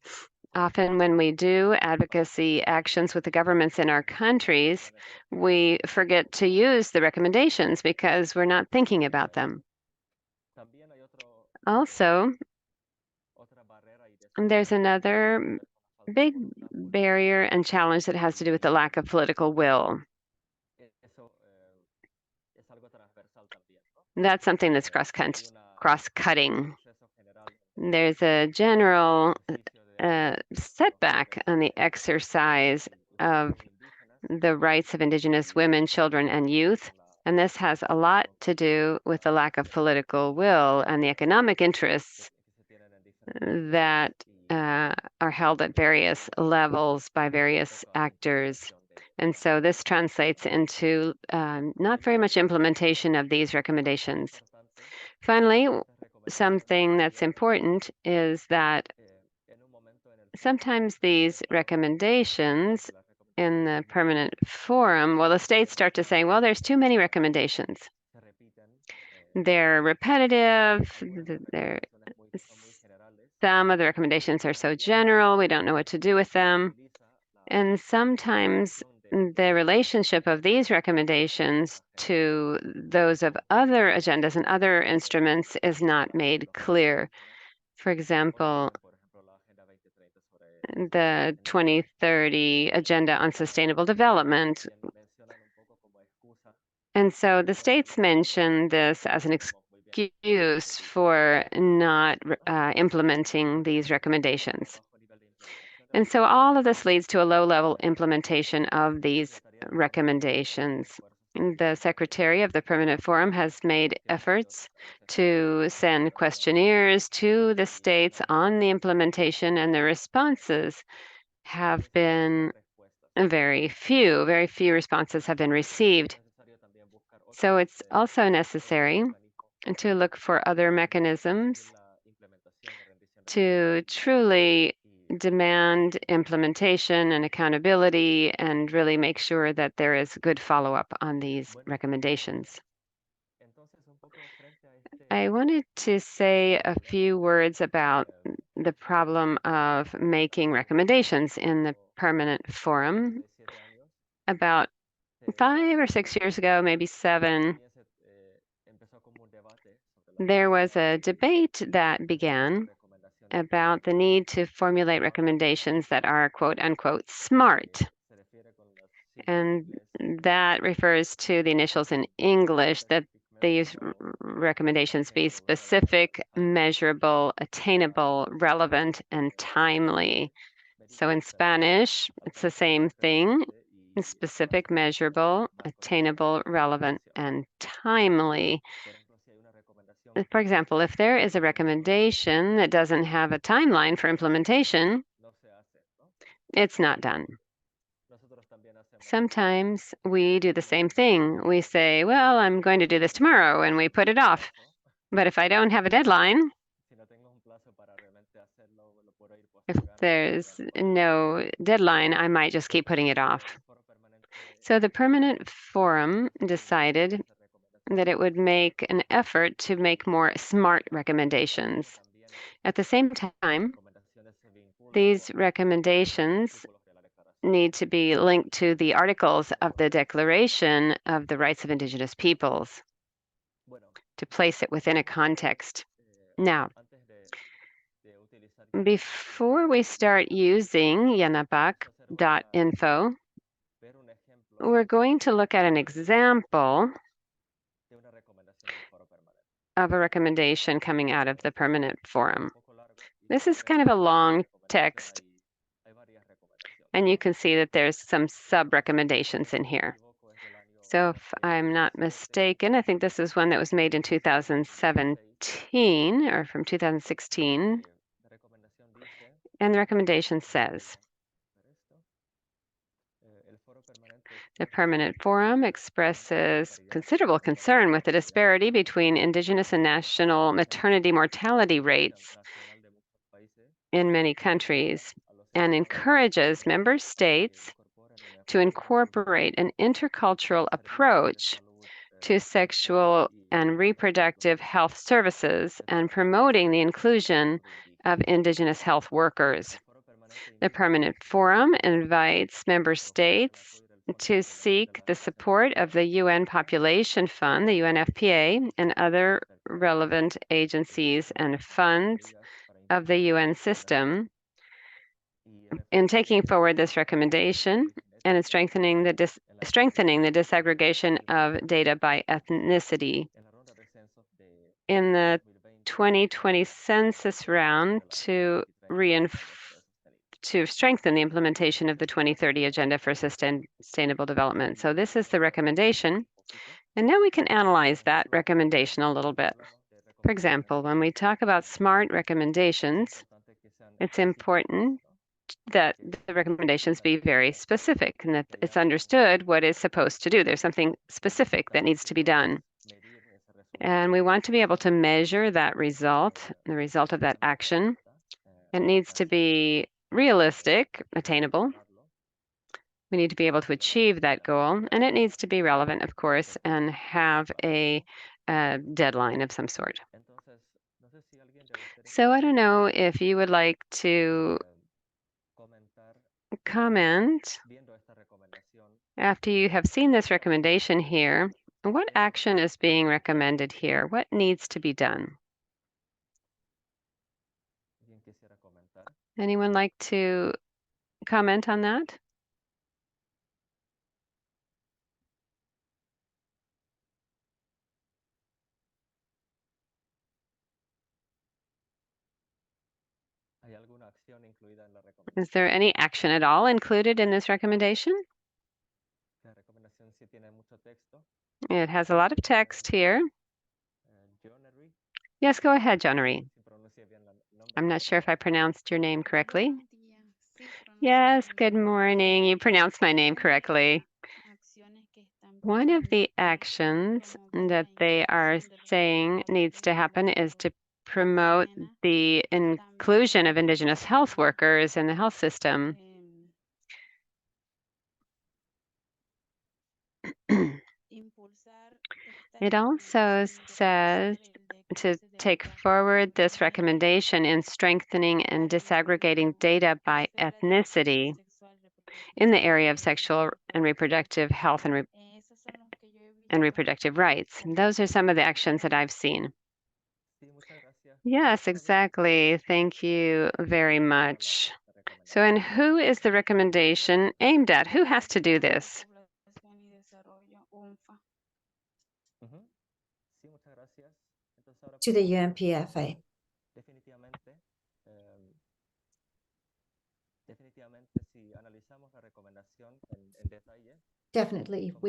Often when we do advocacy actions with the governments in our countries, we forget to use the recommendations because we're not thinking about them. Also, there's another big barrier and challenge that has to do with the lack of political will. That's something that's cross-cutting. There's a general setback on the exercise of the rights of Indigenous women, children, and youth. And this has a lot to do with the lack of political will and the economic interests that are held at various levels by various actors. And so this translates into not very much implementation of these recommendations. Finally, something that's important is that sometimes these recommendations in the Permanent Forum, well, the states start to say, well, there's too many recommendations. They're repetitive. Some of the recommendations are so general, we don't know what to do with them. And sometimes the relationship of these recommendations to those of other agendas and other instruments is not made clear. For example, the 2030 Agenda on Sustainable Development. And so the states mention this as an excuse for not implementing these recommendations. And so all of this leads to a low-level implementation of these recommendations. The Secretary of the Permanent Forum has made efforts to send questionnaires to the states on the implementation, and the responses have been very few. Very few responses have been received. So it's also necessary to look for other mechanisms to truly demand implementation and accountability and really make sure that there is good follow-up on these recommendations. I wanted to say a few words about the problem of making recommendations in the permanent forum. About 5 or 6 years ago, maybe 7, there was a debate that began about the need to formulate recommendations that are quote unquote smart. And that refers to the initials in English, that these recommendations be specific, measurable, attainable, relevant, and timely. So in Spanish, it's the same thing: specific, measurable, attainable, relevant, and timely. For example, if there is a recommendation that doesn't have a timeline for implementation, it's not done. Sometimes we do the same thing. We say, well, I'm going to do this tomorrow, and we put it off. But if I don't have a deadline, if there's no deadline, I might just keep putting it off. So the permanent forum decided that it would make an effort to make more smart recommendations. At the same time, these recommendations need to be linked to the articles of the Declaration of the Rights of Indigenous Peoples to place it within a context. Now, before we start using yanapak.info, we're going to look at an example of a recommendation coming out of the permanent forum. This is kind of a long text, and you can see that there's some sub-recommendations in here. So if I'm not mistaken, I think this is one that was made in 2017 or from 2016. And the recommendation says, the permanent forum expresses considerable concern with the disparity between Indigenous and national maternity mortality rates in many countries and encourages member states to incorporate an intercultural approach to sexual and reproductive health services and promoting the inclusion of Indigenous health workers. The Permanent Forum invites member states to seek the support of the UN Population Fund, the UNFPA, and other relevant agencies and funds of the UN system in taking forward this recommendation and in strengthening the disaggregation of data by ethnicity. In the 2020 census round to strengthen the implementation of the 2030 Agenda for Sustainable Development. So this is the recommendation. And now we can analyze that recommendation a little bit. For example, when we talk about smart recommendations, it's important that the recommendations be very specific and that it's understood what is supposed to do. There's something specific that needs to be done. And we want to be able to measure that result, the result of that action. It needs to be realistic, attainable. We need to be able to achieve that goal, and it needs to be relevant, of course, and have a deadline of some sort. So I don't know if you would like to comment after you have seen this recommendation here. What action is being recommended here? What needs to be done? Anyone like to comment on that? Is there any action at all included in this recommendation? It has a lot of text here. Yes, go ahead, Johnnery. I'm not sure if I pronounced your name correctly. Yes, good morning. You pronounced my name correctly. One of the actions that they are saying needs to happen is to promote the inclusion of Indigenous health workers in the health system. It also says to take forward this recommendation in strengthening and disaggregating data by ethnicity in the area of sexual and reproductive health and reproductive rights. Those are some of the actions that I've seen. Yes, exactly. Thank you very much. So, and who is the recommendation aimed at? Who has to do this? To the UNPFA. Definitely, if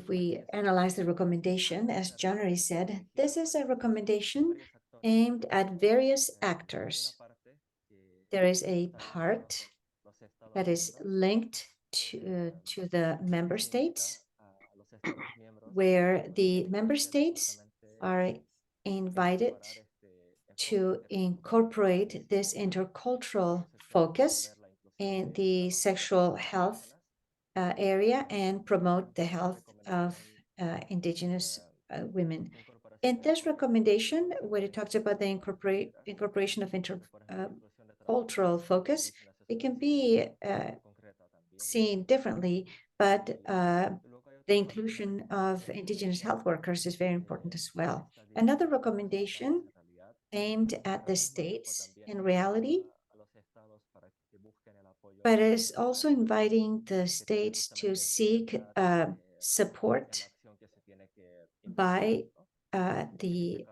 we analyze the recommendation, as John already said, this is a recommendation aimed at various actors. There is a part that is linked to the member states, where the member states are invited to incorporate this intercultural focus in the sexual health area and promote the health of Indigenous women. In this recommendation, where it talks about the incorporation of intercultural focus, it can be seen differently, but the inclusion of Indigenous health workers is very important as well. Another recommendation aimed at the states in reality, but is also inviting the states to seek support by the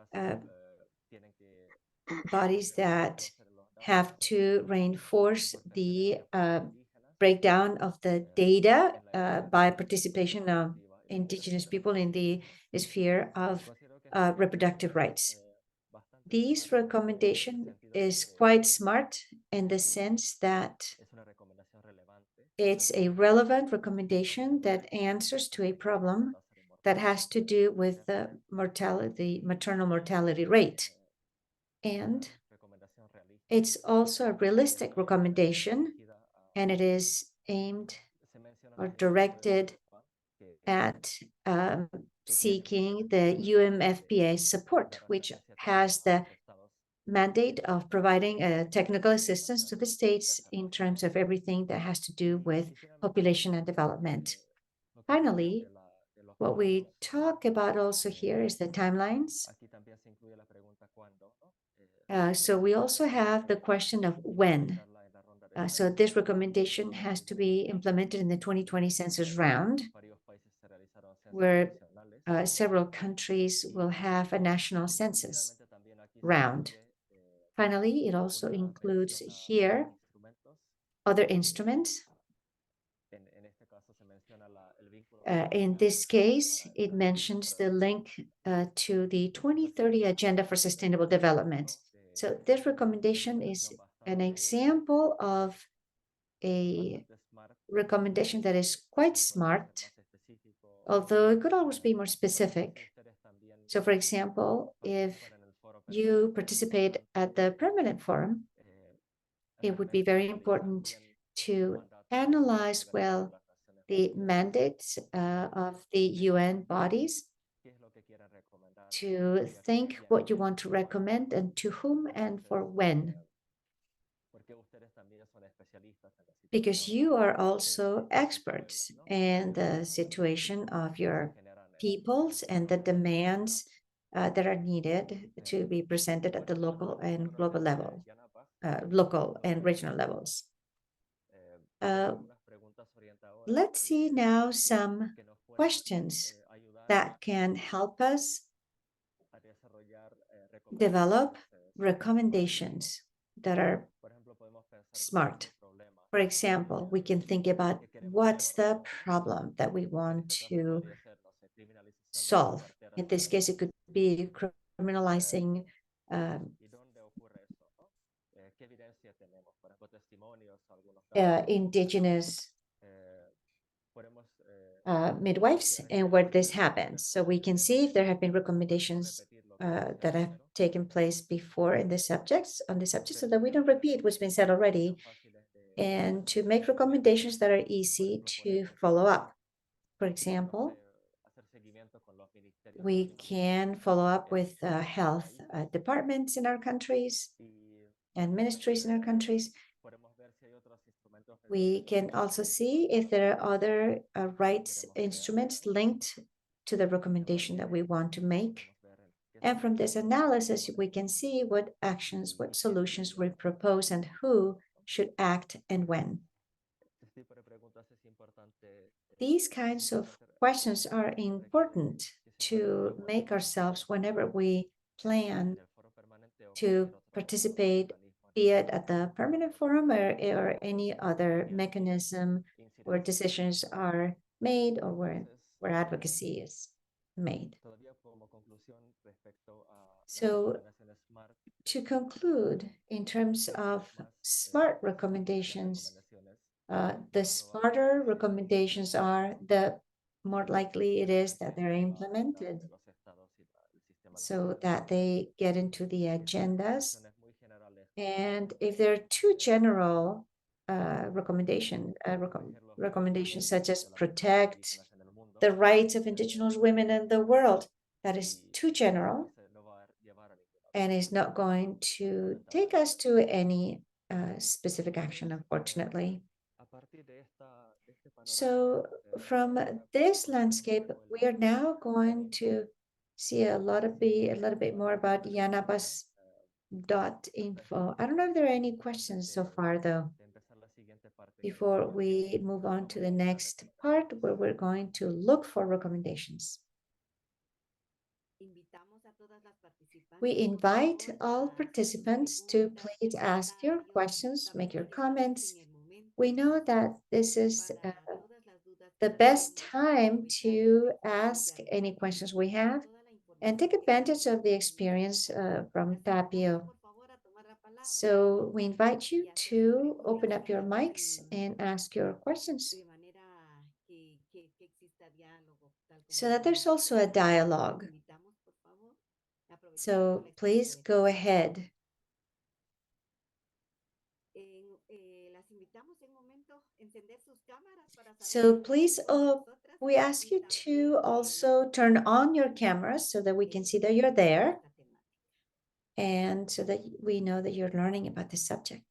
bodies that have to reinforce the breakdown of the data by participation of Indigenous people in the sphere of reproductive rights. This recommendation is quite smart in the sense that it's a relevant recommendation that answers to a problem that has to do with the maternal mortality rate. And it's also a realistic recommendation, and it is aimed or directed at seeking the UMFPA support, which has the mandate of providing technical assistance to the states in terms of everything that has to do with population and development. Finally, what we talk about also here is the timelines. So we also have the question of when. So this recommendation has to be implemented in the 2020 census round, where several countries will have a national census round. Finally, it also includes here other instruments. In this case, it mentions the link to the 2030 Agenda for Sustainable Development. So this recommendation is an example of a recommendation that is quite smart, although it could always be more specific. So for example, if you participate at the permanent forum, it would be very important to analyze well the mandates of the UN bodies, to think what you want to recommend and to whom and for when. Because you are also experts in the situation of your peoples and the demands that are needed to be presented at the local and global level, local and regional levels. Let's see now some questions that can help us develop recommendations that are smart. For example, we can think about what's the problem that we want to solve. In this case, it could be criminalizing Indigenous midwives and where this happens. So we can see if there have been recommendations that have taken place before in the subjects on the subject so that we don't repeat what's been said already, and to make recommendations that are easy to follow up. For example, we can follow up with health departments in our countries and ministries in our countries. We can also see if there are other rights instruments linked to the recommendation that we want to make. And from this analysis, we can see what actions, what solutions we propose and who should act and when. These kinds of questions are important to make ourselves whenever we plan to participate, be it at the permanent forum or any other mechanism where decisions are made or where advocacy is made. So to conclude, in terms of smart recommendations, the smarter recommendations are, the more likely it is that they're implemented so that they get into the agendas. And if there are too general recommendations such as protect the rights of Indigenous women in the world, that is too general and is not going to take us to any specific action, unfortunately. So from this landscape, we are now going to see a little bit more about yanabas.info. I don't know if there are any questions so far, though, before we move on to the next part where we're going to look for recommendations. We invite all participants to please ask your questions, make your comments. We know that this is the best time to ask any questions we have and take advantage of the experience from Tapio. So we invite you to open up your mics and ask your questions so that there's also a dialogue. So please go ahead. So please, we ask you to also turn on your cameras so that we can see that you're there and so that we know that you're learning about the subject.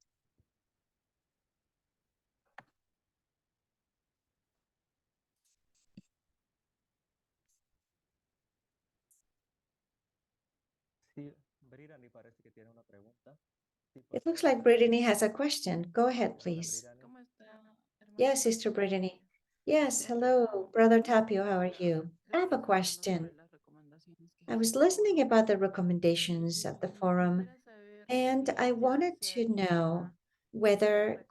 It looks like Brittany has a question. Go ahead, please. Yes, Sister Brittany. Yes, hello, Brother Tapio, how are you? I have a question. I was listening about the recommendations of the forum, and I wanted to know whether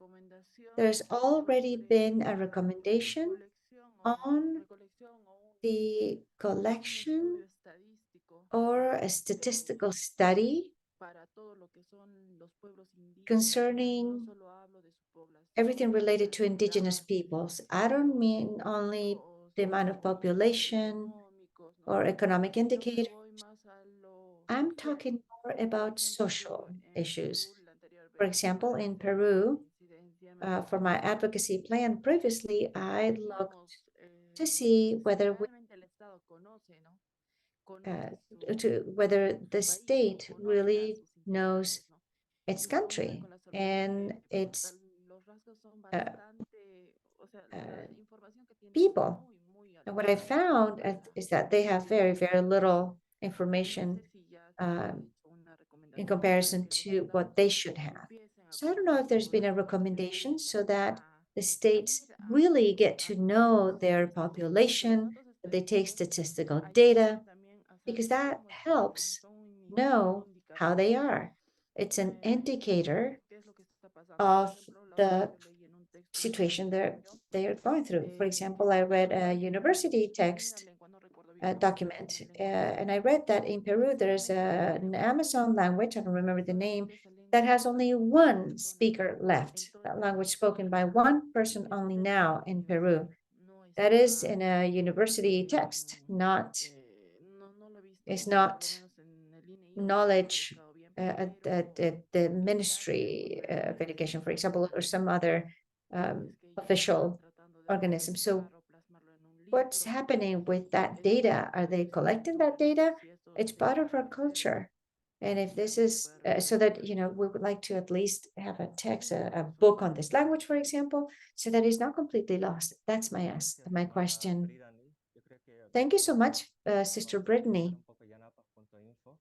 there's already been a recommendation on the collection or a statistical study concerning everything related to indigenous peoples. I don't mean only the amount of population or economic indicators. I'm talking more about social issues. For example, in Peru, for my advocacy plan previously, I looked to see whether whether the state really knows its country and its people. And what I found is that they have very, very little information in comparison to what they should have. So I don't know if there's been a recommendation so that the states really get to know their population, that they take statistical data, because that helps know how they are. It's an indicator of the situation they are going through. For example, I read a university text document, and I read that in Peru there's an Amazon language, I don't remember the name, that has only one speaker left, that language spoken by one person only now in Peru. that is in a university text, it's not knowledge at the Ministry of Education, for example, or some other official organism. So what's happening with that data? Are they collecting that data? It's part of our culture. And if this is so that, we would like to at least have a text, a book on this language, for example, so that it's not completely lost. That's my question. Thank you so much, Sister Brittany.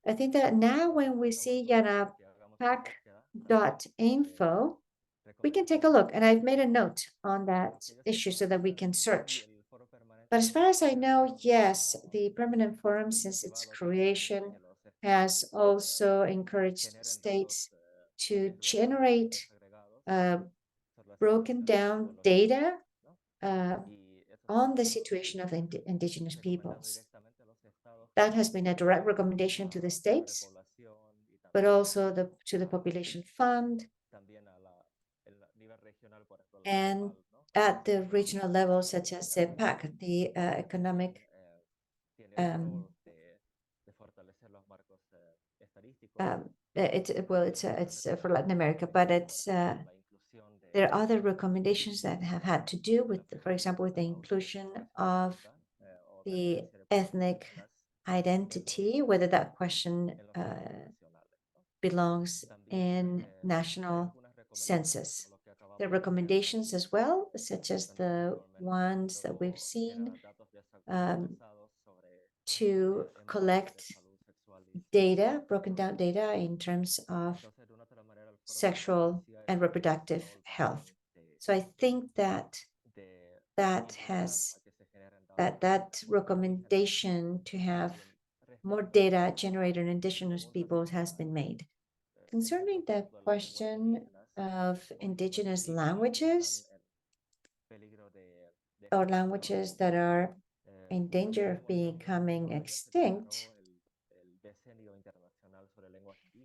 I think that now when we see yanapac.info, we can take a look. And I've made a note on that issue so that we can search. But as far as I know, yes, the Permanent Forum, since its creation, has also encouraged states to generate broken down data on the situation of indigenous peoples. That has been a direct recommendation to the states, but also to the Population Fund and at the regional level, such as CEPAC, the economic it's for Latin America, but there are other recommendations that have had to do with, for example, with the inclusion of the ethnic identity, whether that question belongs in national census. There are recommendations as well, such as the ones that we've seen to collect data, broken down data in terms of sexual and reproductive health. So I think that recommendation to have more data generated in indigenous peoples has been made. Concerning the question of indigenous languages or languages that are in danger of becoming extinct,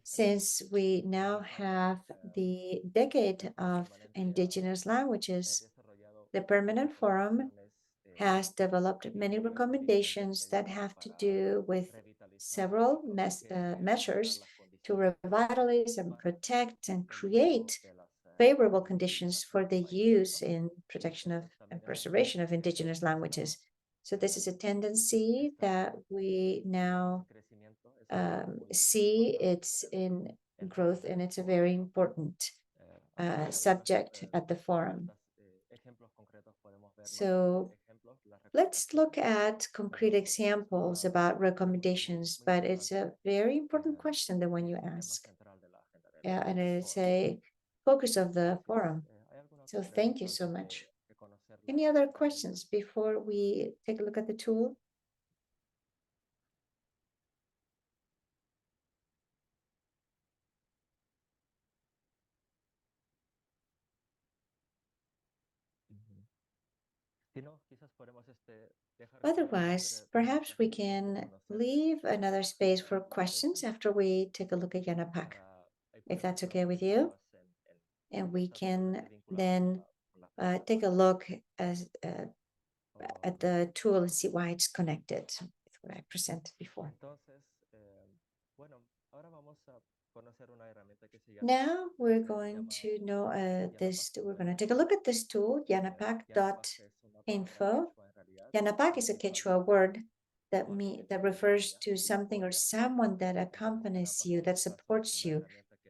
since we now have the decade of indigenous languages, the Permanent Forum has developed many recommendations that have to do with several measures to revitalize and protect and create favorable conditions for the use in protection of and preservation of indigenous languages. So this is a tendency that we now see. It's in growth, and it's a very important subject at the forum. So let's look at concrete examples about recommendations, but it's a very important question, the one you ask. Yeah, and it's a focus of the forum. So thank you so much. Any other questions before we take a look at the tool? Otherwise, perhaps we can leave another space for questions after we take a look at Yanapac, if that's okay with you. And we can then take a look at the tool and see why it's connected with what I presented before. Now we're going to know we're going to take a look at this tool, yanapac.info. Yanapac is a Quechua word that refers to something or someone that accompanies you, that supports you.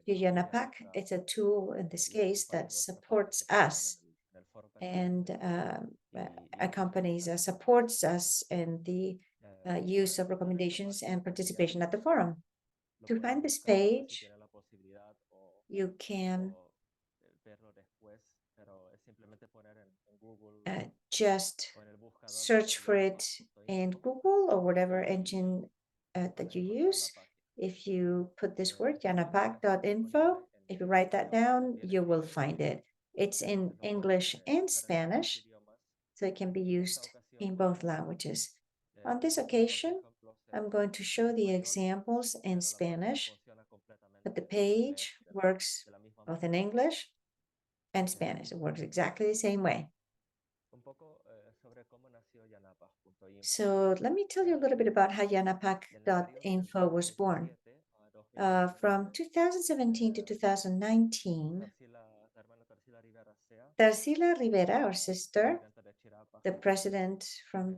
Yanapac, it's a tool in this case that supports us and accompanies us, supports us in the use of recommendations and participation at the forum. To find this page, you can just search for it in Google or whatever engine that you use. If you put this word, yanapac.info, if you write that down, you will find it. It's in English and Spanish, so it can be used in both languages. On this occasion, I'm going to show the examples in Spanish, but the page works both in English and Spanish. It works exactly the same way. So let me tell you a little bit about how yanapac.info was born. From 2017 to 2019, Tarsila Rivera, our sister, the president from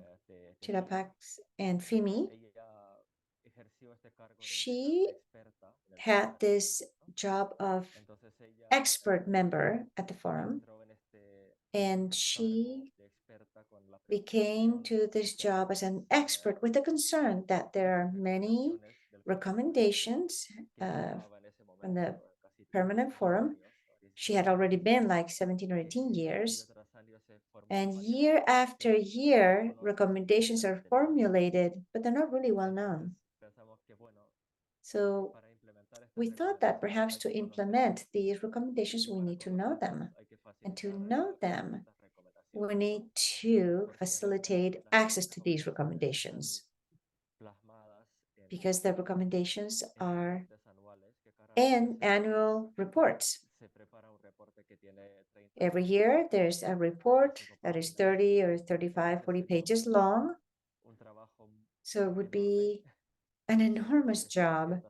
Chirapax, and FIMI, she had this job of expert member at the forum, and she became to this job as an expert with the concern that there are many recommendations from the permanent forum. She had already been like 17 or 18 years, and year after year, recommendations are formulated, but they're not really well known. So we thought that perhaps to implement these recommendations, we need to know them. And to know them, we need to facilitate access to these recommendations, because the recommendations are in annual reports. Every year, there's a report that is 30 or 35, 40 pages long. So it would be an enormous job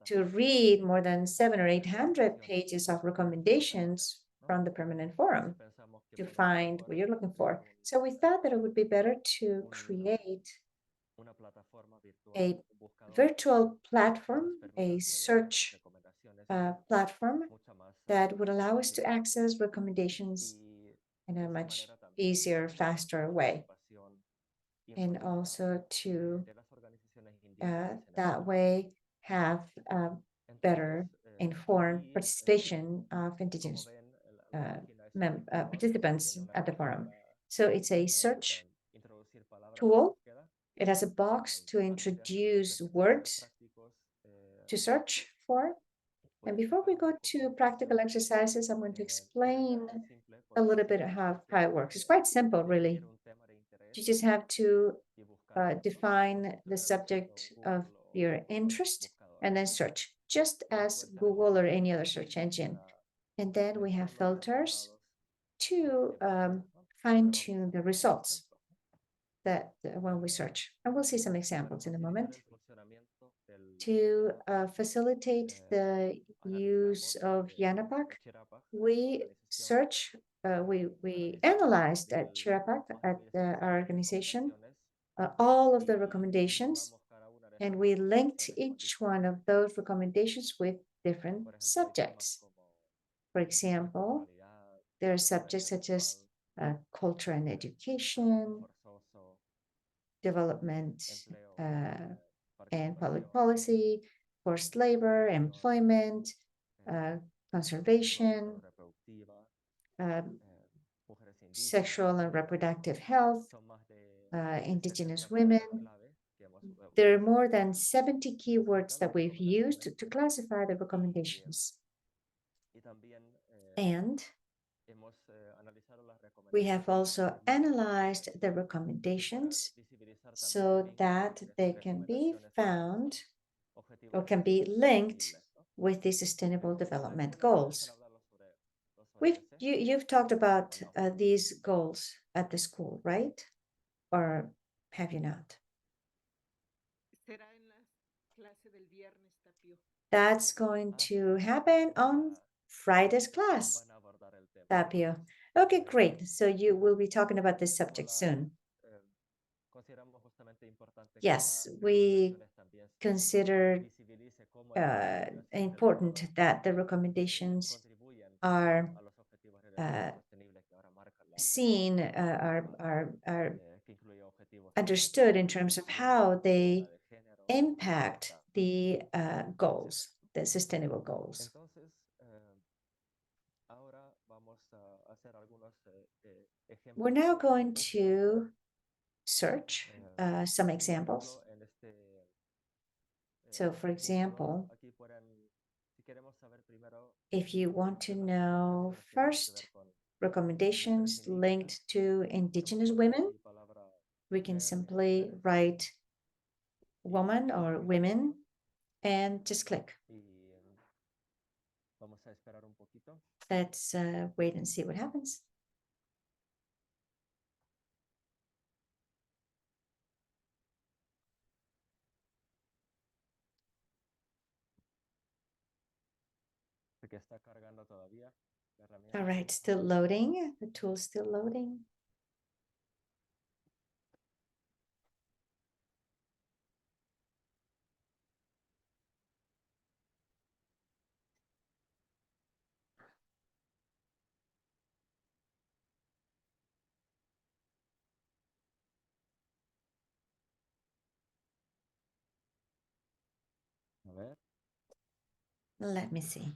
to read more than 700 or 800 pages of recommendations from the permanent forum to find what you're looking for. So we thought that it would be better to create a virtual platform, a search platform that would allow us to access recommendations in a much easier, faster way. And also to that way have better informed participation of Indigenous participants at the forum. So it's a search tool. It has a box to introduce words to search for. And before we go to practical exercises, I'm going to explain a little bit how it works. It's quite simple, really. You just have to define the subject of your interest and then search, just as Google or any other search engine. And then we have filters to fine-tune the results that when we search. And we'll see some examples in a moment. To facilitate the use of Yanapac, we search, we analyzed at Chirapac, at our organization, all of the recommendations, and we linked each one of those recommendations with different subjects. For example, there are subjects such as culture and education, development and public policy, forced labor, employment, conservation, sexual and reproductive health, Indigenous women. There are more than 70 keywords that we've used to classify the recommendations. And we have also analyzed the recommendations so that they can be found or can be linked with the Sustainable Development Goals. You've talked about these goals at the school, right? Or have you not? That's going to happen on Friday's class, Tapio. Okay, great. So you will be talking about this subject soon. Yes, we consider important that the recommendations are seen, are understood in terms of how they impact the goals, the sustainable goals. We're now going to search some examples. So, for example, if you want to know first recommendations linked to Indigenous women, we can simply write woman or women and just click. Let's wait and see what happens. All right, still loading. The tool's still loading. Let me see.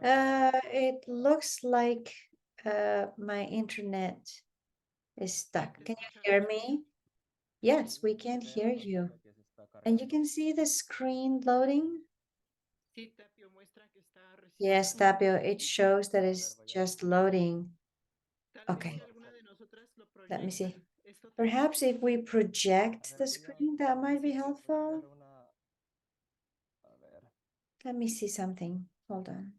It looks like my internet is stuck. Can you hear me? Yes, we can hear you. And you can see the screen loading? Yes, Tapio, it shows that it's just loading. Okay. Let me see. Perhaps if we project the screen, that might be helpful. Let me see something. Hold on.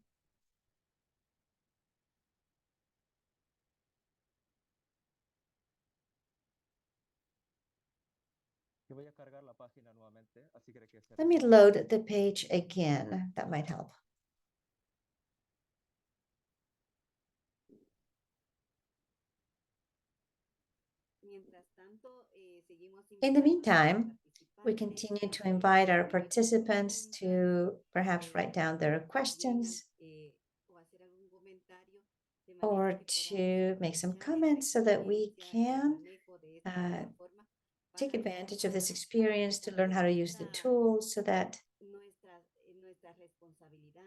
Let me load the page again. That might help. In the meantime, we continue to invite our participants to perhaps write down their questions or to make some comments so that we can take advantage of this experience to learn how to use the tools so that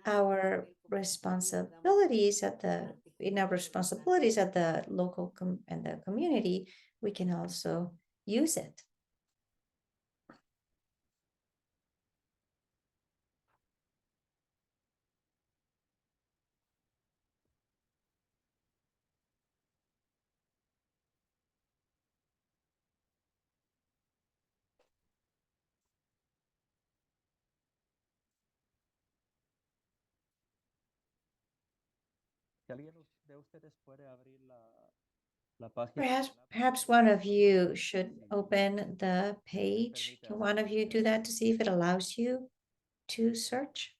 our responsibilities at the local and the community, we can also use it. Perhaps one of you should open the page. Can one of you do that to see if it allows you to search?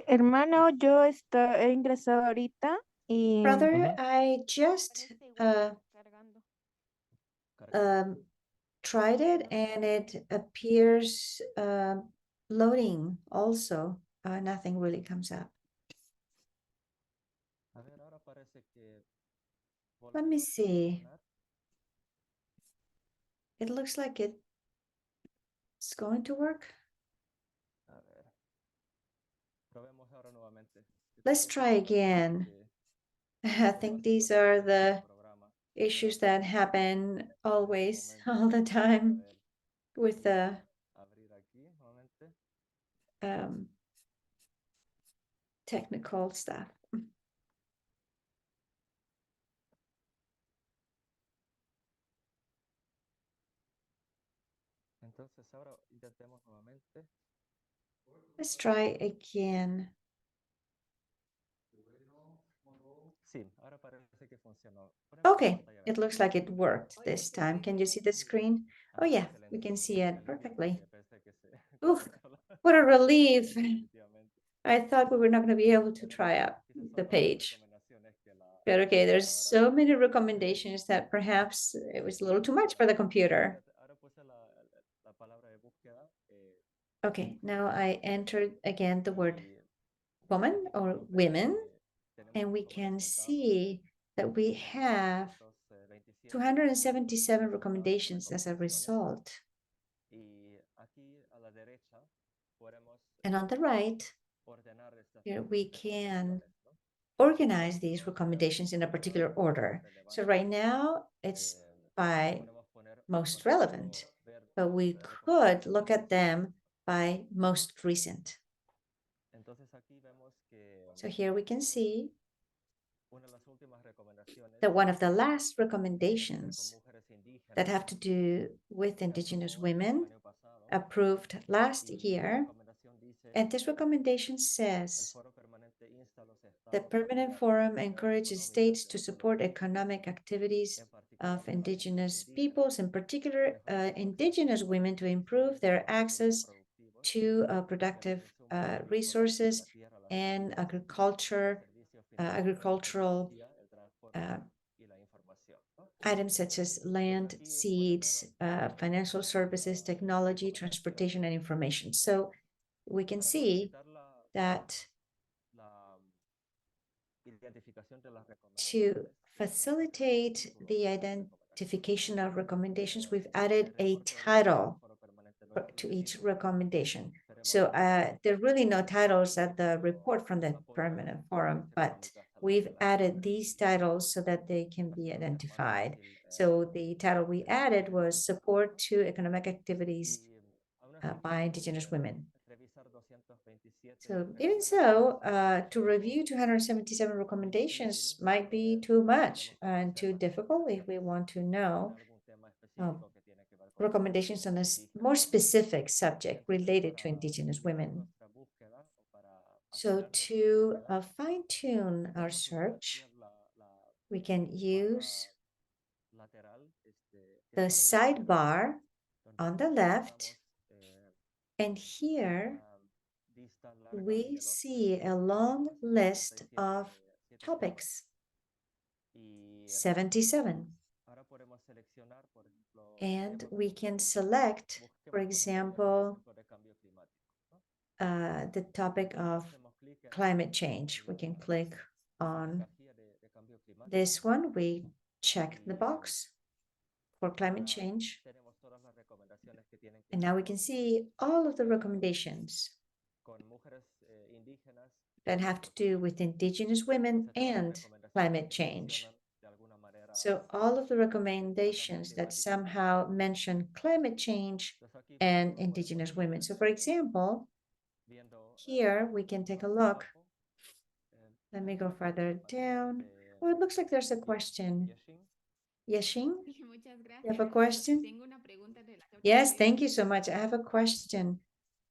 Hermano, yo he ingresado ahorita y Brother, I just cargando. tried it and it appears loading also. Nothing really comes up. Let me see. It looks like it's going to work. Let's try again. I think these are the issues that happen always, all the time with the technical stuff. Let's try again. Okay, it looks like it worked this time. Can you see the screen? Oh yeah, we can see it perfectly. Oof, what a relief. I thought we were not going to be able to try out the page. But okay, there's so many recommendations that perhaps it was a little too much for the computer. Okay, now I entered again the word woman or women, and we can see that we have 277 recommendations as a result. And on the right, here we can organize these recommendations in a particular order. So right now it's by most relevant, but we could look at them by most recent. So here we can see that one of the last recommendations that have to do with Indigenous women approved last year, and this recommendation says the Permanent Forum encourages states to support economic activities of Indigenous peoples, in particular Indigenous women, to improve their access to productive resources and agricultural items such as land, seeds, financial services, technology, transportation, and information. So we can see that to facilitate the identification of recommendations, we've added a title to each recommendation. So there are really no titles at the report from the Permanent Forum, but we've added these titles so that they can be identified. So the title we added was Support to Economic Activities by Indigenous Women. So even so, to review 277 recommendations might be too much and too difficult if we want to know recommendations on a more specific subject related to Indigenous women. So to fine-tune our search, we can use the sidebar on the left, and here we see a long list of topics, 77. And we can select, for example, the topic of climate change. We can click on this one. We check the box for climate change. And now we can see all of the recommendations that have to do with Indigenous women and climate change. So all of the recommendations that somehow mention climate change and Indigenous women. So for example, here we can take a look. Let me go further down. Oh, it looks like there's a question. Yashing, you have a question? Yes, thank you so much. I have a question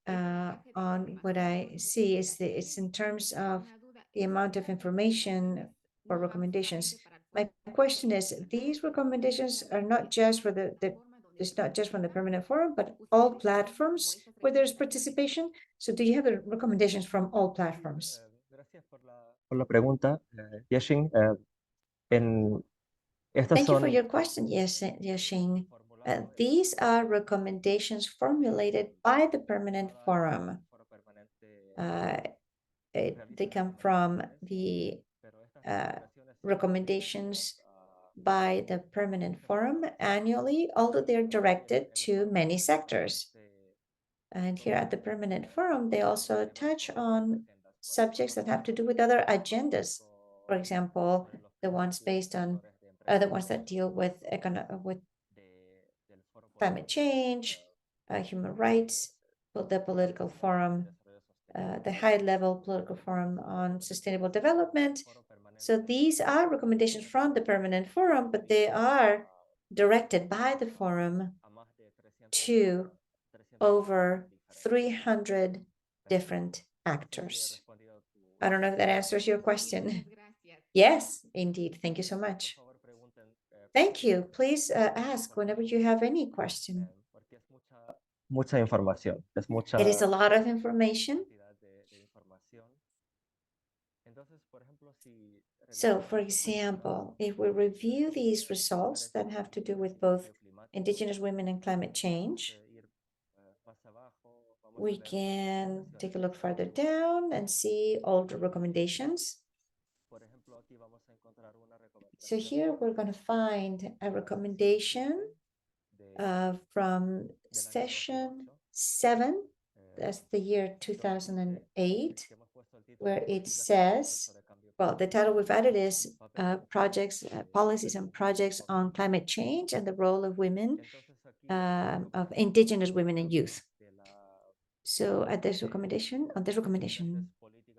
on what I see. It's in terms of the amount of information for recommendations. My question is, these recommendations are not just for it's not just from the Permanent Forum, but all platforms where there's participation. So do you have the recommendations from all platforms? Por la pregunta, Yashin. Thank you for your question, Yashing. These are recommendations formulated by the Permanent Forum. They come from the recommendations by the Permanent Forum annually, although they're directed to many sectors. And here at the Permanent Forum, they also touch on subjects that have to do with other agendas. For example, the ones based on the ones that deal with climate change, human rights, the political forum, the high-level political forum on sustainable development. So these are recommendations from the Permanent Forum, but they are directed by the forum to over 300 different actors. I don't know if that answers your question. Yes, indeed. Thank you so much. Thank you. Please ask whenever you have any question. Mucha información. It is a lot of information. So, for example, if we review these results that have to do with both Indigenous women and climate change, we can take a look further down and see all the recommendations. So here we're going to find a recommendation from session 7, that's the year 2008, where it says, Well, the title we've added is projects, policies and projects on climate change and the role of women, of Indigenous women and youth. So on this recommendation,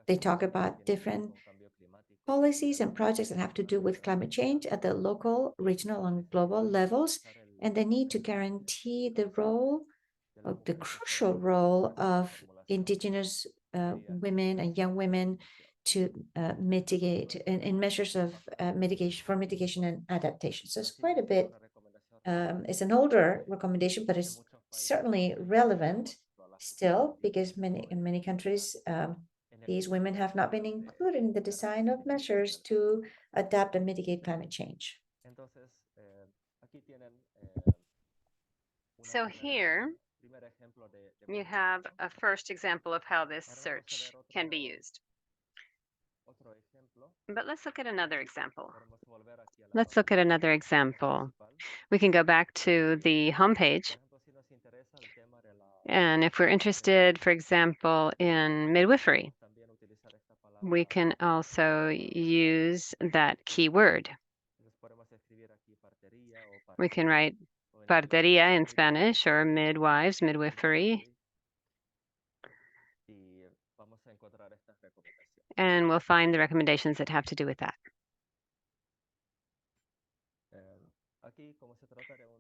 they talk about different policies and projects that have to do with climate change at the local, regional, and global levels, and the need to guarantee the role, of the crucial role of Indigenous women and young women to mitigate in measures of mitigation and adaptation. So it's quite a bit. It's an older recommendation, but it's certainly relevant still, because in many countries these women have not been included in the design of measures to adapt and mitigate climate change. So here you have a first example of how this search can be used. But let's look at another example. We can go back to the homepage. And if we're interested, for example, in midwifery, we can also use that keyword. We can write partería in Spanish or midwives, midwifery. And we'll find the recommendations that have to do with that.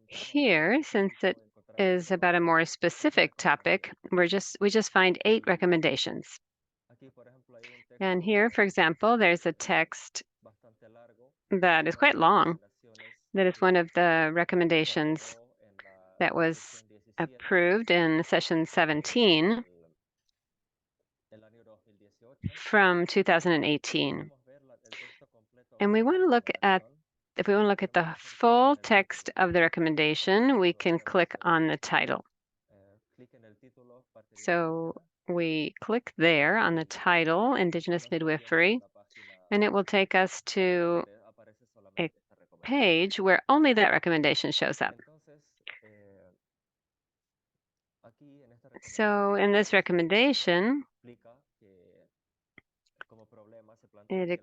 Here, since it is about a more specific topic, we just find 8 recommendations. And here, for example, there's a text that is quite long. That is one of the recommendations that was approved in session 17 from 2018. And we want to look at, if we want to look at the full text of the recommendation, we can click on the title. So we click there on the title, Indigenous Midwifery, and it will take us to a page where only that recommendation shows up. So in this recommendation, it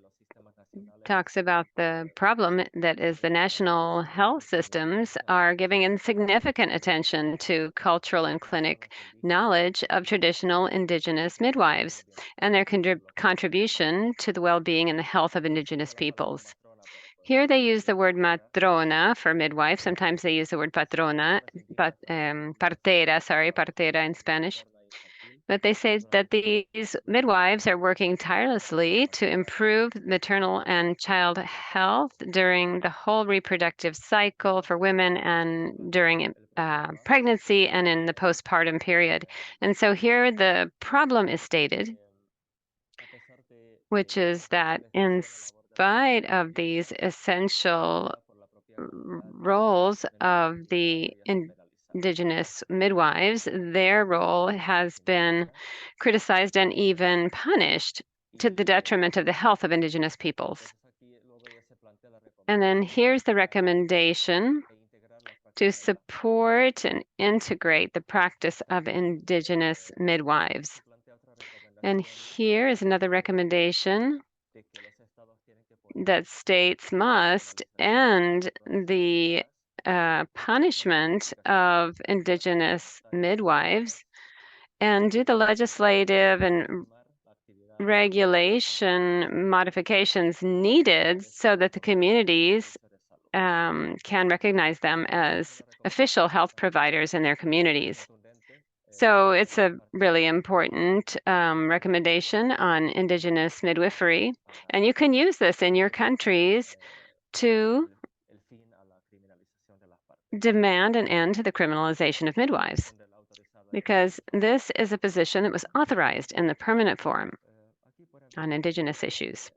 talks about the problem that is the national health systems are giving insignificant attention to cultural and clinic knowledge of traditional Indigenous midwives and their contribution to the well-being and the health of Indigenous peoples. Here they use the word matrona for midwife. Sometimes they use the word partera in Spanish. But they say that these midwives are working tirelessly to improve maternal and child health during the whole reproductive cycle for women and during pregnancy and in the postpartum period. And so here the problem is stated, which is that in spite of these essential roles of the Indigenous midwives, their role has been criticized and even punished to the detriment of the health of Indigenous peoples. And then here's the recommendation to support and integrate the practice of Indigenous midwives. And here is another recommendation that states must end the punishment of Indigenous midwives and do the legislative and regulation modifications needed so that the communities can recognize them as official health providers in their communities. So it's a really important recommendation on Indigenous midwifery, and you can use this in your countries to demand an end to the criminalization of midwives, because this is a position that was authorized in the permanent forum on Indigenous issues.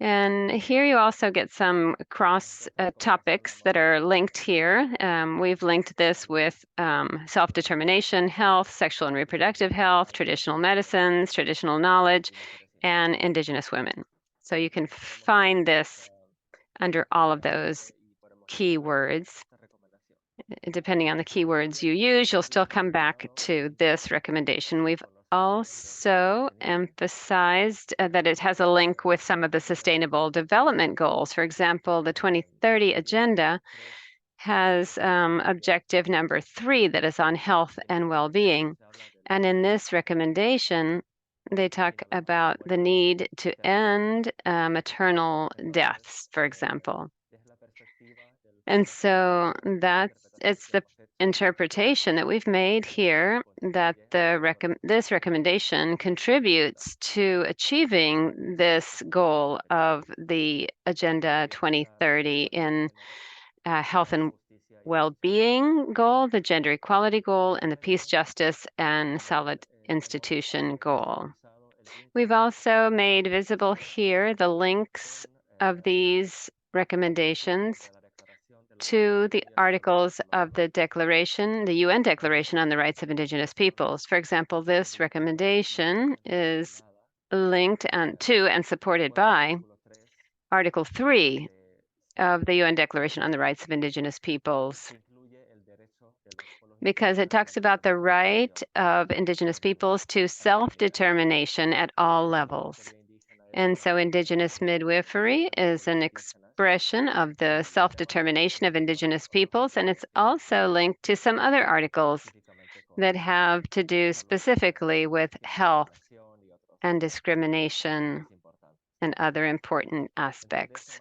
And here you also get some cross topics that are linked here. We've linked this with self-determination, health, sexual and reproductive health, traditional medicines, traditional knowledge, and Indigenous women. So you can find this under all of those keywords. Depending on the keywords you use, you'll still come back to this recommendation. We've also emphasized that it has a link with some of the sustainable development goals. For example, the 2030 agenda has objective number 3 that is on health and well-being. And in this recommendation, they talk about the need to end maternal deaths, for example. And so it's the interpretation that we've made here that this recommendation contributes to achieving this goal of the Agenda 2030 in health and well-being goal, the gender equality goal, and the peace, justice, and solid institution goal. We've also made visible here the links of these recommendations to the articles of the declaration, the UN Declaration on the Rights of Indigenous Peoples. For example, this recommendation is linked to and supported by Article 3 of the UN Declaration on the Rights of Indigenous Peoples, because it talks about the right of Indigenous peoples to self-determination at all levels. And so Indigenous midwifery is an expression of the self-determination of Indigenous peoples, and it's also linked to some other articles that have to do specifically with health and discrimination and other important aspects.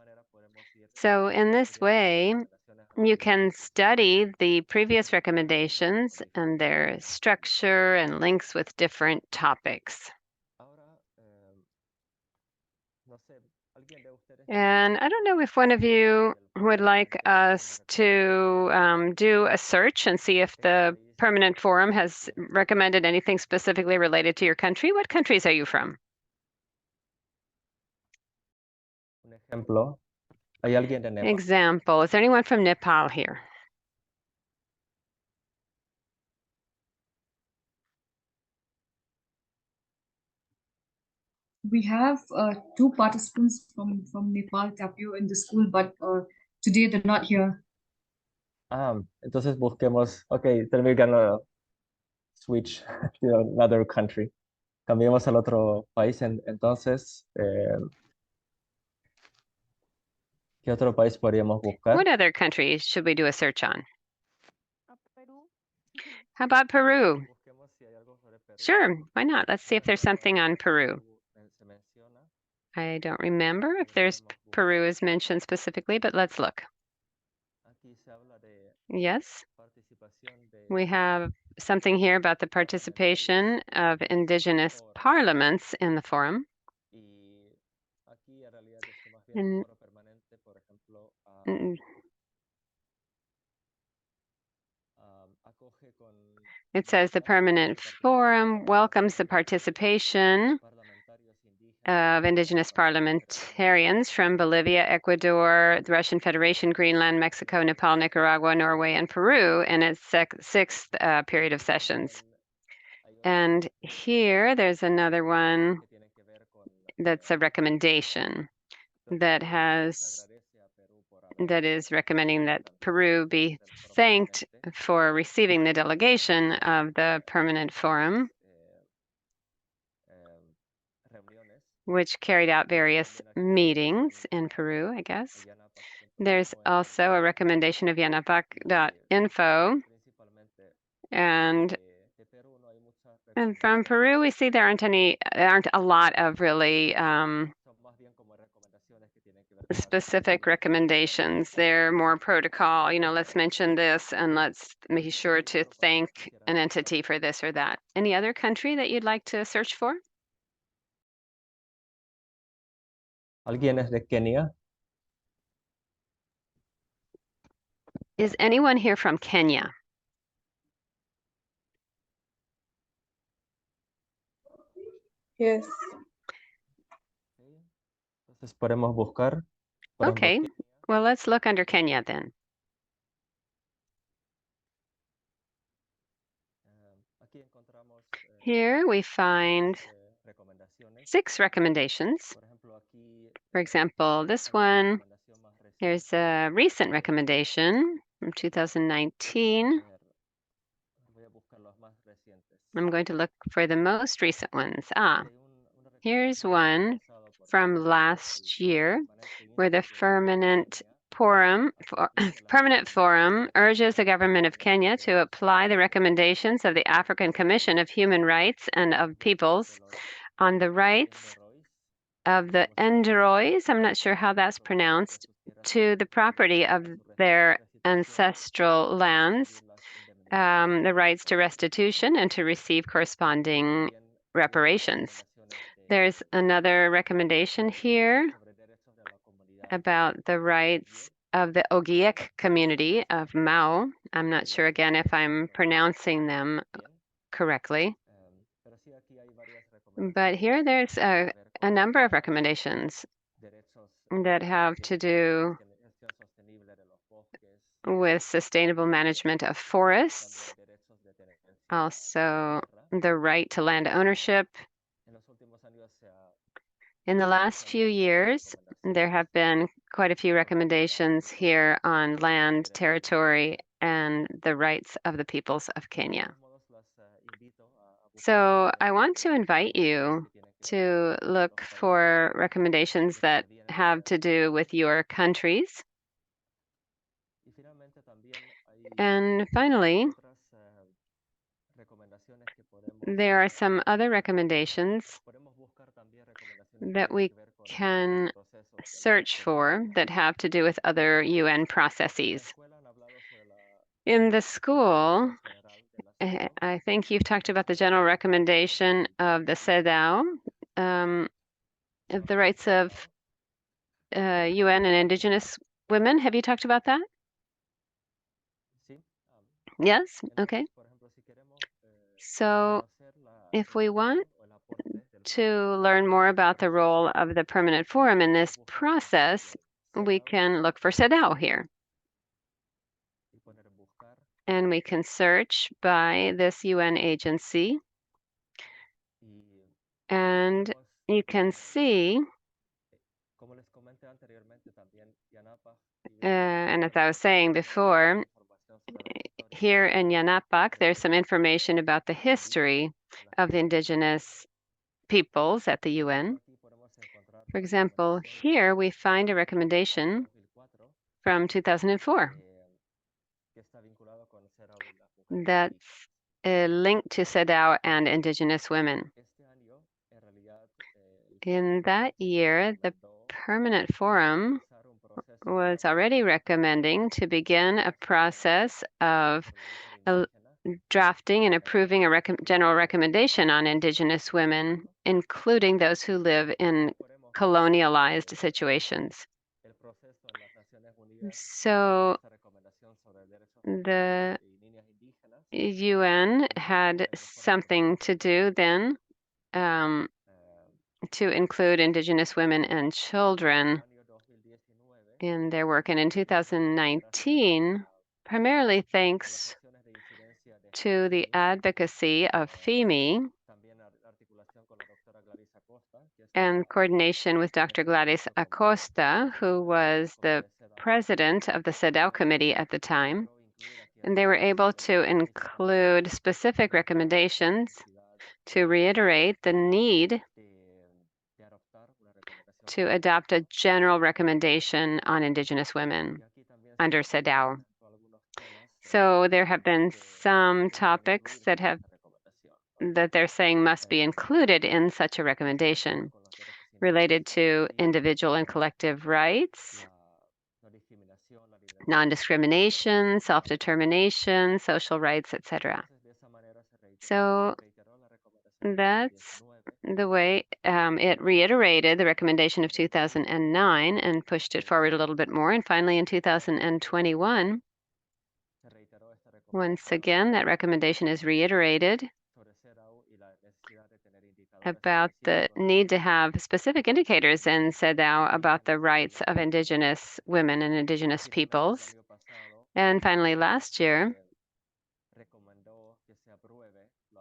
So in this way, you can study the previous recommendations and their structure and links with different topics. And I don't know if one of you would like us to do a search and see if the Permanent Forum has recommended anything specifically related to your country. What countries are you from? Example, is there anyone from Nepal here? We have 2 participants from Nepal, Tapio, in the school, but today they're not here. Entonces busquemos, okay, then we're gonna switch to another country. Cambiemos al otro país, entonces, ¿qué otro país podríamos buscar? What other countries should we do a search on? Peru. How about Peru? Sure, why not? Let's see if there's something on Peru. I don't remember if there's Peru is mentioned specifically, but let's look. Yes, we have something here about the participation of indigenous parliaments in the forum. And, it says the Permanent Forum welcomes the participation of indigenous parliamentarians from Bolivia, Ecuador, the Russian Federation, Greenland, Mexico, Nepal, Nicaragua, Norway, and Peru in its sixth period of sessions. And here there's another one that's a recommendation that is recommending that Peru be thanked for receiving the delegation of the Permanent Forum, which carried out various meetings in Peru, I guess. There's also a recommendation of yanapac.info. And from Peru, we see there aren't a lot of really specific recommendations. They're more protocol, let's mention this and let's be sure to thank an entity for this or that. Any other country that you'd like to search for? ¿Alguien es de Kenia? Is anyone here from Kenya? Yes. Entonces podemos buscar. Por Okay, ejemplo, well, let's look under Kenya then. aquí encontramos, Here we find 6 recommendations. por ejemplo, aquí For example, this one, there's a recent recommendation from 2019. voy a buscar los más recientes. I'm going to look for the most recent ones. Here's one from last year where the Permanent Forum urges the government of Kenya to apply the recommendations of the African Commission of Human Rights and of Peoples on the rights of the Enderois, I'm not sure how that's pronounced, to the property of their ancestral lands, the rights to restitution, and to receive corresponding reparations. There's another recommendation here about the rights of the Ogiek community of Mao. I'm not sure again if I'm pronouncing them correctly. But here there's a number of recommendations that have to do with sustainable management of forests, also the right to land ownership. In the last few years, there have been quite a few recommendations here on land, territory, and the rights of the peoples of Kenya. So I want to invite you to look for recommendations that have to do with your countries. And finally, there are some other recommendations that we can search for that have to do with other UN processes. In the school, I think you've talked about the general recommendation of the CEDAW, of the rights of UN and Indigenous women. Have you talked about that? Yes? Okay. So if we want to learn more about the role of the Permanent Forum in this process, we can look for CEDAW here. And we can search by this UN agency. And you can see, and as I was saying before, here in Yanapak, there's some information about the history of the indigenous peoples at the UN. For example, here we find a recommendation from 2004 that's linked to CEDAW and indigenous women. In that year, the Permanent Forum was already recommending to begin a process of drafting and approving a general recommendation on indigenous women, including those who live in colonialized situations. So the UN had something to do then to include indigenous women and children in their work. And in 2019, primarily thanks to the advocacy of FEME and coordination with Dr. Gladys Acosta, who was the president of the CEDAW committee at the time, and they were able to include specific recommendations to reiterate the need to adopt a general recommendation on indigenous women under CEDAW. So there have been some topics that they're saying must be included in such a recommendation related to individual and collective rights, non-discrimination, self-determination, social rights, etc. So that's the way it reiterated the recommendation of 2009 and pushed it forward a little bit more. And finally, in 2021, once again, that recommendation is reiterated about the need to have specific indicators in CEDAW about the rights of indigenous women and indigenous peoples. And finally, last year,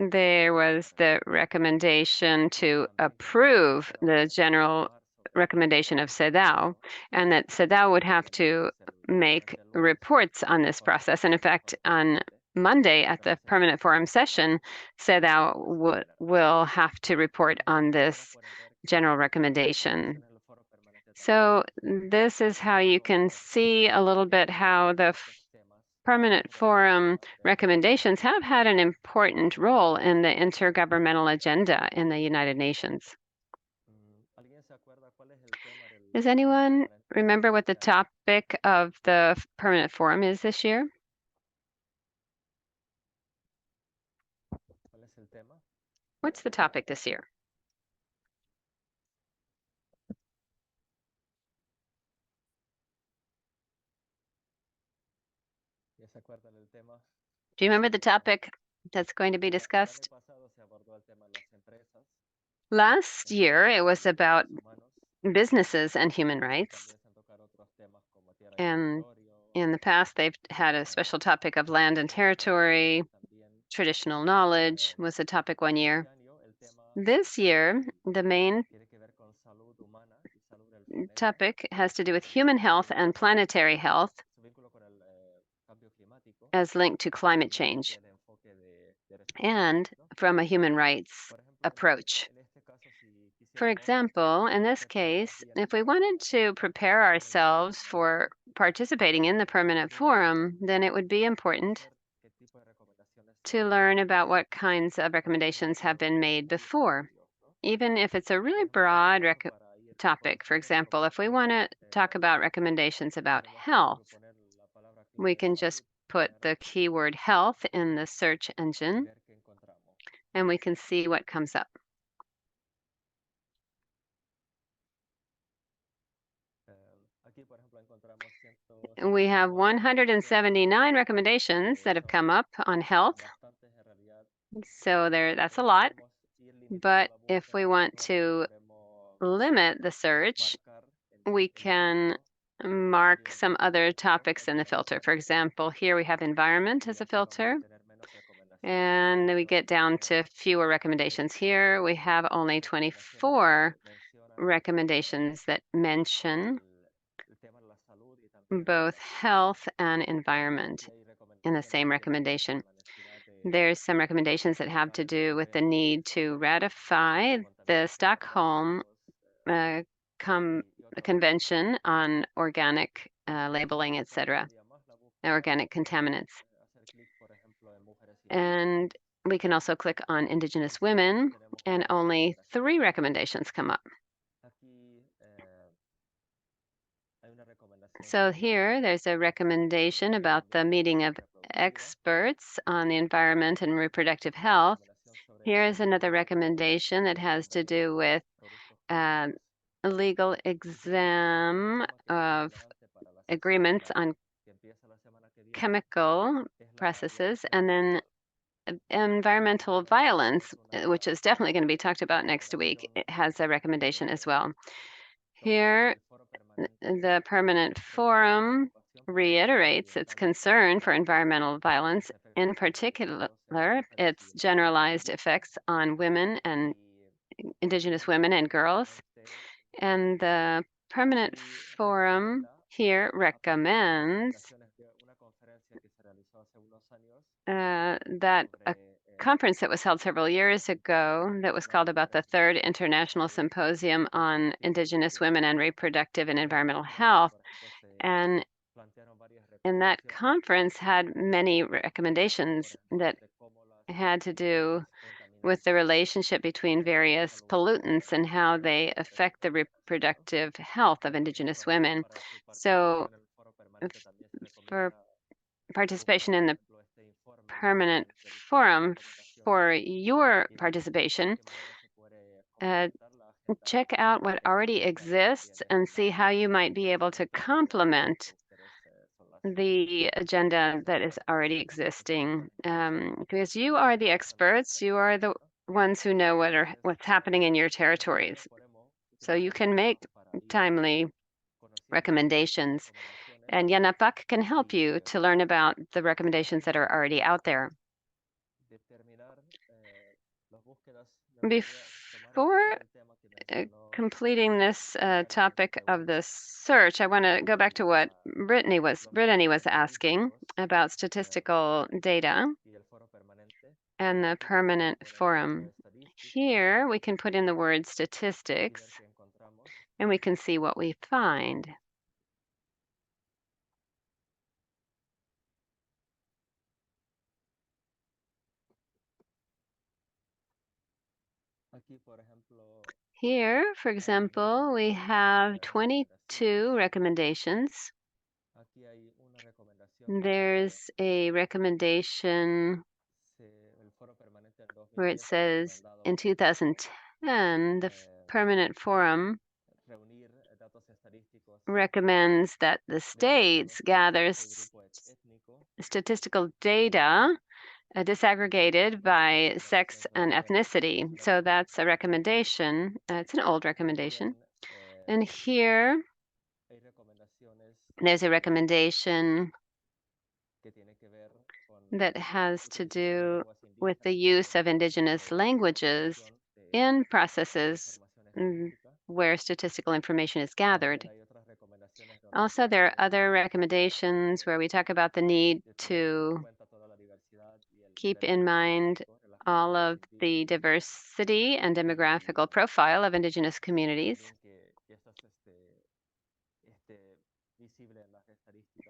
there was the recommendation to approve the general recommendation of CEDAW, and that CEDAW would have to make reports on this process. And in fact, on Monday at the Permanent Forum session said that we'll have to report on this general recommendation. So this is how you can see a little bit how the Permanent Forum recommendations have had an important role in the intergovernmental agenda in the United Nations. Does anyone remember what the topic of the Permanent Forum is this year? What's the topic this year? Do you remember the topic that's going to be discussed? Last year, it was about businesses and human rights. And in the past, they've had a special topic of land and territory. Traditional knowledge was a topic one year. This year, the main topic has to do with human health and planetary health as linked to climate change and from a human rights approach. For example, in this case, if we wanted to prepare ourselves for participating in the Permanent Forum, then it would be important to learn about what kinds of recommendations have been made before, even if it's a really broad topic. For example, if we want to talk about recommendations about health, we can just put the keyword health in the search engine and we can see what comes up. We have 179 recommendations that have come up on health. So that's a lot. But if we want to limit the search, we can mark some other topics in the filter. For example, here we have environment as a filter. And we get down to fewer recommendations here. We have only 24 recommendations that mention both health and environment in the same recommendation. There's some recommendations that have to do with the need to ratify the Stockholm Convention on organic labeling, etc., organic contaminants. And we can also click on Indigenous women, and only 3 recommendations come up. So here, there's a recommendation about the meeting of experts on the environment and reproductive health. Here's another recommendation that has to do with a legal exam of agreements on chemical processes, and then environmental violence, which is definitely going to be talked about next week. It has a recommendation as well. Here, the Permanent Forum reiterates its concern for environmental violence, in particular, its generalized effects on women and Indigenous women and girls. And the Permanent Forum here recommends that a conference that was held several years ago that was called about the Third International Symposium on Indigenous Women and Reproductive and Environmental Health. And in that conference had many recommendations that had to do with the relationship between various pollutants and how they affect the reproductive health of Indigenous women. So for participation in the Permanent Forum, for your participation, check out what already exists and see how you might be able to complement the agenda that is already existing. Because you are the experts, you are the ones who know what's happening in your territories. So you can make timely recommendations. And Yanapak can help you to learn about the recommendations that are already out there. Before completing this topic of the search, I want to go back to what Brittany was asking about statistical data and the permanent forum. Here we can put in the word statistics and we can see what we find. Here, for example, we have 22 recommendations. There's a recommendation where it says in 2010, the Permanent Forum recommends that the states gather statistical data disaggregated by sex and ethnicity. So that's a recommendation. It's an old recommendation. And here, there's a recommendation that has to do with the use of indigenous languages in processes where statistical information is gathered. Also, there are other recommendations where we talk about the need to keep in mind all of the diversity and demographical profile of indigenous communities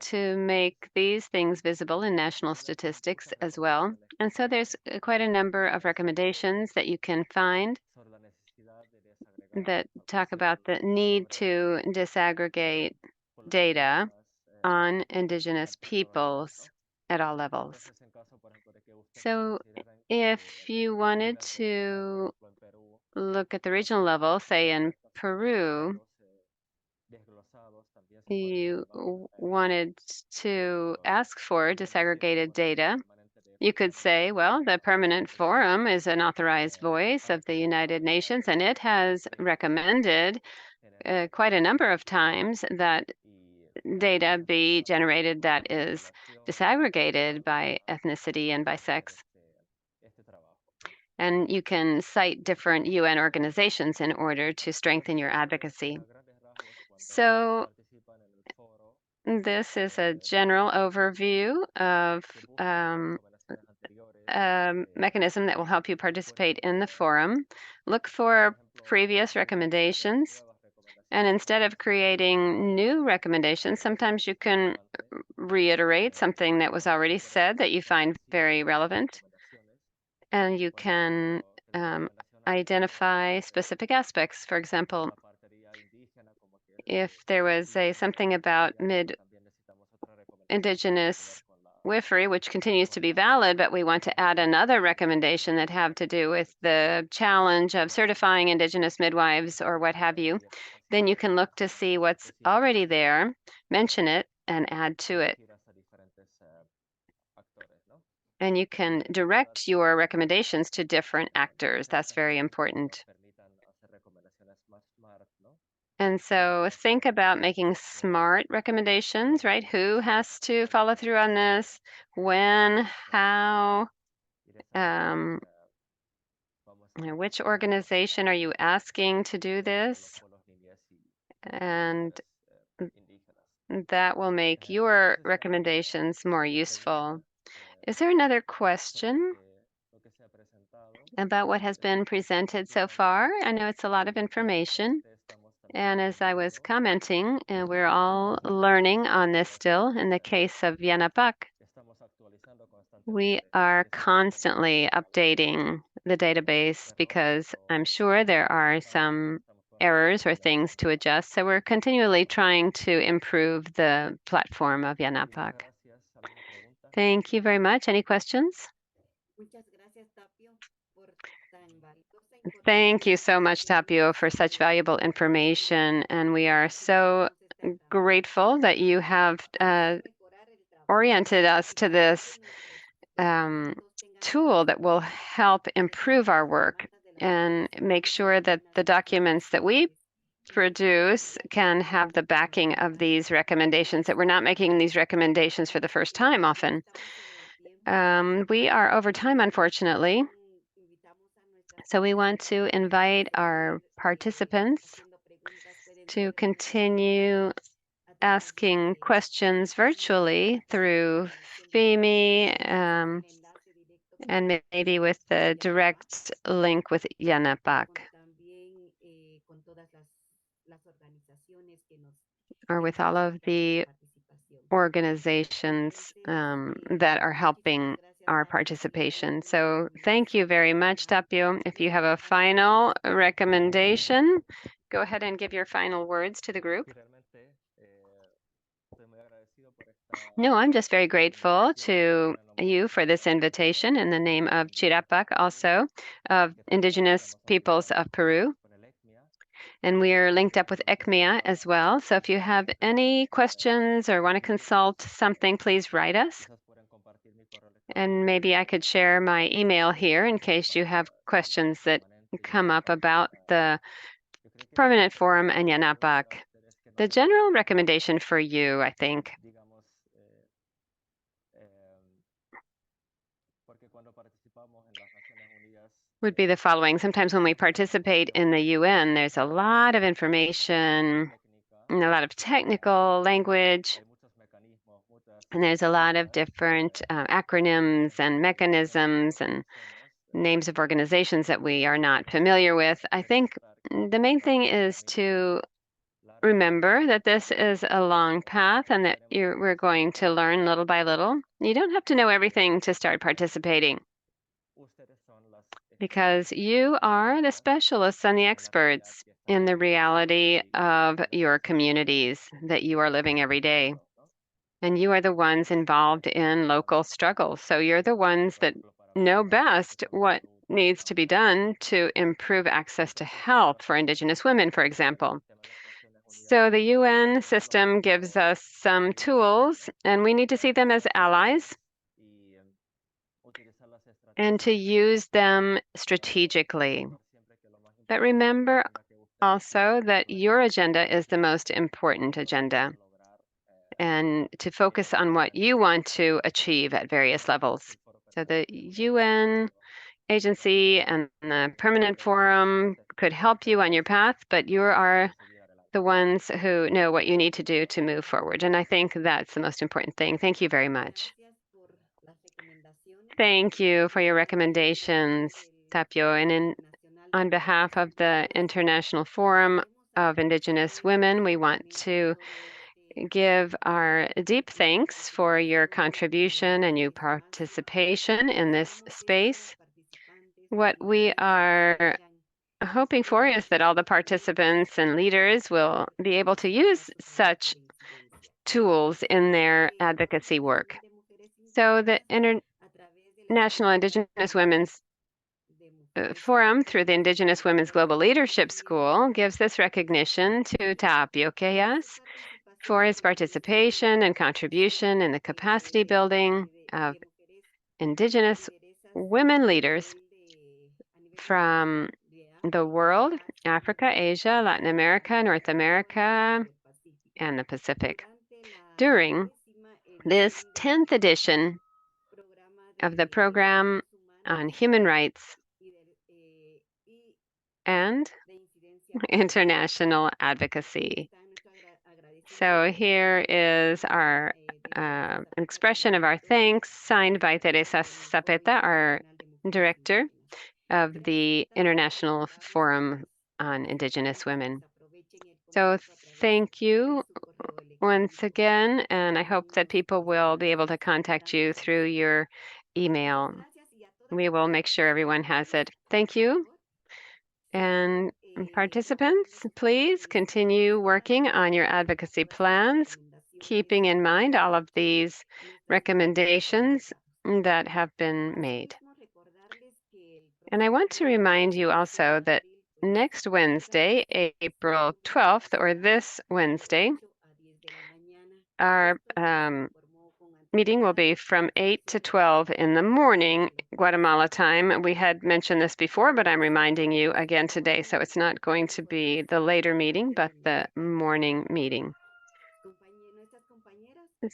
to make these things visible in national statistics as well. And so there's quite a number of recommendations that you can find that talk about the need to disaggregate data on indigenous peoples at all levels. So if you wanted to look at the regional level, say in Peru, you wanted to ask for disaggregated data, you could say, well, the Permanent Forum is an authorized voice of the United Nations, and it has recommended quite a number of times that data be generated that is disaggregated by ethnicity and by sex. And you can cite different UN organizations in order to strengthen your advocacy. So this is a general overview of a mechanism that will help you participate in the forum. Look for previous recommendations. And instead of creating new recommendations, sometimes you can reiterate something that was already said that you find very relevant. And you can identify specific aspects. For example, if there was something about indigenous midwifery, which continues to be valid, but we want to add another recommendation that have to do with the challenge of certifying indigenous midwives or what have you, then you can look to see what's already there, mention it, and add to it. And you can direct your recommendations to different actors. That's very important. And so think about making smart recommendations, right? Who has to follow through on this? When? How? Which organization are you asking to do this? And that will make your recommendations more useful. Is there another question about what has been presented so far? I know it's a lot of information. And as I was commenting, we're all learning on this still. In the case of Yanapak, we are constantly updating the database because I'm sure there are some errors or things to adjust. So we're continually trying to improve the platform of Yanapak. Thank you very much. Any questions? Thank you so much, Tapio, for such valuable information. And we are so grateful that you have oriented us to this tool that will help improve our work and make sure that the documents that we produce can have the backing of these recommendations, that we're not making these recommendations for the first time often. We are over time, unfortunately. So we want to invite our participants to continue asking questions virtually through FEMI and maybe with the direct link with Yanapak or with all of the organizations that are helping our participation. So thank you very much, Tapio. If you have a final recommendation, go ahead and give your final words to the group. No, I'm just very grateful to you for this invitation in the name of Chirapac, also of Indigenous Peoples of Peru. And we are linked up with ECMIA as well. So if you have any questions or want to consult something, please write us. And maybe I could share my email here in case you have questions that come up about the Permanent Forum and Yanapak. The general recommendation for you, I think, would be the following. Sometimes when we participate in the UN, there's a lot of information and a lot of technical language, and there's a lot of different acronyms and mechanisms and names of organizations that we are not familiar with. I think the main thing is to remember that this is a long path and that we're going to learn little by little. You don't have to know everything to start participating, because you are the specialists and the experts in the reality of your communities that you are living every day. And you are the ones involved in local struggles. So you're the ones that know best what needs to be done to improve access to health for Indigenous women, for example. So the UN system gives us some tools, and we need to see them as allies and to use them strategically. But remember also that your agenda is the most important agenda, and to focus on what you want to achieve at various levels. So the UN agency and the Permanent Forum could help you on your path, but you are the ones who know what you need to do to move forward. And I think that's the most important thing. Thank you very much. Thank you for your recommendations, Tapio. And on behalf of the International Forum of Indigenous Women, we want to give our deep thanks for your contribution and your participation in this space. What we are hoping for is that all the participants and leaders will be able to use such tools in their advocacy work. So the International Indigenous Women's Forum, through the Indigenous Women's Global Leadership School, gives this recognition to Tapio Queyas for his participation and contribution in the capacity building of Indigenous women leaders from the world, Africa, Asia, Latin America, North America, and the Pacific, during this 10th edition of the program on human rights and international advocacy. So here is our expression of our thanks, signed by Teresa Zapeta, our director of the International Forum on Indigenous Women. So thank you once again, and I hope that people will be able to contact you through your email. We will make sure everyone has it. Thank you. And participants, please continue working on your advocacy plans, keeping in mind all of these recommendations that have been made. And I want to remind you also that next Wednesday, April 12th, or this Wednesday, our meeting will be from 8 to 12 in the morning, Guatemala time. We had mentioned this before, but I'm reminding you again today. So it's not going to be the later meeting, but the morning meeting.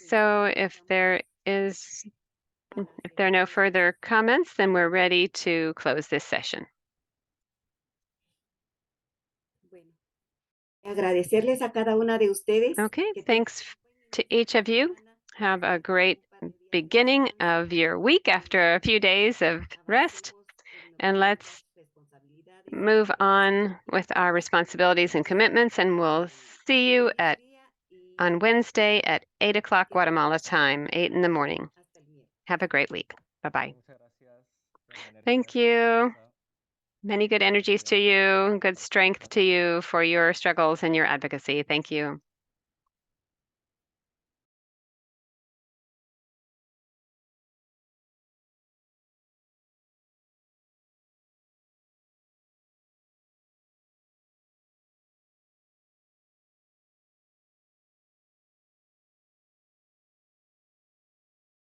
So if there are no further comments, then we're ready to close this session. Agradecerles a cada una de ustedes. Okay, Que tengan thanks to each of you. Have a great beginning of your week after a few days of rest. And let's move on with our responsibilities and commitments, and we'll see you on Wednesday at 8 o'clock Guatemala time, 8 in the morning. Have a great week. Bye-bye. Thank you. Many good energies to you, good strength to you for your struggles and your advocacy. Thank you.